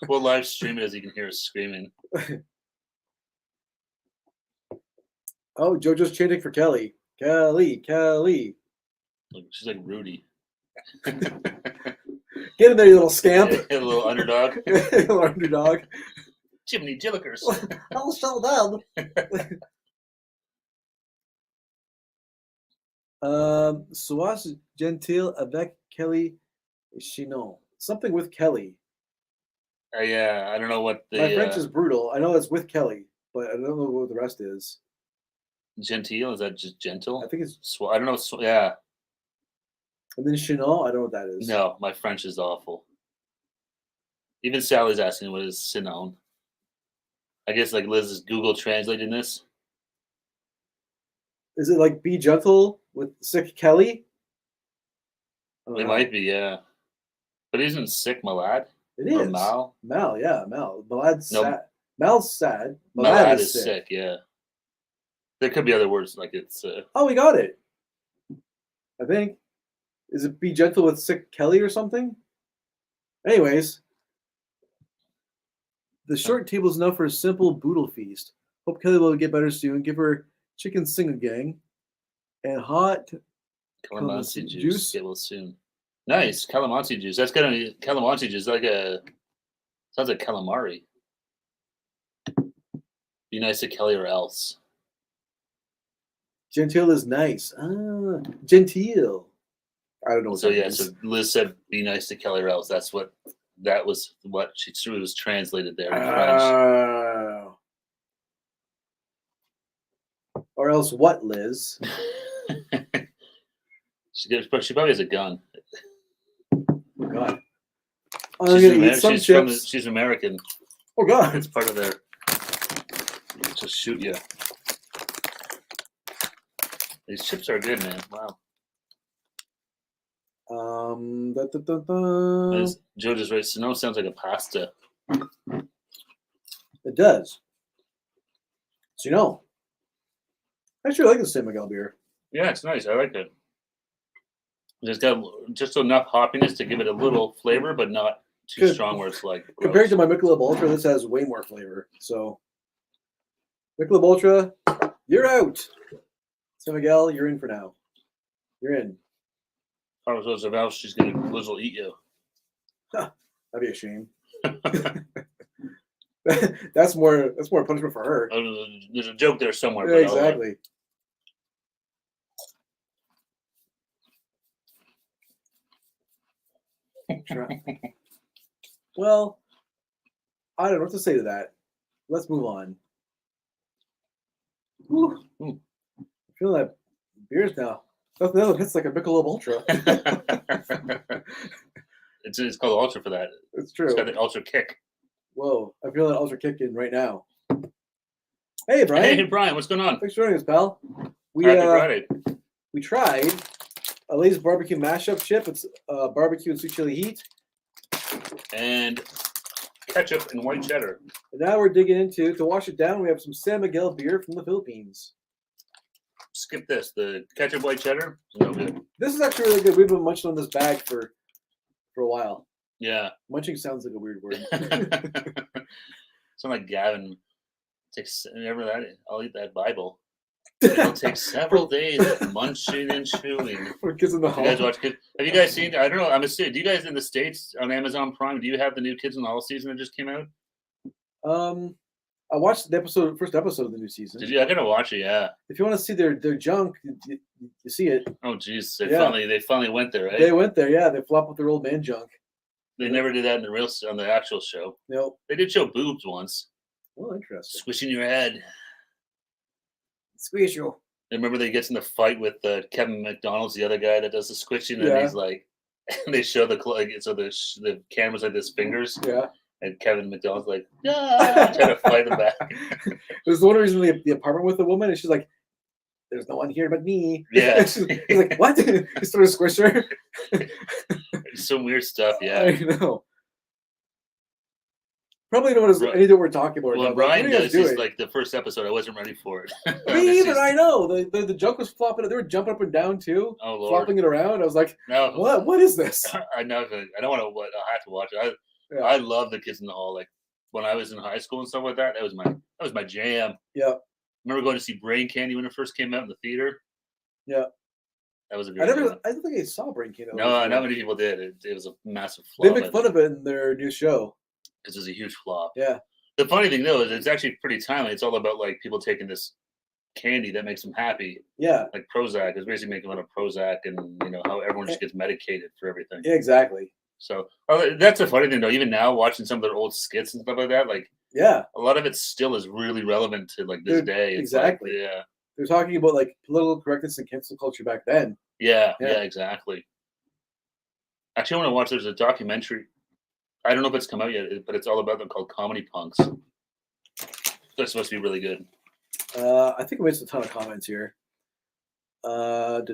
Speaker 2: We'll live stream it as you can hear us screaming.
Speaker 1: Oh, JoJo's chanting for Kelly. Kelly.
Speaker 2: She's like Rudy.
Speaker 1: Get in there, you little scamp.
Speaker 2: A little underdog.
Speaker 1: Little underdog.
Speaker 2: Chimney Jillikers.
Speaker 1: I'll shut down. Sois gentil avec Kelly Chinon. Something with Kelly.
Speaker 2: Yeah, I don't know what the
Speaker 1: My French is brutal. I know it's with Kelly, but I don't know what the rest is.
Speaker 2: genteel. Is that just gentle?
Speaker 1: I think it's.
Speaker 2: I don't know. Yeah.
Speaker 1: And then Chinon, I don't know what that is.
Speaker 2: No, my French is awful. Even Sally's asking what is Sinon. I guess like Liz is Google translating this.
Speaker 1: Is it like be gentle with sick Kelly? I don't
Speaker 2: It
Speaker 1: know.
Speaker 2: might be, yeah. But isn't sick Malad?
Speaker 1: It
Speaker 2: Or
Speaker 1: is.
Speaker 2: Mal?
Speaker 1: Mal, yeah, Mal. Malad's
Speaker 2: No.
Speaker 1: sad. Mal's sad.
Speaker 2: Malad is sick, yeah. There could be other words like it's.
Speaker 1: Oh, we got it. I think. Is it be gentle with sick Kelly or something? Anyways, the short table is enough for a simple boodle feast. Hope Kelly will get better soon. Give her chicken singagang and hot
Speaker 2: Calamansi
Speaker 1: juice.
Speaker 2: juice. Get well soon. Nice. Calamansi juice. That's gonna be calamansi juice. Like sounds like calamari. Be nice to Kelly or else.
Speaker 1: Genteel is nice. Genteel. I don't know what
Speaker 2: So
Speaker 1: that
Speaker 2: yeah,
Speaker 1: means.
Speaker 2: so Liz said be nice to Kelly or else. That was what she threw. It was translated there in French.
Speaker 1: Or else what, Liz?
Speaker 2: She probably has a gun.
Speaker 1: Oh, God. I'm going to eat some chips.
Speaker 2: She's American.
Speaker 1: Oh, God.
Speaker 2: It's part of their just shoot you. These chips are good, man. Wow. As Joe just right. Sino sounds like a pasta.
Speaker 1: It does. So, I actually like the San Miguel beer.
Speaker 2: Yeah, it's nice. I like it. It's got just enough hoppiness to give it a little flavor, but not too
Speaker 1: Good.
Speaker 2: strong where it's like
Speaker 1: Compared
Speaker 2: gross.
Speaker 1: to my Michelob Ultra, this has way more flavor. So, Michelob Ultra, you're out. San Miguel, you're in for now. You're in.
Speaker 2: I was supposed to vouch she's gonna Liz will eat you.
Speaker 1: That'd be a shame. That's more punishment for her.
Speaker 2: There's a joke there somewhere.
Speaker 1: Yeah,
Speaker 2: but
Speaker 1: exactly. Well, I don't know what to say to that. Let's move on. Whew. I feel that beers now. Nothing else hits like a Michelob Ultra.
Speaker 2: It's called Ultra for that.
Speaker 1: It's true.
Speaker 2: It's got the Ultra kick.
Speaker 1: Whoa, I feel that Ultra kicking right now. Hey, Brian.
Speaker 2: Hey, Brian, what's going on?
Speaker 1: Thanks for joining us, pal.
Speaker 2: Happy Friday.
Speaker 1: We tried a Lay's barbecue mashup chip. It's barbecue and sweet chili heat.
Speaker 2: And ketchup and white cheddar.
Speaker 1: And now we're digging into, to wash it down, we have some San Miguel beer from the Philippines.
Speaker 2: Skip this. The ketchup white cheddar is no good.
Speaker 1: This is actually really good. We've been munching on this bag for a while.
Speaker 2: Yeah.
Speaker 1: Munching sounds like a weird word.
Speaker 2: Sound like Gavin takes never that. I'll eat that Bible. It'll take several days of munching and chewing.
Speaker 1: For kids in the
Speaker 2: You
Speaker 1: hall.
Speaker 2: guys watch Kids? Have you guys seen? I don't know. I'm assuming. Do you guys in the States on Amazon Prime? Do you have the new Kids in the Hall season that just came out?
Speaker 1: I watched the first episode of the new season.
Speaker 2: Did you? I gotta watch it. Yeah.
Speaker 1: If you want to see their junk, you see it.
Speaker 2: Oh, geez. They
Speaker 1: Yeah.
Speaker 2: finally went there, right?
Speaker 1: They went there, yeah. They flop with their old man junk.
Speaker 2: They never did that on the actual show.
Speaker 1: Nope.
Speaker 2: They did show boobs once,
Speaker 1: Well, interesting.
Speaker 2: squishing your head.
Speaker 1: Squeeze you.
Speaker 2: Remember they gets in the fight with Kevin McDonald's, the other guy that does the squishing, and
Speaker 1: Yeah.
Speaker 2: he's like, and they show the camera's like his fingers,
Speaker 1: Yeah.
Speaker 2: and Kevin McDonald's like, trying to fight him back.
Speaker 1: There's the one reason the apartment with the woman, and she's like, "There's no one here but me."
Speaker 2: Yeah.
Speaker 1: He's like, "What?" He started to squish her.
Speaker 2: Some weird stuff, yeah.
Speaker 1: I know. Probably know what anything we're talking about.
Speaker 2: Well,
Speaker 1: Like,
Speaker 2: Brian
Speaker 1: what are you guys
Speaker 2: does is
Speaker 1: doing?
Speaker 2: like the first episode. I wasn't ready for it.
Speaker 1: Me either. I know the joke was flopping. They were jumping up and down too,
Speaker 2: Oh Lord.
Speaker 1: flopping it around. I was like,
Speaker 2: No,
Speaker 1: what is this?
Speaker 2: I know. I don't want to. I have to watch it.
Speaker 1: Yeah.
Speaker 2: I love the Kids in the Hall. Like when I was in high school and stuff like that. That was my jam.
Speaker 1: Yeah.
Speaker 2: Remember going to see Brain Candy when it first came out in the theater?
Speaker 1: Yeah.
Speaker 2: That was a
Speaker 1: I
Speaker 2: great.
Speaker 1: don't think I saw Brain Candy.
Speaker 2: No, not many people did. It was a massive
Speaker 1: They
Speaker 2: flop.
Speaker 1: make fun of it in their new show.
Speaker 2: This is a huge flop.
Speaker 1: Yeah.
Speaker 2: The funny thing though is it's actually pretty timely. It's all about like people taking this candy that makes them happy.
Speaker 1: Yeah.
Speaker 2: Like Prozac is basically making fun of Prozac and how everyone just gets medicated for everything.
Speaker 1: Yeah, exactly.
Speaker 2: So that's a funny thing though. Even now, watching some of their old skits and stuff like that, like
Speaker 1: yeah,
Speaker 2: a lot of it still is really relevant to like this day. It's
Speaker 1: exactly.
Speaker 2: Like, yeah.
Speaker 1: They're talking about like political correctness and cancel culture back then.
Speaker 2: Yeah, exactly. Actually, I want to watch. There's a documentary. I don't know if it's come out yet, but it's all about them called Comedy Punks. That's supposed to be really good.
Speaker 1: I think we missed a ton of comments here. Brian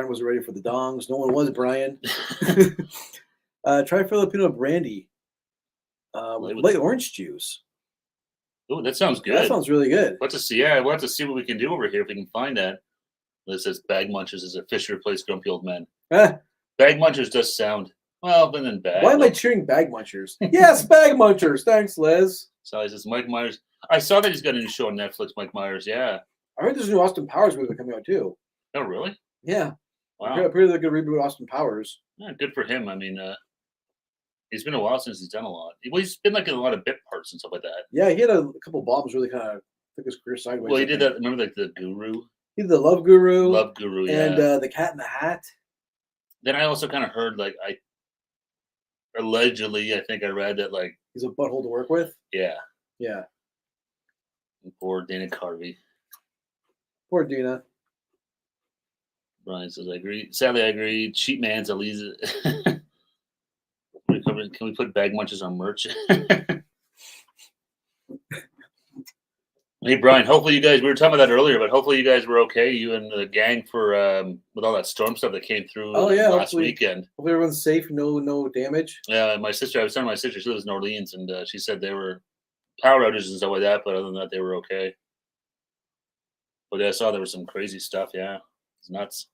Speaker 1: wasn't ready for the dongs. No one was, Brian. Try Filipino brandy with light orange juice.
Speaker 2: Oh, that sounds good.
Speaker 1: That sounds really good.
Speaker 2: We'll have to see. Yeah, we'll have to see what we can do over here if we can find that. Liz says Bag Munchers is a fish to replace grumpy old men. Bag Munchers does sound well, but then bag.
Speaker 1: Why am I cheering Bag Munchers? Yes, Bag Munchers. Thanks, Liz.
Speaker 2: So he says Mike Myers. I saw that he's got a new show on Netflix. Mike Myers. Yeah.
Speaker 1: I heard there's a new Austin Powers movie coming out too.
Speaker 2: Oh, really?
Speaker 1: Yeah.
Speaker 2: Wow.
Speaker 1: Pretty good reboot of Austin Powers.
Speaker 2: Yeah, good for him. I mean, it's been a while since he's done a lot. Well, he's been like in a lot of bit parts and stuff like that.
Speaker 1: Yeah, he had a couple bombs really kind of took his career sideways.
Speaker 2: Well, he did that. Remember, like the Guru.
Speaker 1: He did the Love Guru.
Speaker 2: Love Guru, yeah.
Speaker 1: And the Cat in the Hat.
Speaker 2: Then I also kind of heard I think I read that like
Speaker 1: he's a butthole to work with.
Speaker 2: Yeah.
Speaker 1: Yeah.
Speaker 2: Poor Dana Carvey.
Speaker 1: Poor Dina.
Speaker 2: Brian says, I agree. Sadly, I agree. Cheap man's Eliza. Can we put Bag Munchers on merch? Hey, Brian, hopefully you guys, we were talking about that earlier, but hopefully you guys were okay, you and the gang, for with all that storm stuff that came through last weekend.
Speaker 1: Hopefully everyone's safe, no damage.
Speaker 2: Yeah, my sister, I was telling my sister, she lives in Orleans, and she said they were power outages and stuff like that, but other than that, they were okay. But I saw there was some crazy stuff, yeah. It's nuts.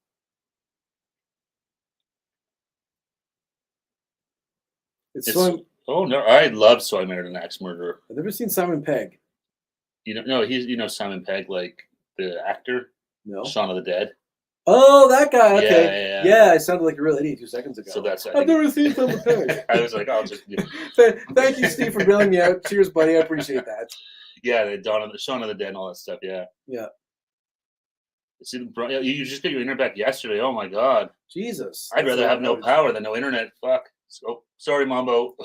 Speaker 2: Oh, no, I love So I Married an Axe Murderer.
Speaker 1: I've never seen Simon Pegg.
Speaker 2: Simon Pegg, like the actor?
Speaker 1: No.
Speaker 2: Shaun of the Dead.
Speaker 1: Oh, that guy. Okay.
Speaker 2: Yeah.
Speaker 1: I sounded like a real idiot 2 seconds ago.
Speaker 2: So that's.
Speaker 1: I've never seen Simon Pegg.
Speaker 2: I was like, I'll just.
Speaker 1: Thank you, Steve, for bailing me out. Cheers, buddy. I appreciate that.
Speaker 2: Yeah, Shaun of the Dead and all that stuff. Yeah.
Speaker 1: Yeah.
Speaker 2: See, you just got your internet back yesterday. Oh my God.
Speaker 1: Jesus.
Speaker 2: I'd rather have no power than no internet. Fuck. So sorry, Mambo.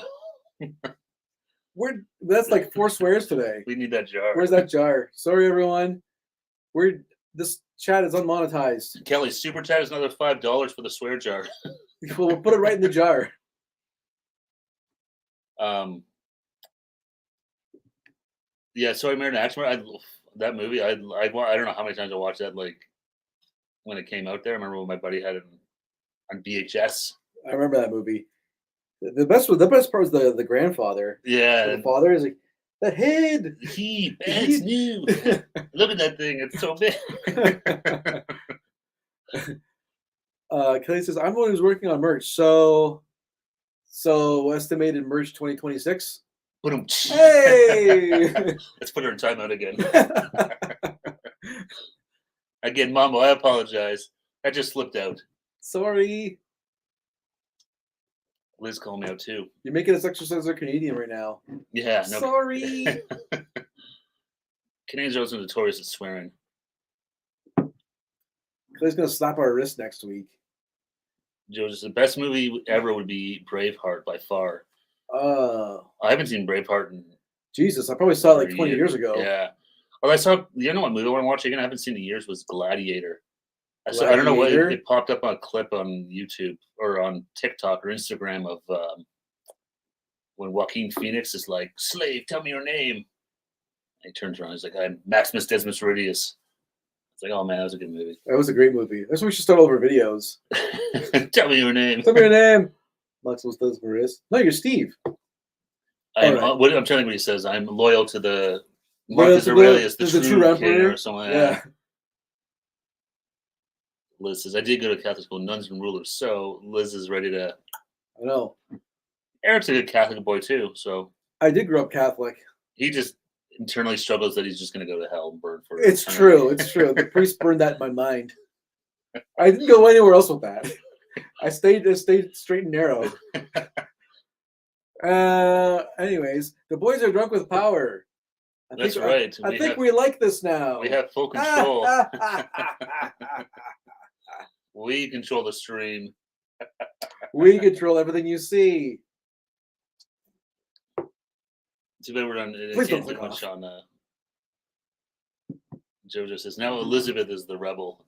Speaker 1: That's like 4 swears today.
Speaker 2: We need that jar.
Speaker 1: Where's that jar? Sorry, everyone. This chat is unmonetized.
Speaker 2: Kelly, super chat is another $5 for the swear jar.
Speaker 1: We'll put it right in the jar.
Speaker 2: Yeah. So I Married an Axe Murderer. That movie. I don't know how many times I watched that. Like when it came out there. I remember when my buddy had it on VHS.
Speaker 1: I remember that movie. The best part was the grandfather.
Speaker 2: Yeah.
Speaker 1: The father is like, the head.
Speaker 2: It's new. Look at that thing. It's so big.
Speaker 1: Kelly says, I'm the one who's working on merch. So estimated merch 2026. Hey!
Speaker 2: Let's put her in timeout again. Again, Mambo, I apologize. I just slipped out.
Speaker 1: Sorry.
Speaker 2: Liz called me out too.
Speaker 1: You're making us exercise our Canadian right now.
Speaker 2: Yeah. No.
Speaker 1: Sorry.
Speaker 2: Canadians are also notorious at swearing.
Speaker 1: Clay's gonna slap our wrist next week.
Speaker 2: Joe, the best movie ever would be Braveheart by far. I haven't seen Braveheart in
Speaker 1: Jesus, I probably saw it like 20 years ago.
Speaker 2: Yeah. Well, I saw. You know what movie I want to watch again? I haven't seen in years. Was Gladiator. I don't know what it popped up on a clip on YouTube or on TikTok or Instagram of when Joaquin Phoenix is like, "Slave, tell me your name." And he turns around. He's like, "I'm Maximus Decimus Meridius." It's like, oh man, that was a good movie.
Speaker 1: That was a great movie. That's why we should start all of our videos.
Speaker 2: Tell me your name.
Speaker 1: Tell me your name. Maximus Decimus Meridius. No, you're Steve.
Speaker 2: I'm
Speaker 1: Alright.
Speaker 2: I'm trying to think what he says. I'm loyal to the
Speaker 1: Loyal
Speaker 2: Marcus
Speaker 1: to
Speaker 2: Aurelius,
Speaker 1: the
Speaker 2: the
Speaker 1: true
Speaker 2: true king,
Speaker 1: emperor.
Speaker 2: or something.
Speaker 1: Yeah.
Speaker 2: Liz says, I did go to Catholic school, nuns and rulers. So Liz is ready to.
Speaker 1: I know.
Speaker 2: Eric's a good Catholic boy too, so
Speaker 1: I did grow up Catholic.
Speaker 2: he just internally struggles that he's just going to go to hell and burn for.
Speaker 1: It's
Speaker 2: eternity.
Speaker 1: true. It's true. The priest burned that in my mind. I didn't go anywhere else with that. I stayed straight and narrow. Anyways, the boys are drunk with power.
Speaker 2: That's right.
Speaker 1: I think we like this now.
Speaker 2: We have full control. We control the stream.
Speaker 1: We control everything you see.
Speaker 2: Too bad we're on.
Speaker 1: Please don't
Speaker 2: Can't do
Speaker 1: click
Speaker 2: much
Speaker 1: off.
Speaker 2: on. Jojo says now Elizabeth is the rebel.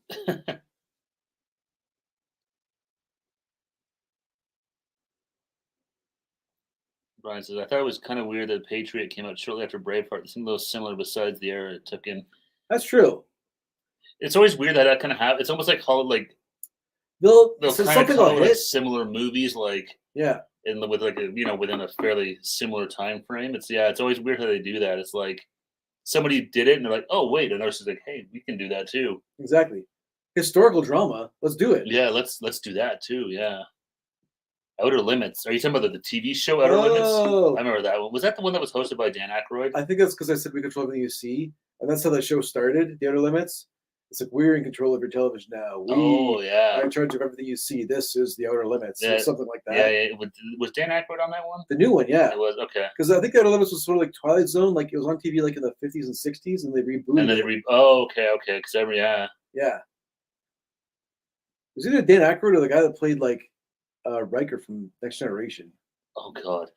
Speaker 2: Brian says, I thought it was kind of weird that Patriot came out shortly after Braveheart. It seemed a little similar besides the era it took in.
Speaker 1: That's true.
Speaker 2: It's always weird that kind of happens. It's almost like
Speaker 1: They'll
Speaker 2: they'll
Speaker 1: so
Speaker 2: kind of
Speaker 1: something
Speaker 2: call
Speaker 1: will
Speaker 2: it like
Speaker 1: hit.
Speaker 2: similar movies, like
Speaker 1: Yeah.
Speaker 2: with like within a fairly similar time frame. It's always weird how they do that. It's like somebody did it and they're like, oh wait, and others is like, hey, we can do that too.
Speaker 1: Exactly. Historical drama. Let's do it.
Speaker 2: Yeah, let's do that too. Yeah. Outer Limits. Are you talking about the TV show Outer Limits?
Speaker 1: Oh.
Speaker 2: I remember that one. Was that the one that was hosted by Dan Aykroyd?
Speaker 1: I think that's because I said we control everything you see, and that's how the show started. The Outer Limits. It's like we're in control of your television now. We
Speaker 2: yeah.
Speaker 1: are in charge of everything you see. This is the Outer Limits.
Speaker 2: Yeah.
Speaker 1: Or something like that.
Speaker 2: Yeah. Was Dan Aykroyd on that one?
Speaker 1: The new one, yeah.
Speaker 2: It was okay.
Speaker 1: Because I think the Outer Limits was sort of like Twilight Zone. Like it was on TV like in the 50s and 60s, and they rebooted
Speaker 2: And then
Speaker 1: it.
Speaker 2: okay. Because
Speaker 1: Yeah. It was either Dan Aykroyd or the guy that played like Riker from Next Generation.
Speaker 2: Oh God,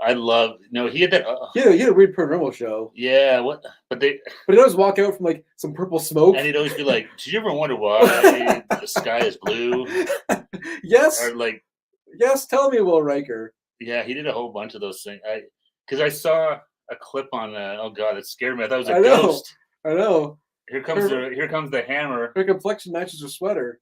Speaker 2: he had that.
Speaker 1: He had a weird paranormal show.
Speaker 2: Yeah, what? But he'd
Speaker 1: always walk out from like some purple smoke.
Speaker 2: And he'd always be like, "Did you ever wonder why the sky is blue?"
Speaker 1: Yes.
Speaker 2: Or like,
Speaker 1: yes. Tell me, Will Riker.
Speaker 2: Yeah, he did a whole bunch of those things. Because I saw a clip on. Oh God, it scared me. I thought it was a ghost.
Speaker 1: I know.
Speaker 2: Here comes the hammer.
Speaker 1: Her complexion matches her sweater.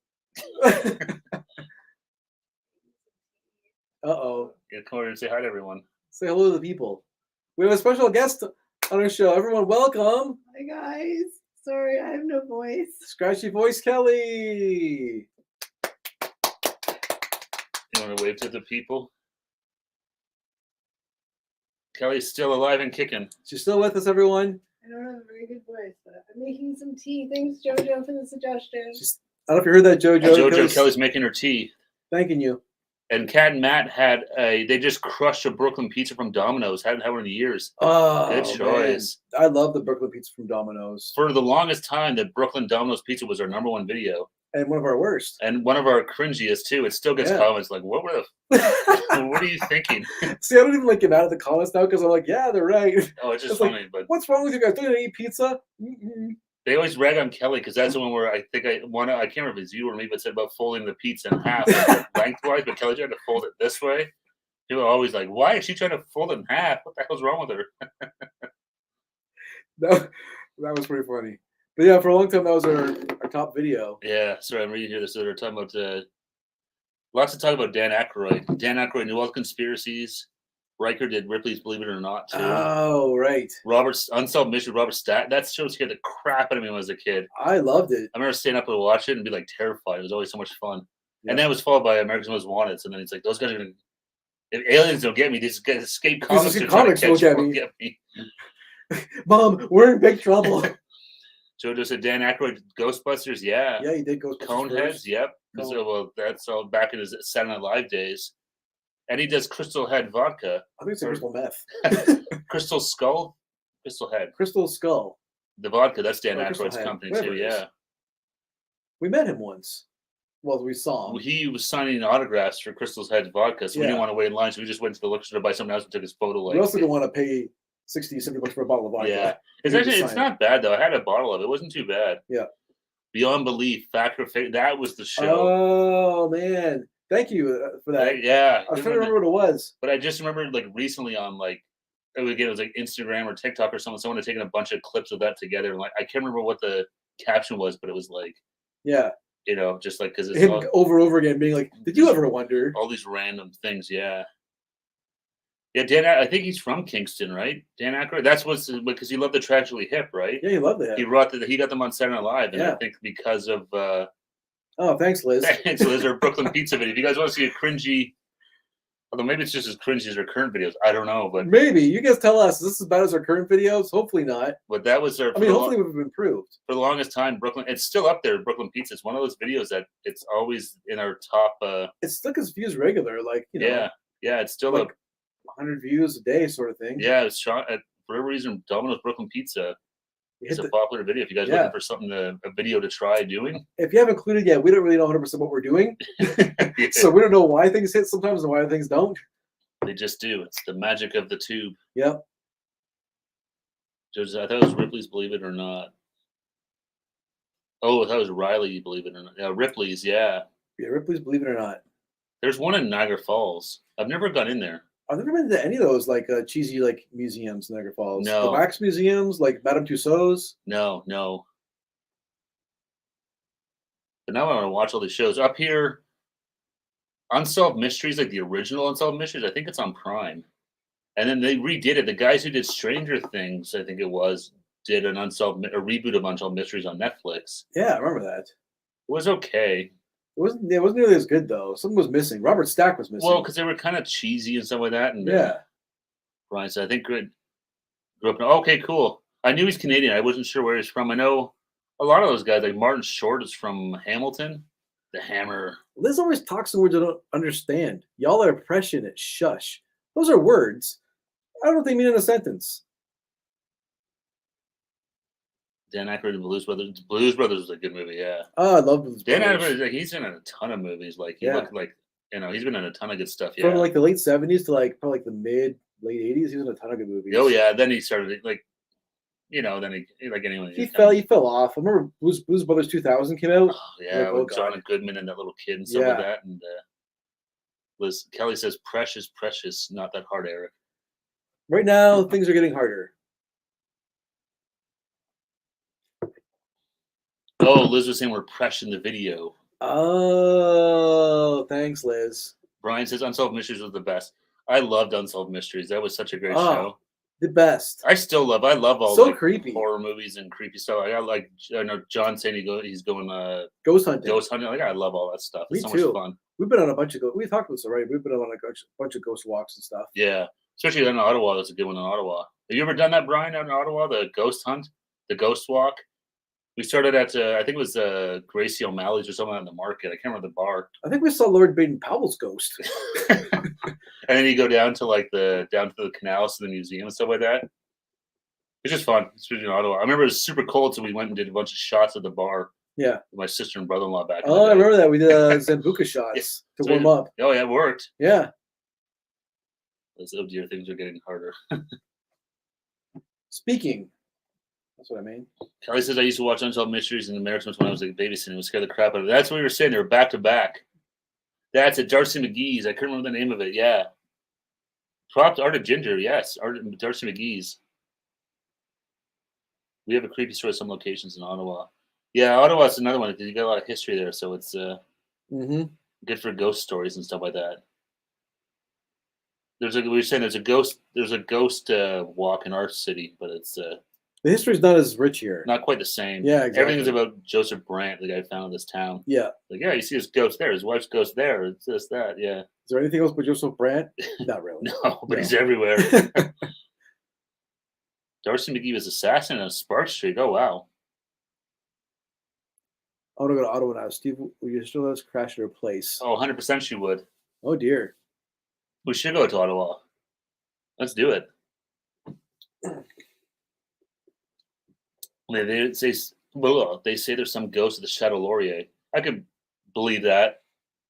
Speaker 1: Uh-oh.
Speaker 2: Yeah, come over and say hi to everyone.
Speaker 1: Say hello to the people. We have a special guest on our show. Everyone, welcome.
Speaker 3: Hi, guys. Sorry, I have no voice.
Speaker 1: Scratchy voice, Kelly.
Speaker 2: You want to wave to the people? Kelly's still alive and kicking.
Speaker 1: She's still with us, everyone.
Speaker 3: I don't have a very good voice, but I'm making some tea. Thanks, JoJo, for the suggestion.
Speaker 1: I don't know if you heard that, JoJo.
Speaker 2: Kelly's making her tea.
Speaker 1: Thanking you.
Speaker 2: And Kat and Matt they just crushed a Brooklyn pizza from Domino's. Hadn't had one in years.
Speaker 1: Oh,
Speaker 2: good choice.
Speaker 1: Man. I love the Brooklyn pizza from Domino's.
Speaker 2: For the longest time, the Brooklyn Domino's pizza was our #1 video.
Speaker 1: And one of our worst.
Speaker 2: And one of our cringiest, too. It still gets comments like, what are you thinking?
Speaker 1: See, I don't even get mad at the comments now because I'm like, yeah, they're right.
Speaker 2: Oh, it's just funny. But
Speaker 1: what's wrong with you guys? Don't you eat pizza? Mm-mm.
Speaker 2: They always rag on Kelly because that's the one where I can't remember if it's you or me, but said about folding the pizza in half lengthwise, but Kelly tried to fold it this way. People are always like, why is she trying to fold it in half? What the hell's wrong with her?
Speaker 1: That was pretty funny. But yeah, for a long time, that was our top video.
Speaker 2: Yeah, sorry, I'm reading here. They're talking about lots of talk about Dan Aykroyd. Dan Aykroyd knew all the conspiracies. Riker did Ripley's Believe It or Not, too.
Speaker 1: Oh, right.
Speaker 2: Unsolved Mystery, Robert Stack. That show scared the crap out of me when I was a kid.
Speaker 1: I loved it.
Speaker 2: I remember staying up and watch it and be like terrified. It was always so much fun.
Speaker 1: Yeah.
Speaker 2: And then it was followed by America's Most Wanted. So then it's like, those guys are going to, if aliens don't get me, these escape comics
Speaker 1: will get me. Mom, we're in big trouble.
Speaker 2: Jojo said Dan Aykroyd Ghostbusters. Yeah.
Speaker 1: Yeah, he did Ghostbusters.
Speaker 2: Coneheads. Yep. That's all back in his Saturday Night Live days. And he does Crystal Head vodka.
Speaker 1: I think it's crystal meth.
Speaker 2: Crystal Skull? Crystal Head.
Speaker 1: Crystal Skull.
Speaker 2: The vodka, that's Dan Aykroyd's company too, yeah.
Speaker 1: We met him once. Well, we saw him.
Speaker 2: He was signing autographs for Crystal's Head vodka, so we didn't want to wait in line, so we just went to the liquor store to buy something else and took his photo.
Speaker 1: We also didn't want to pay $60-$70 for a bottle of vodka.
Speaker 2: Yeah. It's not bad, though. I had a bottle of it. It wasn't too bad.
Speaker 1: Yeah.
Speaker 2: Beyond Belief, Factor of Fate, that was the show.
Speaker 1: Oh, man. Thank you for that.
Speaker 2: Yeah.
Speaker 1: I was trying to remember what it was.
Speaker 2: But I just remember, recently on, it was Instagram or TikTok or something. Someone had taken a bunch of clips of that together. And, I can't remember what the caption was, but it was
Speaker 1: yeah.
Speaker 2: Just because it's
Speaker 1: him over and over again being like, did you ever wonder?
Speaker 2: All these random things, yeah. Yeah, I think he's from Kingston, right? Dan Aykroyd. That's what's because he loved the Tragically Hip, right?
Speaker 1: Yeah, you love that.
Speaker 2: He got them on Saturday Night Live, and
Speaker 1: Yeah.
Speaker 2: I think because of
Speaker 1: Oh, thanks, Liz.
Speaker 2: thanks, Liz, or Brooklyn Pizza video. If you guys want to see a cringy, although maybe it's just as cringy as our current videos, I don't know, but
Speaker 1: Maybe you guys tell us. Is this as bad as our current videos? Hopefully not.
Speaker 2: but that was our.
Speaker 1: I mean, hopefully we've improved.
Speaker 2: For the longest time, Brooklyn. It's still up there. Brooklyn Pizza. It's one of those videos that it's always in our top.
Speaker 1: It still gets views regular, like
Speaker 2: yeah. It's still
Speaker 1: like 100 views a day, sort of thing.
Speaker 2: Yeah, it's shot at for whatever reason. Domino's Brooklyn Pizza is a popular video. If you guys are looking for something a video to try doing,
Speaker 1: if you haven't included yet, we don't really know 100% what we're doing, so we don't know why things hit sometimes and why things don't.
Speaker 2: They just do. It's the magic of the tube.
Speaker 1: Yep.
Speaker 2: I thought it was Ripley's Believe It or Not. Oh, I thought it was Riley, Believe It or Not. Ripley's, yeah.
Speaker 1: Yeah, Ripley's Believe It or Not.
Speaker 2: There's one in Niagara Falls. I've never gone in there.
Speaker 1: I've never been to any of those like cheesy like museums in Niagara Falls.
Speaker 2: No.
Speaker 1: The wax museums, like Madame Tussauds.
Speaker 2: No. But now I want to watch all these shows. Up here, Unsolved Mysteries, like the original Unsolved Mysteries, I think it's on Prime. And then they redid it. The guys who did Stranger Things, I think it was, did a reboot of Unsolved Mysteries on Netflix.
Speaker 1: Yeah, I remember that.
Speaker 2: It was okay.
Speaker 1: It wasn't nearly as good though. Something was missing. Robert Stack was missing.
Speaker 2: Well, because they were kind of cheesy and stuff like that. And
Speaker 1: yeah.
Speaker 2: Brian said, I think grew up. Okay, cool. I knew he's Canadian. I wasn't sure where he's from. I know a lot of those guys, like Martin Short, is from Hamilton. The Hammer.
Speaker 1: Liz always talks in words I don't understand. Y'all are prescient. Shush. Those are words. I don't know what they mean in a sentence.
Speaker 2: Dan Aykroyd and Blues Brothers. Blues Brothers was a good movie, yeah.
Speaker 1: Oh, I love Blues
Speaker 2: Dan
Speaker 1: Brothers.
Speaker 2: Aykroyd, like, he's in a ton of movies. Like he looked like he's been in a ton of good stuff. Yeah.
Speaker 1: From like the late 70s to like probably like the late 80s, he was in a ton of good movies.
Speaker 2: Oh yeah. Then he started like, then he like anyone.
Speaker 1: He fell off. I remember Blues Brothers 2000 came out.
Speaker 2: Oh, yeah,
Speaker 1: like,
Speaker 2: with John Goodman and that little kid and stuff like that. And Liz Kelly says, "Precious, precious, not that hard, Eric."
Speaker 1: Right now, things are getting harder.
Speaker 2: Oh, Liz was saying we're pressing the video.
Speaker 1: Oh, thanks, Liz.
Speaker 2: Brian says Unsolved Mysteries was the best. I loved Unsolved Mysteries. That was such a great show.
Speaker 1: The best.
Speaker 2: I love all
Speaker 1: so creepy
Speaker 2: horror movies and creepy stuff. I know John saying he's going
Speaker 1: ghost hunting.
Speaker 2: Like I love all that stuff. It's
Speaker 1: Me
Speaker 2: so
Speaker 1: too.
Speaker 2: much fun.
Speaker 1: We've been on a bunch of we talked about this already. We've been on a bunch of ghost walks and stuff.
Speaker 2: Yeah, especially in Ottawa. That's a good one in Ottawa. Have you ever done that, Brian, out in Ottawa? The ghost hunt, the ghost walk. We started at I think it was Gracie O'Malley's or something in the market. I can't remember the bar.
Speaker 1: I think we saw Lord Baden-Powell's ghost.
Speaker 2: And then you go down to the canals to the museum and stuff like that. It's just fun. It's in Ottawa. I remember it was super cold, so we went and did a bunch of shots at the bar.
Speaker 1: Yeah.
Speaker 2: With my sister and brother-in-law back.
Speaker 1: Oh, I remember that. We did Zambuca shots to warm up.
Speaker 2: Oh yeah, it worked.
Speaker 1: Yeah.
Speaker 2: Oh dear, things are getting harder.
Speaker 1: Speaking. That's what I mean.
Speaker 2: Kelly says I used to watch Unsolved Mysteries in the Americans when I was like babysitting. It would scare the crap out of me. That's what we were saying. They were back to back. That's at Darcy McGee's. I couldn't remember the name of it. Yeah. Props Art of Ginger. Yes. Darcy McGee's. We have a creepy story at some locations in Ottawa. Yeah, Ottawa's another one because you got a lot of history there, so it's good for ghost stories and stuff like that. We were saying there's a ghost walk in our city, but it's
Speaker 1: the history's not as rich here.
Speaker 2: Not quite the same.
Speaker 1: Yeah, exactly.
Speaker 2: Everything's about Joseph Brandt, the guy found in this town.
Speaker 1: Yeah.
Speaker 2: Like, yeah, you see his ghost there, his wife's ghost there, it's this, that, yeah.
Speaker 1: Is there anything else but Joseph Brandt? Not really.
Speaker 2: No, but he's everywhere. Darcy McGee was assassinated on Spark Street. Oh wow.
Speaker 1: I want to go to Ottawa now. Steve, will you still let us crash at her place?
Speaker 2: Oh, 100% she would.
Speaker 1: Oh dear.
Speaker 2: We should go to Ottawa. Let's do it. They say there's some ghost at the Chateau Laurier. I could believe that,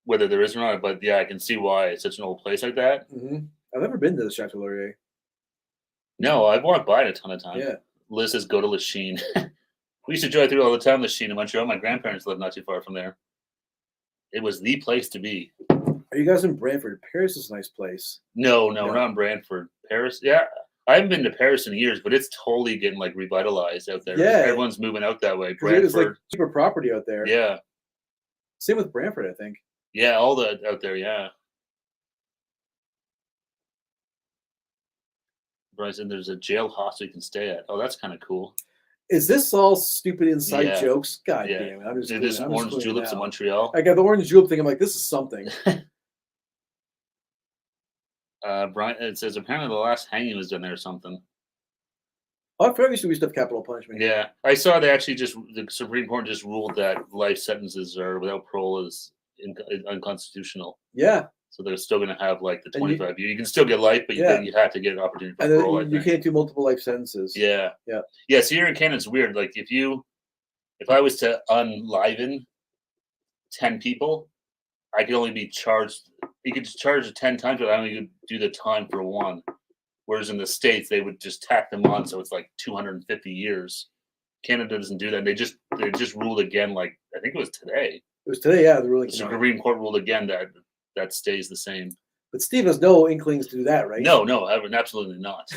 Speaker 2: whether there is or not, but yeah, I can see why it's such an old place like that.
Speaker 1: Mm-hmm. I've never been to the Chateau Laurier.
Speaker 2: No, I've walked by it a ton of times.
Speaker 1: Yeah.
Speaker 2: Liz says go to Lachine. We used to drive through all the time, Lachine in Montreal. My grandparents lived not too far from there. It was the place to be.
Speaker 1: Are you guys in Brantford? Paris is a nice place.
Speaker 2: No, we're not in Brantford. Paris, yeah. I haven't been to Paris in years, but it's totally getting like revitalized out there.
Speaker 1: Yeah.
Speaker 2: Everyone's moving out that way.
Speaker 1: Brantford. It's like cheaper property out there.
Speaker 2: Yeah.
Speaker 1: Same with Brantford, I think.
Speaker 2: Yeah, all the out there, yeah. Brian said there's a jail hostel you can stay at. Oh, that's kind of cool.
Speaker 1: Is this all stupid inside
Speaker 2: Yeah.
Speaker 1: jokes? God
Speaker 2: Yeah.
Speaker 1: damn it! I'm just
Speaker 2: Dude,
Speaker 1: cluing-
Speaker 2: this
Speaker 1: I'm just
Speaker 2: orange
Speaker 1: cluing
Speaker 2: tulips in
Speaker 1: now.
Speaker 2: Montreal.
Speaker 1: I got the orange julep thing. I'm like, this is something.
Speaker 2: Brian, it says apparently the last hanging was done there or something.
Speaker 1: Oh, I forgot we used to have capital punishment.
Speaker 2: Yeah, I saw they actually the Supreme Court just ruled that life sentences are without parole is unconstitutional.
Speaker 1: Yeah.
Speaker 2: So they're still going to have like the
Speaker 1: And you-
Speaker 2: 25 year. You can still get life, but you have to get an opportunity for
Speaker 1: And then
Speaker 2: parole. I
Speaker 1: you
Speaker 2: think.
Speaker 1: can't do multiple life sentences.
Speaker 2: Yeah.
Speaker 1: Yeah.
Speaker 2: Yeah. So here in Canada, it's weird. Like if I was to unliven 10 people, I could only be charged. You could charge it 10 times, but I only could do the time for one. Whereas in the States, they would just tack them on, so it's like 250 years. Canada doesn't do that. They just ruled again. Like I think it was today.
Speaker 1: It was today. Yeah, the ruling.
Speaker 2: The Supreme Court ruled again that stays the same.
Speaker 1: But Steve has no inklings to do that, right?
Speaker 2: No, absolutely not.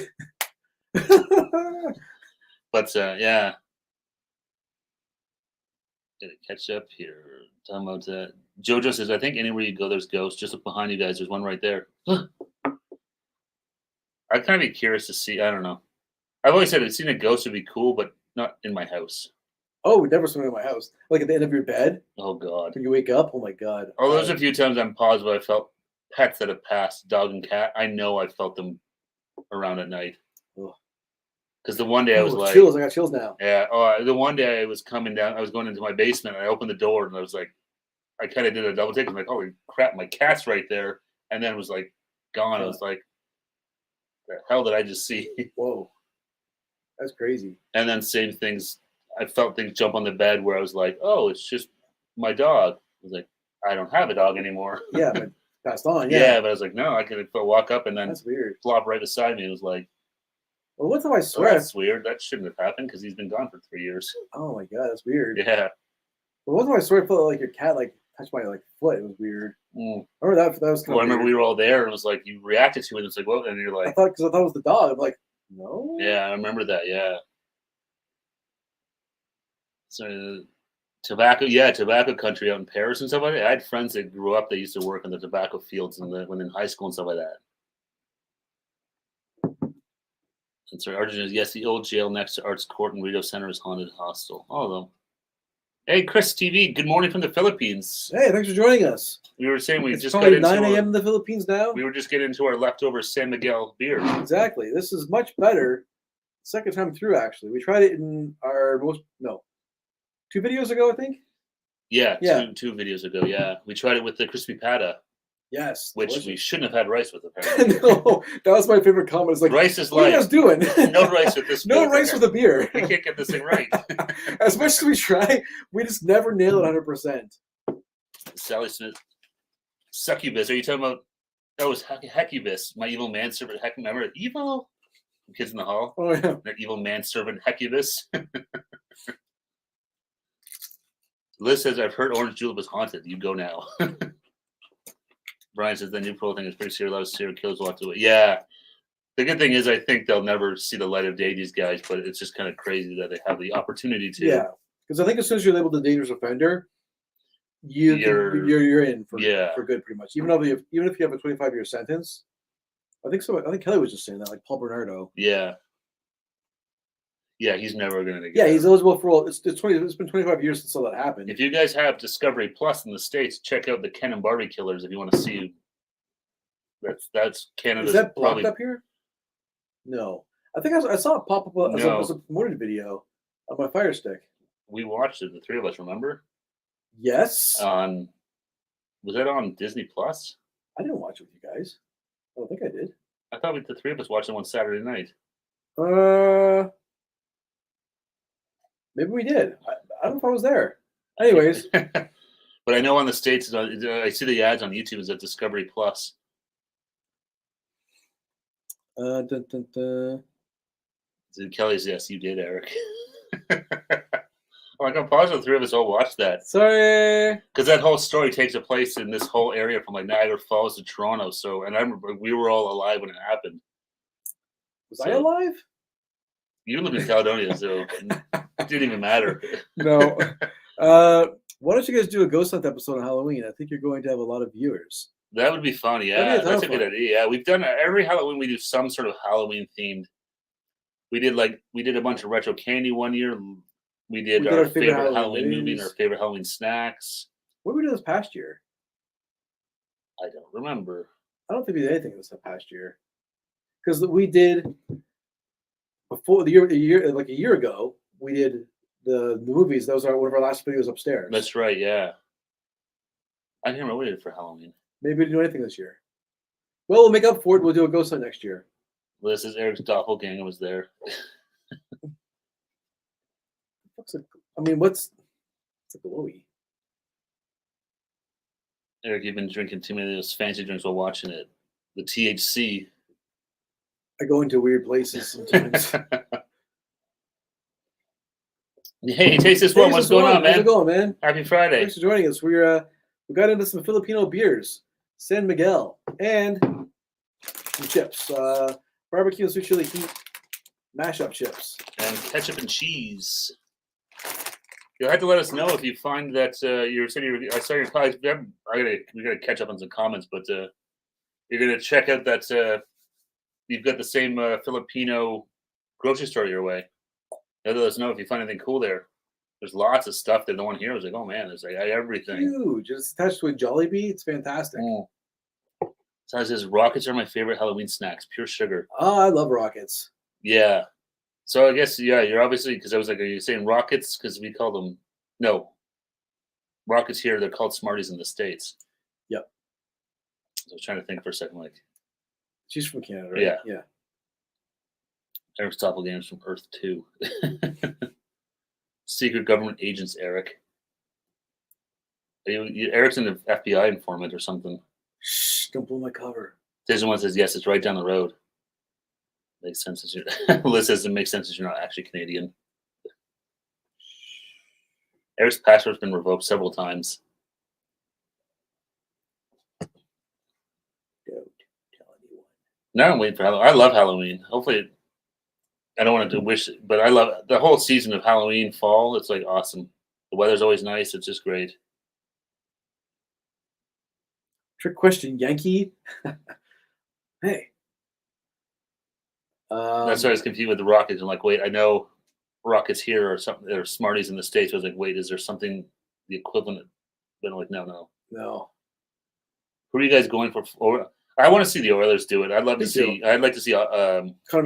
Speaker 2: But yeah, did it catch up here? Talking about JoJo says, I think anywhere you go, there's ghosts. Just look behind you guys. There's one right there. I'd kind of be curious to see. I don't know. I've always said seeing a ghost would be cool, but not in my house.
Speaker 1: Oh, we never swim in my house. Like at the end of your bed
Speaker 2: Oh God.
Speaker 1: when you wake up. Oh my God.
Speaker 2: Oh, there's a few times I'm positive I felt pets that have passed, dog and cat. I know I felt them around at night. Because the one day I was like,
Speaker 1: chills. I got chills now.
Speaker 2: Yeah. Oh, the one day I was coming down. I was going into my basement. And I opened the door and I was like, I kind of did a double take. I'm like, holy crap, my cat's right there. And then it was like gone. I was like, the hell did I just see?
Speaker 1: Whoa, that's crazy.
Speaker 2: And then same things. I felt things jump on the bed where I was like, oh, it's just my dog. I was like, I don't have a dog anymore.
Speaker 1: Yeah, but passed on.
Speaker 2: Yeah,
Speaker 1: Yeah,
Speaker 2: but I was like, no, I could walk up and then
Speaker 1: that's weird.
Speaker 2: flop right beside me. It was like,
Speaker 1: Well, one time I
Speaker 2: well,
Speaker 1: swear.
Speaker 2: that's weird. That shouldn't have happened because he's been gone for 3 years.
Speaker 1: Oh my God, that's weird.
Speaker 2: Yeah.
Speaker 1: Well, one time I swear I felt like your cat like touched my like foot. It was weird.
Speaker 2: Mm.
Speaker 1: Remember that? That was kind
Speaker 2: Well, I
Speaker 1: of
Speaker 2: remember
Speaker 1: weird.
Speaker 2: we were all there and it was like, you reacted to it. And it's like, well, and you're
Speaker 1: I
Speaker 2: like,
Speaker 1: thought it was the dog. I'm like, no.
Speaker 2: yeah, I remember that. Yeah. So tobacco country out in Paris and stuff like that. I had friends that grew up. They used to work in the tobacco fields when in high school and stuff like that. And so Arjun is yes, the old jail next to Arts Court and Rito Center is haunted hostel. All of them. Hey, Chris TV. Good morning from the Philippines.
Speaker 1: Hey, thanks for joining us.
Speaker 2: We were saying
Speaker 1: It's
Speaker 2: just got
Speaker 1: probably
Speaker 2: into
Speaker 1: 9 a.m. in the Philippines now.
Speaker 2: we were just getting into our leftover San Miguel beer.
Speaker 1: Exactly. This is much better. Second time through, actually. We tried it in our 2 videos ago, I think.
Speaker 2: Yeah,
Speaker 1: Yeah.
Speaker 2: Two videos ago. Yeah, we tried it with the crispy pata,
Speaker 1: Yes.
Speaker 2: which
Speaker 1: delicious.
Speaker 2: we shouldn't have had rice with. Apparently,
Speaker 1: No, that was my favorite comment. It's like,
Speaker 2: rice is
Speaker 1: what are you
Speaker 2: like
Speaker 1: guys doing?
Speaker 2: no rice with this.
Speaker 1: No
Speaker 2: food.
Speaker 1: rice with a beer.
Speaker 2: We can't get this thing right.
Speaker 1: As much as we try, we just never nail it 100%.
Speaker 2: Sally Smith, succubus. Are you talking about? That was Hecubus, my evil manservant. Remember evil? Kids in the Hall.
Speaker 1: Oh yeah.
Speaker 2: That evil manservant Hecubus. Liz says, I've heard Orange Julep is haunted. You go now. Brian says, the new pro thing is pretty serious. A lot of serial killers walked away. Yeah. The good thing is, I think they'll never see the light of day, these guys, but it's just kind of crazy that they have the opportunity to.
Speaker 1: Yeah. Because I think as soon as you're labeled a dangerous offender, you're in for good pretty much. Even if you have a 25-year sentence, I think so. I think Kelly was just saying that, like Paul Bernardo.
Speaker 2: Yeah. Yeah, he's never going to get
Speaker 1: Yeah, he's eligible for all. It's been 25 years since all that happened.
Speaker 2: If you guys have Discovery Plus in the States, check out the Ken and Barbie Killers if you want to see. That's Canada's.
Speaker 1: Is that blocked
Speaker 2: probably
Speaker 1: up here? No, I think I saw it pop up as a promoted video on my Fire Stick.
Speaker 2: We watched it, the three of us. Remember?
Speaker 1: Yes.
Speaker 2: Was that on Disney Plus?
Speaker 1: I didn't watch it with you guys. I don't think I did.
Speaker 2: I thought the three of us watched it one Saturday night.
Speaker 1: Maybe we did. I don't know if I was there. Anyways.
Speaker 2: But I know on the States, I see the ads on YouTube is at Discovery Plus. Kelly's, yes, you did, Eric. Like, I'm positive the three of us all watched that.
Speaker 1: Sorry.
Speaker 2: Because that whole story takes place in this whole area from like Niagara Falls to Toronto. So, and I remember we were all alive when it happened.
Speaker 1: Was I alive?
Speaker 2: You lived in Caledonia, so it didn't even matter.
Speaker 1: No. Why don't you guys do a ghost hunt episode on Halloween? I think you're going to have a lot of viewers.
Speaker 2: That would be fun.
Speaker 1: That'd
Speaker 2: Yeah,
Speaker 1: be a ton
Speaker 2: that's
Speaker 1: of
Speaker 2: a good
Speaker 1: fun.
Speaker 2: idea. Yeah, we've done every Halloween. We do some sort of Halloween themed. We did a bunch of retro candy one year. We did our favorite Halloween movie and our favorite Halloween snacks.
Speaker 1: What did we do this past year?
Speaker 2: I don't remember.
Speaker 1: I don't think we did anything this past year. Because we did before a year ago, we did the movies. That was one of our last videos upstairs.
Speaker 2: That's right. Yeah. I can't remember what we did for Halloween.
Speaker 1: Maybe we didn't do anything this year. Well, we'll make up for it. We'll do a ghost hunt next year.
Speaker 2: Well, this is Eric's doppelganger was there.
Speaker 1: What's a glowy?
Speaker 2: Eric, you've been drinking too many of those fancy drinks while watching it. The THC.
Speaker 1: I go into weird places sometimes.
Speaker 2: Hey, taste this one. What's going on, man?
Speaker 1: How's it going, man?
Speaker 2: Happy Friday.
Speaker 1: Thanks for joining us. We got into some Filipino beers, San Miguel, and some chips. Barbecue and sweet chili heat mashup chips.
Speaker 2: And ketchup and cheese. You'll have to let us know if you find that I saw your comments. We gotta catch up on some comments, but you're gonna check out that you've got the same Filipino grocery store your way. Let us know if you find anything cool there. There's lots of stuff that no one here was like, oh man, there's like everything.
Speaker 1: Huge. It's attached to a Jollibee. It's fantastic.
Speaker 2: So it says rockets are my favorite Halloween snacks, pure sugar.
Speaker 1: Oh, I love rockets.
Speaker 2: Yeah. So I guess you're obviously because I was like, are you saying rockets? Because we call them rockets here. They're called Smarties in the States.
Speaker 1: Yep.
Speaker 2: So I was trying to think for a second, like
Speaker 1: she's from Canada, right?
Speaker 2: Yeah.
Speaker 1: Yeah.
Speaker 2: Eric's doppelganger's from Earth 2. Secret government agents, Eric. Eric's an FBI informant or something.
Speaker 1: Shh, don't blow my cover.
Speaker 2: Jason one says, yes, it's right down the road. Makes sense as Liz says it makes sense as you're not actually Canadian. Eric's passport's been revoked several times.
Speaker 1: Don't tell anyone.
Speaker 2: Now I'm waiting for Halloween. I love Halloween. Hopefully, I don't want to wish, but I love the whole season of Halloween, fall. It's like awesome. The weather's always nice. It's just great.
Speaker 1: Trick question, Yankee. Hey.
Speaker 2: That's why I was confused with the Rockets. I'm like, wait, I know Rockets here or something, or Smarties in the States. I was like, wait, is there something the equivalent? But I'm like, no.
Speaker 1: No.
Speaker 2: Who are you guys going for? I want to see the Oilers do it. I'd like to see
Speaker 1: Connor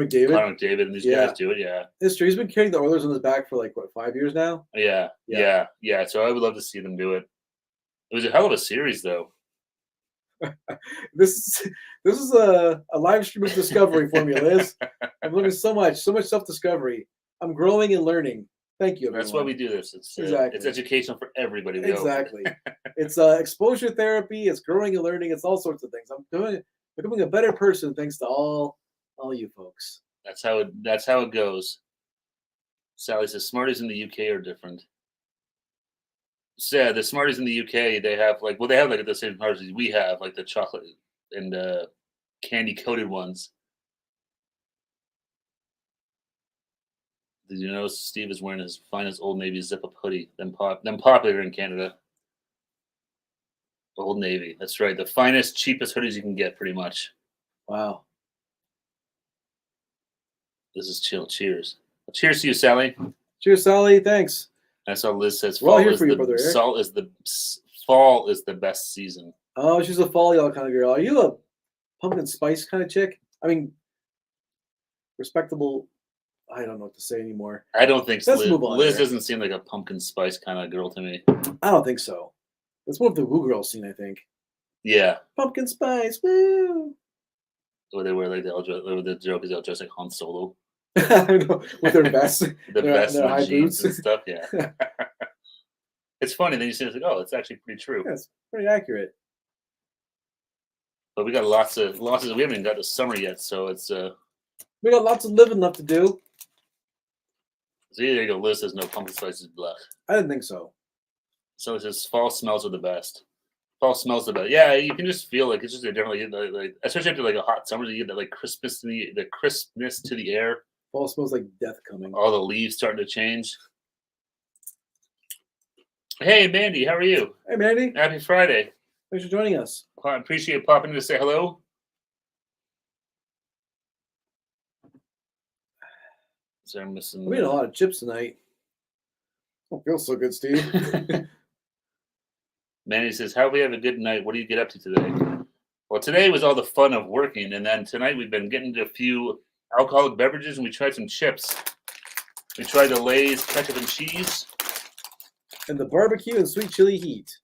Speaker 2: McDavid and these guys do it. Yeah,
Speaker 1: it's true. He's been carrying the Oilers on his back for like 5 years now.
Speaker 2: Yeah. So I would love to see them do it. It was a hell of a series, though.
Speaker 1: This is a live stream of discovery for me, Liz. I'm learning so much self-discovery. I'm growing and learning. Thank you, everyone.
Speaker 2: That's why we do this. It's
Speaker 1: exactly.
Speaker 2: It's educational for everybody.
Speaker 1: Exactly. It's exposure therapy. It's growing and learning. It's all sorts of things. I'm becoming a better person thanks to all you folks.
Speaker 2: That's how it goes. Sally says Smarties in the UK are different. So the Smarties in the UK, they have like the same Smarties we have, like the chocolate and candy coated ones. Did you notice Steve is wearing his finest Old Navy zip-up hoodie? Them popular in Canada. Old Navy, that's right. The finest, cheapest hoodies you can get, pretty much.
Speaker 1: Wow.
Speaker 2: This is chill. Cheers. Well, cheers to you, Sally.
Speaker 1: Cheers, Sally. Thanks.
Speaker 2: That's how Liz says.
Speaker 1: We're all here for you, brother Eric.
Speaker 2: Fall is the best season.
Speaker 1: Oh, she's a fall y'all kind of girl. Are you a pumpkin spice kind of chick? I mean, respectable. I don't know what to say anymore.
Speaker 2: I don't think
Speaker 1: Let's move on.
Speaker 2: Liz doesn't seem like a pumpkin spice kind of girl to me.
Speaker 1: I don't think so. It's more of the woo girl scene, I think.
Speaker 2: Yeah.
Speaker 1: Pumpkin spice, woo.
Speaker 2: Where they wear like the joke is they'll dress like Han Solo.
Speaker 1: I know, with their vests,
Speaker 2: their
Speaker 1: high
Speaker 2: jeans
Speaker 1: boots
Speaker 2: and stuff. Yeah. It's funny. Then you see it's like, oh, it's actually pretty true.
Speaker 1: Yeah, it's pretty accurate.
Speaker 2: But we got lots of. We haven't even got to summer yet, so it's.
Speaker 1: We got lots of living left to do.
Speaker 2: So there you go. Liz says no pumpkin spice is blah.
Speaker 1: I didn't think so.
Speaker 2: So it's just fall smells are the best. Fall smells the best. Yeah, you can just feel like it's just a different, like especially after like a hot summer, you get that like crispness to the air.
Speaker 1: Fall smells like death coming.
Speaker 2: All the leaves starting to change. Hey, Mandy, how are you?
Speaker 1: Hey, Mandy.
Speaker 2: Happy Friday.
Speaker 1: Thanks for joining us.
Speaker 2: I appreciate popping in to say hello. So I'm missing.
Speaker 1: I'm eating a lot of chips tonight. Don't feel so good, Steve.
Speaker 2: Manny says, "How we have a good night? What do you get up to today?" Well, today was all the fun of working, and then tonight we've been getting to a few alcoholic beverages, and we tried some chips. We tried the Lay's ketchup and cheese.
Speaker 1: And the barbecue and sweet chili heat.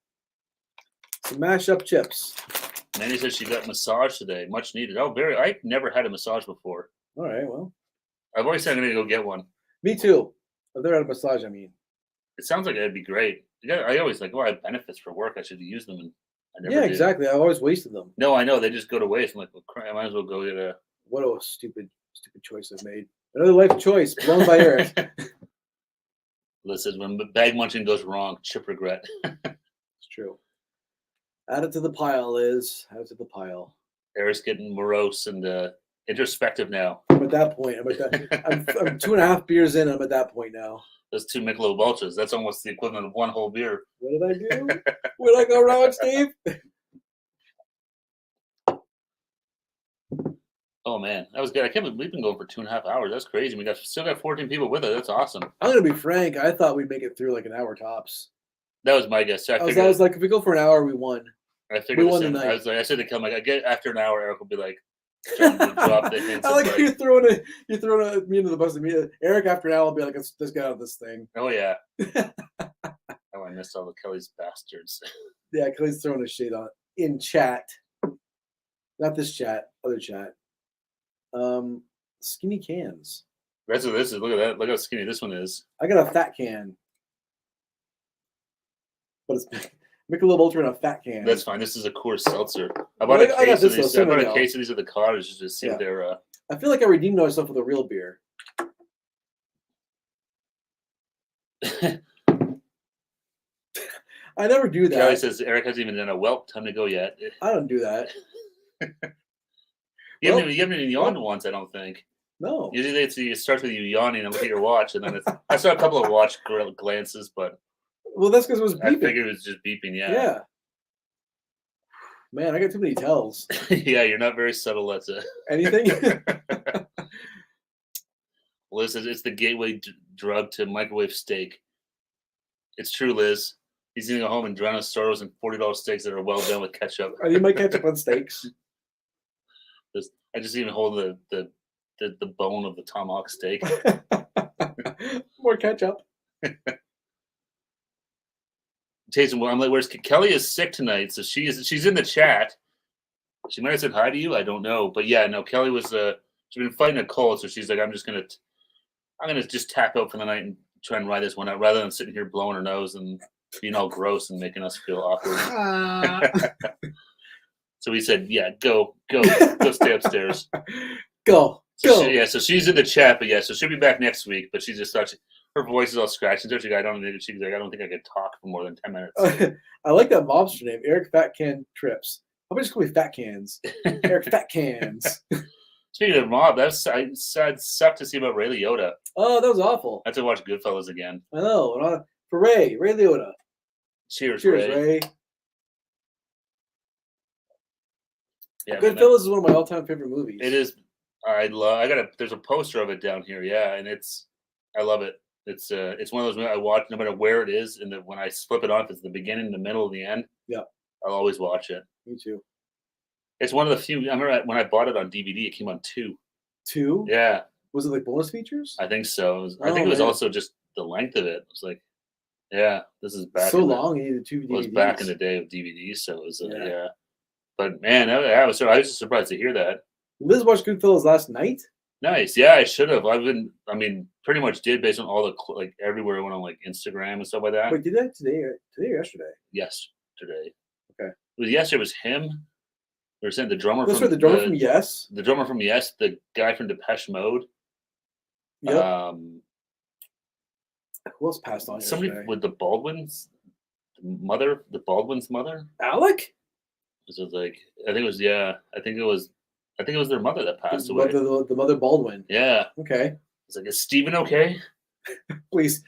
Speaker 1: Some mashed up chips.
Speaker 2: Manny says she got massage today, much needed. Oh, very! I've never had a massage before.
Speaker 1: All right, well.
Speaker 2: I've always said I'm going to go get one.
Speaker 1: Me too. I've never had a massage, I mean.
Speaker 2: It sounds like it'd be great. Yeah, I always like, I have benefits for work. I should use them, and I never
Speaker 1: Yeah,
Speaker 2: did.
Speaker 1: exactly. I've always wasted them.
Speaker 2: No, I know they just go to waste. I'm like, well, crap, I might as well go get a.
Speaker 1: What a stupid choice I've made. Another life choice blown by Eric.
Speaker 2: Listen, when bag munching goes wrong, chip regret.
Speaker 1: It's true. Add it to the pile, Liz. Add it to the pile.
Speaker 2: Eric's getting morose and introspective now.
Speaker 1: I'm at that point. I'm 2.5 beers in. I'm at that point now.
Speaker 2: Those 2 Michelob Ultras. That's almost the equivalent of 1 whole beer.
Speaker 1: What did I do? Where did I go wrong, Steve?
Speaker 2: Oh man, that was good. I can't believe we've been going for 2.5 hours. That's crazy. We still got 14 people with us. That's awesome.
Speaker 1: I'm gonna be frank. I thought we'd make it through like an hour tops.
Speaker 2: That was my guess.
Speaker 1: I was like, if we go for an hour, we won.
Speaker 2: I figured
Speaker 1: we won
Speaker 2: the
Speaker 1: the
Speaker 2: same.
Speaker 1: night.
Speaker 2: I said to come like I get after an hour, Eric will be like trying to drop the hints.
Speaker 1: I like you're throwing me into the bus. Eric after an hour will be like, let's get out of this thing.
Speaker 2: Oh yeah. Oh, I missed all the Kelly's bastards.
Speaker 1: Yeah, Kelly's throwing a shade on in chat. Not this chat, other chat. Skinny cans.
Speaker 2: That's what this is. Look at that. Look how skinny this one is.
Speaker 1: I got a fat can. But it's Michelob Ultra in a fat can.
Speaker 2: That's fine. This is a Coors Seltzer. I bought a case of these. I bought a case of these at the cottage to see if they're.
Speaker 1: I feel like I redeemed myself with a real beer. I never do that.
Speaker 2: Kelly says Eric hasn't even done a whelp. Time to go yet.
Speaker 1: I don't do that.
Speaker 2: You haven't even yawned once, I don't think.
Speaker 1: No.
Speaker 2: Usually it starts with you yawning and look at your watch, and then I saw a couple of watch glances, but
Speaker 1: well, that's because it was beeping.
Speaker 2: I figured it was just beeping. Yeah.
Speaker 1: Yeah. Man, I got too many tells.
Speaker 2: Yeah, you're not very subtle. That's
Speaker 1: anything.
Speaker 2: Liz says it's the gateway drug to microwave steak. It's true, Liz. He's going to go home and drown his sorrows in $40 steaks that are well done with ketchup.
Speaker 1: I need my ketchup on steaks.
Speaker 2: I just even hold the bone of the tomahawk steak.
Speaker 1: More ketchup.
Speaker 2: Jason, I'm like, where's Kelly? Is sick tonight, so she's in the chat. She might have said hi to you. I don't know, but yeah, no. Kelly was she's been fighting a cold, so she's like, I'm gonna just tap out for the night and try and ride this one out rather than sitting here blowing her nose and being all gross and making us feel awkward. So we said, yeah, go stay upstairs.
Speaker 1: Go.
Speaker 2: So she's in the chat, but so she'll be back next week. But she just thought her voice is all scratched. And she's like, I don't think I could talk for more than 10 minutes.
Speaker 1: I like that mobster name, Eric Fat Can Trips. How about just call me Fat Cans? Eric Fat Cans.
Speaker 2: Speaking of mob, I'd sucked to see about Ray Liotta.
Speaker 1: Oh, that was awful.
Speaker 2: I have to watch Goodfellas again.
Speaker 1: I know. For Ray Liotta.
Speaker 2: Cheers,
Speaker 1: Ray.
Speaker 2: Yeah,
Speaker 1: Goodfellas is one of my all-time favorite movies.
Speaker 2: It is. There's a poster of it down here. Yeah, and I love it. It's one of those movies I watch no matter where it is, and when I flip it on, if it's the beginning, the middle, or the end.
Speaker 1: Yeah.
Speaker 2: I'll always watch it.
Speaker 1: Me too.
Speaker 2: It's one of the few. I remember when I bought it on DVD, it came on 2.
Speaker 1: 2?
Speaker 2: Yeah.
Speaker 1: Was it like bonus features?
Speaker 2: I think so. I think it was also just the length of it. It was like, yeah, this is back.
Speaker 1: So long. You needed 2 DVDs.
Speaker 2: It was back in the day of DVDs, so it was yeah. But man, I was just surprised to hear that.
Speaker 1: Liz watched Goodfellas last night.
Speaker 2: Nice. Yeah, I should have. Pretty much did based on all the everywhere I went on Instagram and stuff like that.
Speaker 1: Wait, did that today or yesterday?
Speaker 2: Yesterday.
Speaker 1: Okay.
Speaker 2: It was yesterday. It was him. They were saying the drummer.
Speaker 1: That's right. The drummer from Yes.
Speaker 2: The drummer from Yes. The guy from Depeche Mode.
Speaker 1: Yep. Who else passed on?
Speaker 2: Somebody
Speaker 1: yesterday?
Speaker 2: with the Baldwins. The Baldwins' mother.
Speaker 1: Alec.
Speaker 2: It was I think it was their mother that passed away.
Speaker 1: The mother Baldwin.
Speaker 2: Yeah.
Speaker 1: Okay.
Speaker 2: It's like, is Steven okay?
Speaker 1: Please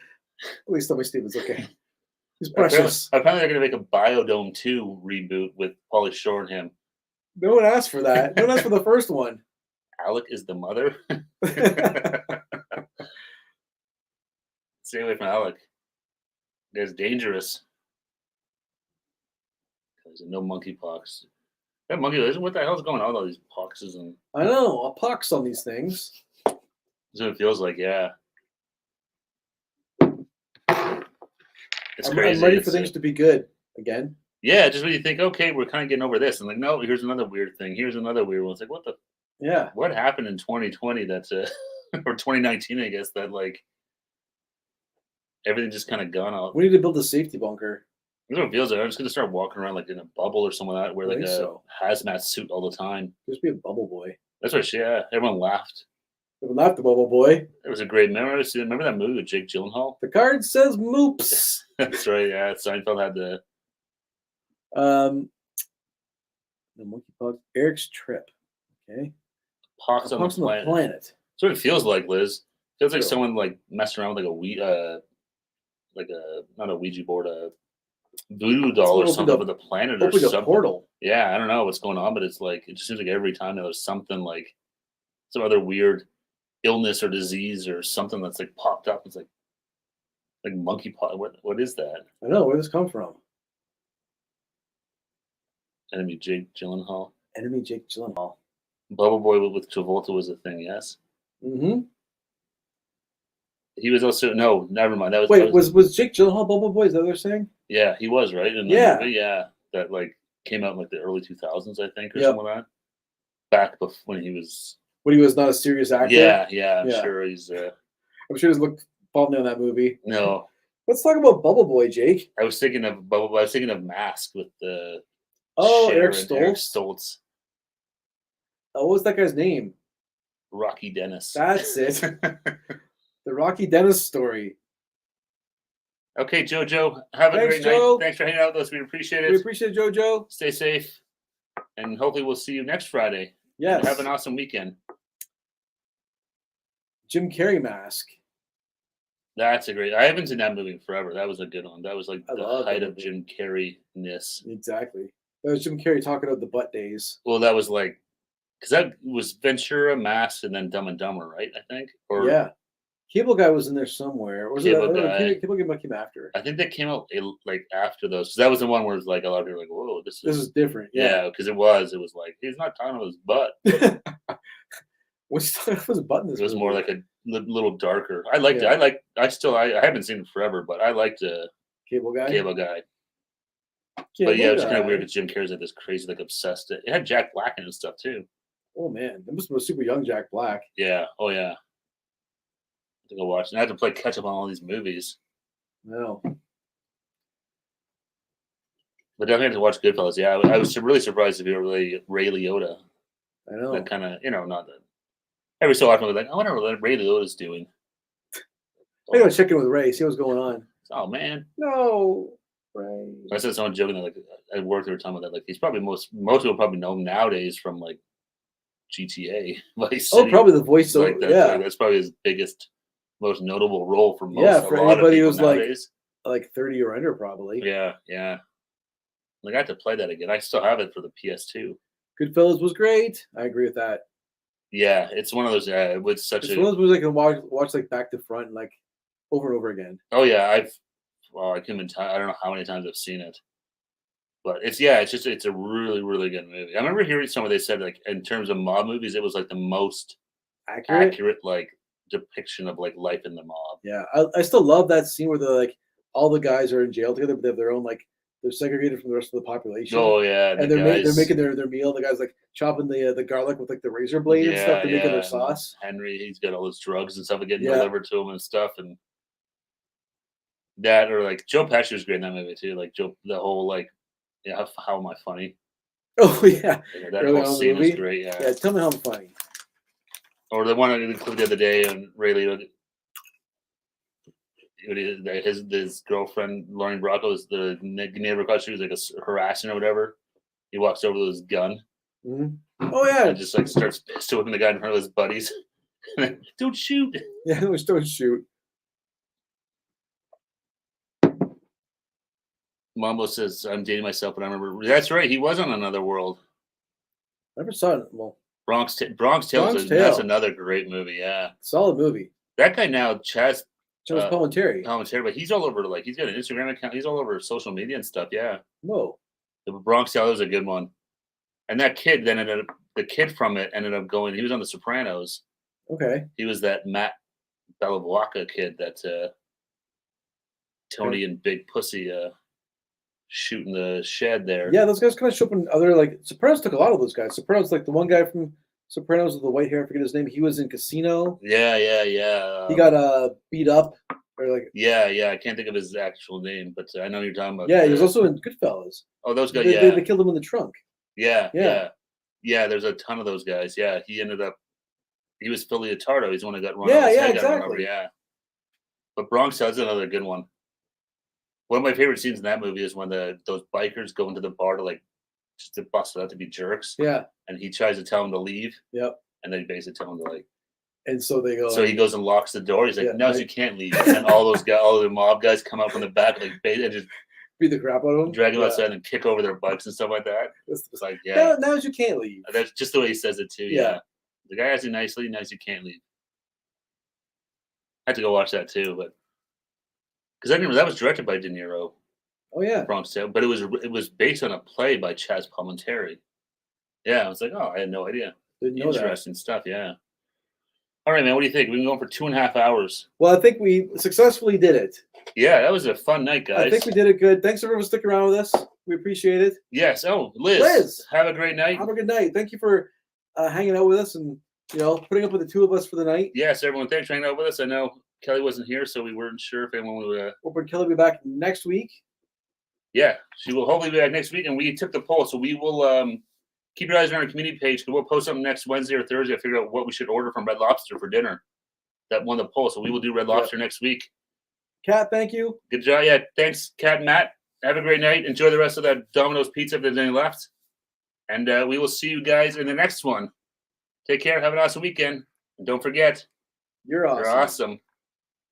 Speaker 1: tell me Steven's okay. He's precious.
Speaker 2: Apparently they're going to make a Biodome 2 reboot with Pauly Shore and him.
Speaker 1: No one asked for that. No one asked for the first one.
Speaker 2: Alec is the mother. Stay away from Alec. It's dangerous. There's no monkeypox. That monkey, what the hell's going on with all these poxes and?
Speaker 1: I know, a pox on these things.
Speaker 2: That's what it feels like. Yeah. It's crazy.
Speaker 1: I'm ready for things to be good again.
Speaker 2: Yeah, just when you think, okay, we're kind of getting over this, and like, no, here's another weird thing. Here's another weird one. It's like, what the?
Speaker 1: Yeah.
Speaker 2: What happened in 2020? That's or 2019, I guess. That like everything just kind of gone out.
Speaker 1: We need to build a safety bunker.
Speaker 2: That's what it feels like. I'm just gonna start walking around like in a bubble or something like that, wear like a hazmat suit all the time.
Speaker 1: Just be a bubble boy.
Speaker 2: That's what. Yeah, everyone laughed.
Speaker 1: Everyone laughed, the bubble boy.
Speaker 2: It was a great memory. Remember that movie with Jake Gyllenhaal?
Speaker 1: The card says moops.
Speaker 2: That's right. Yeah, Seinfeld had the
Speaker 1: monkeypox. Eric's trip. Okay.
Speaker 2: pox on the planet. That's what it feels like, Liz. It feels like someone like messing around with like not a Ouija board, a voodoo doll or something with a planet or something. A portal. Yeah, I don't know what's going on, but it's like it just seems like every time there's something like some other weird illness or disease or something that's like popped up. It's like monkeypox. What is that?
Speaker 1: I know, where did this come from?
Speaker 2: Enemy Jake Gyllenhaal.
Speaker 1: Enemy Jake Gyllenhaal.
Speaker 2: Bubble Boy with Travolta was a thing, yes.
Speaker 1: Mm-hmm.
Speaker 2: He was also never mind. That
Speaker 1: was Jake Gyllenhaal Bubble Boy? Is that what they're saying?
Speaker 2: Yeah, he was right in the movie. Yeah, that like came out in like the early 2000s, I think, or something like that. Back before when he was not
Speaker 1: a serious actor.
Speaker 2: Yeah. I'm sure he's.
Speaker 1: I'm sure he's looked fondly on that movie.
Speaker 2: No.
Speaker 1: Let's talk about Bubble Boy, Jake.
Speaker 2: I was thinking of Bubble Boy. I was thinking of Mask with the.
Speaker 1: Eric Stoltz. Oh, what was that guy's name?
Speaker 2: Rocky Dennis.
Speaker 1: That's it. The Rocky Dennis story.
Speaker 2: Okay, JoJo. Have a great night. Thanks for hanging out with us. We appreciate it.
Speaker 1: We appreciate it, JoJo.
Speaker 2: Stay safe. And hopefully we'll see you next Friday.
Speaker 1: Yes.
Speaker 2: Have an awesome weekend.
Speaker 1: Jim Carrey Mask.
Speaker 2: That's a great. I haven't seen that movie in forever. That was a good one. That was like the height of Jim Carrey-ness.
Speaker 1: Exactly. That was Jim Carrey talking about the butt days.
Speaker 2: Well, that was like, because that was Ventura, Mask, and then Dumb and Dumber, right? I think. Or
Speaker 1: yeah. Cable Guy was in there somewhere. Or was Cable Guy came after.
Speaker 2: I think that came out like after those. Because that was the one where it's like a lot of people were like, whoa, this is
Speaker 1: different.
Speaker 2: Yeah, because it was like he's not talking about his butt.
Speaker 1: What's talking about his butt in this?
Speaker 2: It was more like a little darker. I liked it. I haven't seen it forever, but I liked
Speaker 1: Cable Guy.
Speaker 2: But yeah, it was kind of weird because Jim Carrey's like this crazy, like obsessed. It had Jack Black in it and stuff too.
Speaker 1: Oh man, that must have been a super young Jack Black.
Speaker 2: Yeah. Oh yeah. I think I'll watch. And I had to play catch up on all these movies.
Speaker 1: No.
Speaker 2: But definitely had to watch Goodfellas. Yeah, I was really surprised to be really Ray Liotta.
Speaker 1: I know.
Speaker 2: That kind of, not that. Every so often, I was like, I wonder what Ray Liotta's doing.
Speaker 1: I gotta check in with Ray, see what's going on.
Speaker 2: Oh man.
Speaker 1: No. Ray.
Speaker 2: I said someone joking that like I worked there talking about that. Like he's probably most people probably know him nowadays from like GTA.
Speaker 1: Probably the voice of
Speaker 2: Like, that's probably his biggest, most notable role for most.
Speaker 1: Yeah, for anybody who's
Speaker 2: nowadays.
Speaker 1: like 30 or under, probably.
Speaker 2: Yeah. Like I have to play that again. I still have it for the PS2.
Speaker 1: Goodfellas was great. I agree with that.
Speaker 2: Yeah, it's one of those. With such
Speaker 1: it's one of those movies I can watch like back to front, like over and over again.
Speaker 2: Oh yeah, I can't even I don't know how many times I've seen it, but it's a really, really good movie. I remember hearing somebody they said like in terms of mob movies, it was like the most accurate like depiction of like life in the mob.
Speaker 1: Yeah, I still love that scene where all the guys are in jail together, but they have their own they're segregated from the rest of the population.
Speaker 2: Oh yeah,
Speaker 1: and they're making their meal. The guy's like chopping the garlic with like the razor blade and stuff. They're making their sauce.
Speaker 2: Henry, he's got all his drugs and stuff getting delivered to him and stuff, and that or like Joe Pesci was great in that movie too. Like the whole like, how am I funny?
Speaker 1: Oh yeah,
Speaker 2: that whole scene is great.
Speaker 1: Yeah, tell me how I'm funny.
Speaker 2: Or the one I included the other day and Ray Liotta. His girlfriend Lauren Bracco is the neighbor across. She was like harassing or whatever. He walks over with his gun.
Speaker 1: Mm-hmm. Oh yeah,
Speaker 2: and just like starts pistol whipping the guy in front of his buddies. Don't shoot.
Speaker 1: Yeah, don't shoot.
Speaker 2: Mambo says, I'm dating myself, but I remember. That's right. He was on Another World.
Speaker 1: Never saw it. Well,
Speaker 2: Bronx Tale.
Speaker 1: Bronx
Speaker 2: That's
Speaker 1: Tale.
Speaker 2: another great movie. Yeah.
Speaker 1: Solid movie.
Speaker 2: That guy now, Chaz
Speaker 1: Palminteri.
Speaker 2: but he's all over. Like, he's got an Instagram account. He's all over social media and stuff. Yeah.
Speaker 1: Whoa.
Speaker 2: The Bronx Tale was a good one. And that kid then the kid from it ended up going. He was on The Sopranos.
Speaker 1: Okay.
Speaker 2: He was that Matt Bellavuaca kid that Tony and Big Pussy shooting the shed there.
Speaker 1: Yeah, those guys kind of show up in other, like, Sopranos took a lot of those guys. Sopranos, like the one guy from Sopranos with the white hair, I forget his name. He was in Casino.
Speaker 2: Yeah.
Speaker 1: He got beat up. Or like,
Speaker 2: yeah. I can't think of his actual name, but I know what you're talking about.
Speaker 1: yeah, he was also in Goodfellas.
Speaker 2: Oh, those guys.
Speaker 1: They killed him in the trunk.
Speaker 2: Yeah. There's a ton of those guys. Yeah, he was Philly Attardo. He's the one who got run.
Speaker 1: Yeah, exactly.
Speaker 2: Yeah. But Bronx Tale is another good one. One of my favorite scenes in that movie is when those bikers go into the bar just to bust it out to be jerks.
Speaker 1: Yeah.
Speaker 2: And he tries to tell them to leave.
Speaker 1: Yep.
Speaker 2: And then he basically tell them to like.
Speaker 1: And so they go.
Speaker 2: So he goes and locks the door. He's like, "No,
Speaker 1: right.
Speaker 2: you can't leave." And then all the mob guys come up from the back and just
Speaker 1: beat the crap out of them,
Speaker 2: drag them outside, and kick over their bikes and stuff like that. It's like,
Speaker 1: now you can't leave.
Speaker 2: That's just the way he says it too. Yeah. The guy asks you nicely, "Nice, you can't leave." I had to go watch that too, but because I remember that was directed by De Niro.
Speaker 1: Oh yeah,
Speaker 2: Bronx Tale, but it was based on a play by Chaz Palminteri. Yeah, I was like, oh, I had no idea.
Speaker 1: Didn't know
Speaker 2: Interesting stuff. Yeah. All right, man. What do you think? We've been going for 2.5 hours.
Speaker 1: Well, I think we successfully did it.
Speaker 2: Yeah, that was a fun night, guys.
Speaker 1: I think we did it good. Thanks everyone for sticking around with us. We appreciate it.
Speaker 2: Yes. Oh, Liz, have a great night.
Speaker 1: Have a good night. Thank you for hanging out with us and putting up with the two of us for the night.
Speaker 2: Yes, everyone. Thanks for hanging out with us. I know Kelly wasn't here, so we weren't sure if anyone would.
Speaker 1: Hoping Kelly will be back next week.
Speaker 2: Yeah, she will hopefully be back next week, and we took the poll, so we will keep your eyes on our community page because we'll post something next Wednesday or Thursday. I figure out what we should order from Red Lobster for dinner. That won the poll, so we will do Red Lobster next week.
Speaker 1: Kat, thank you.
Speaker 2: Good job. Yeah, thanks, Kat and Matt. Have a great night. Enjoy the rest of that Domino's pizza if there's any left. And we will see you guys in the next one. Take care. Have an awesome weekend. And don't forget,
Speaker 1: you're awesome.
Speaker 2: You're awesome.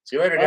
Speaker 2: See you later, guys.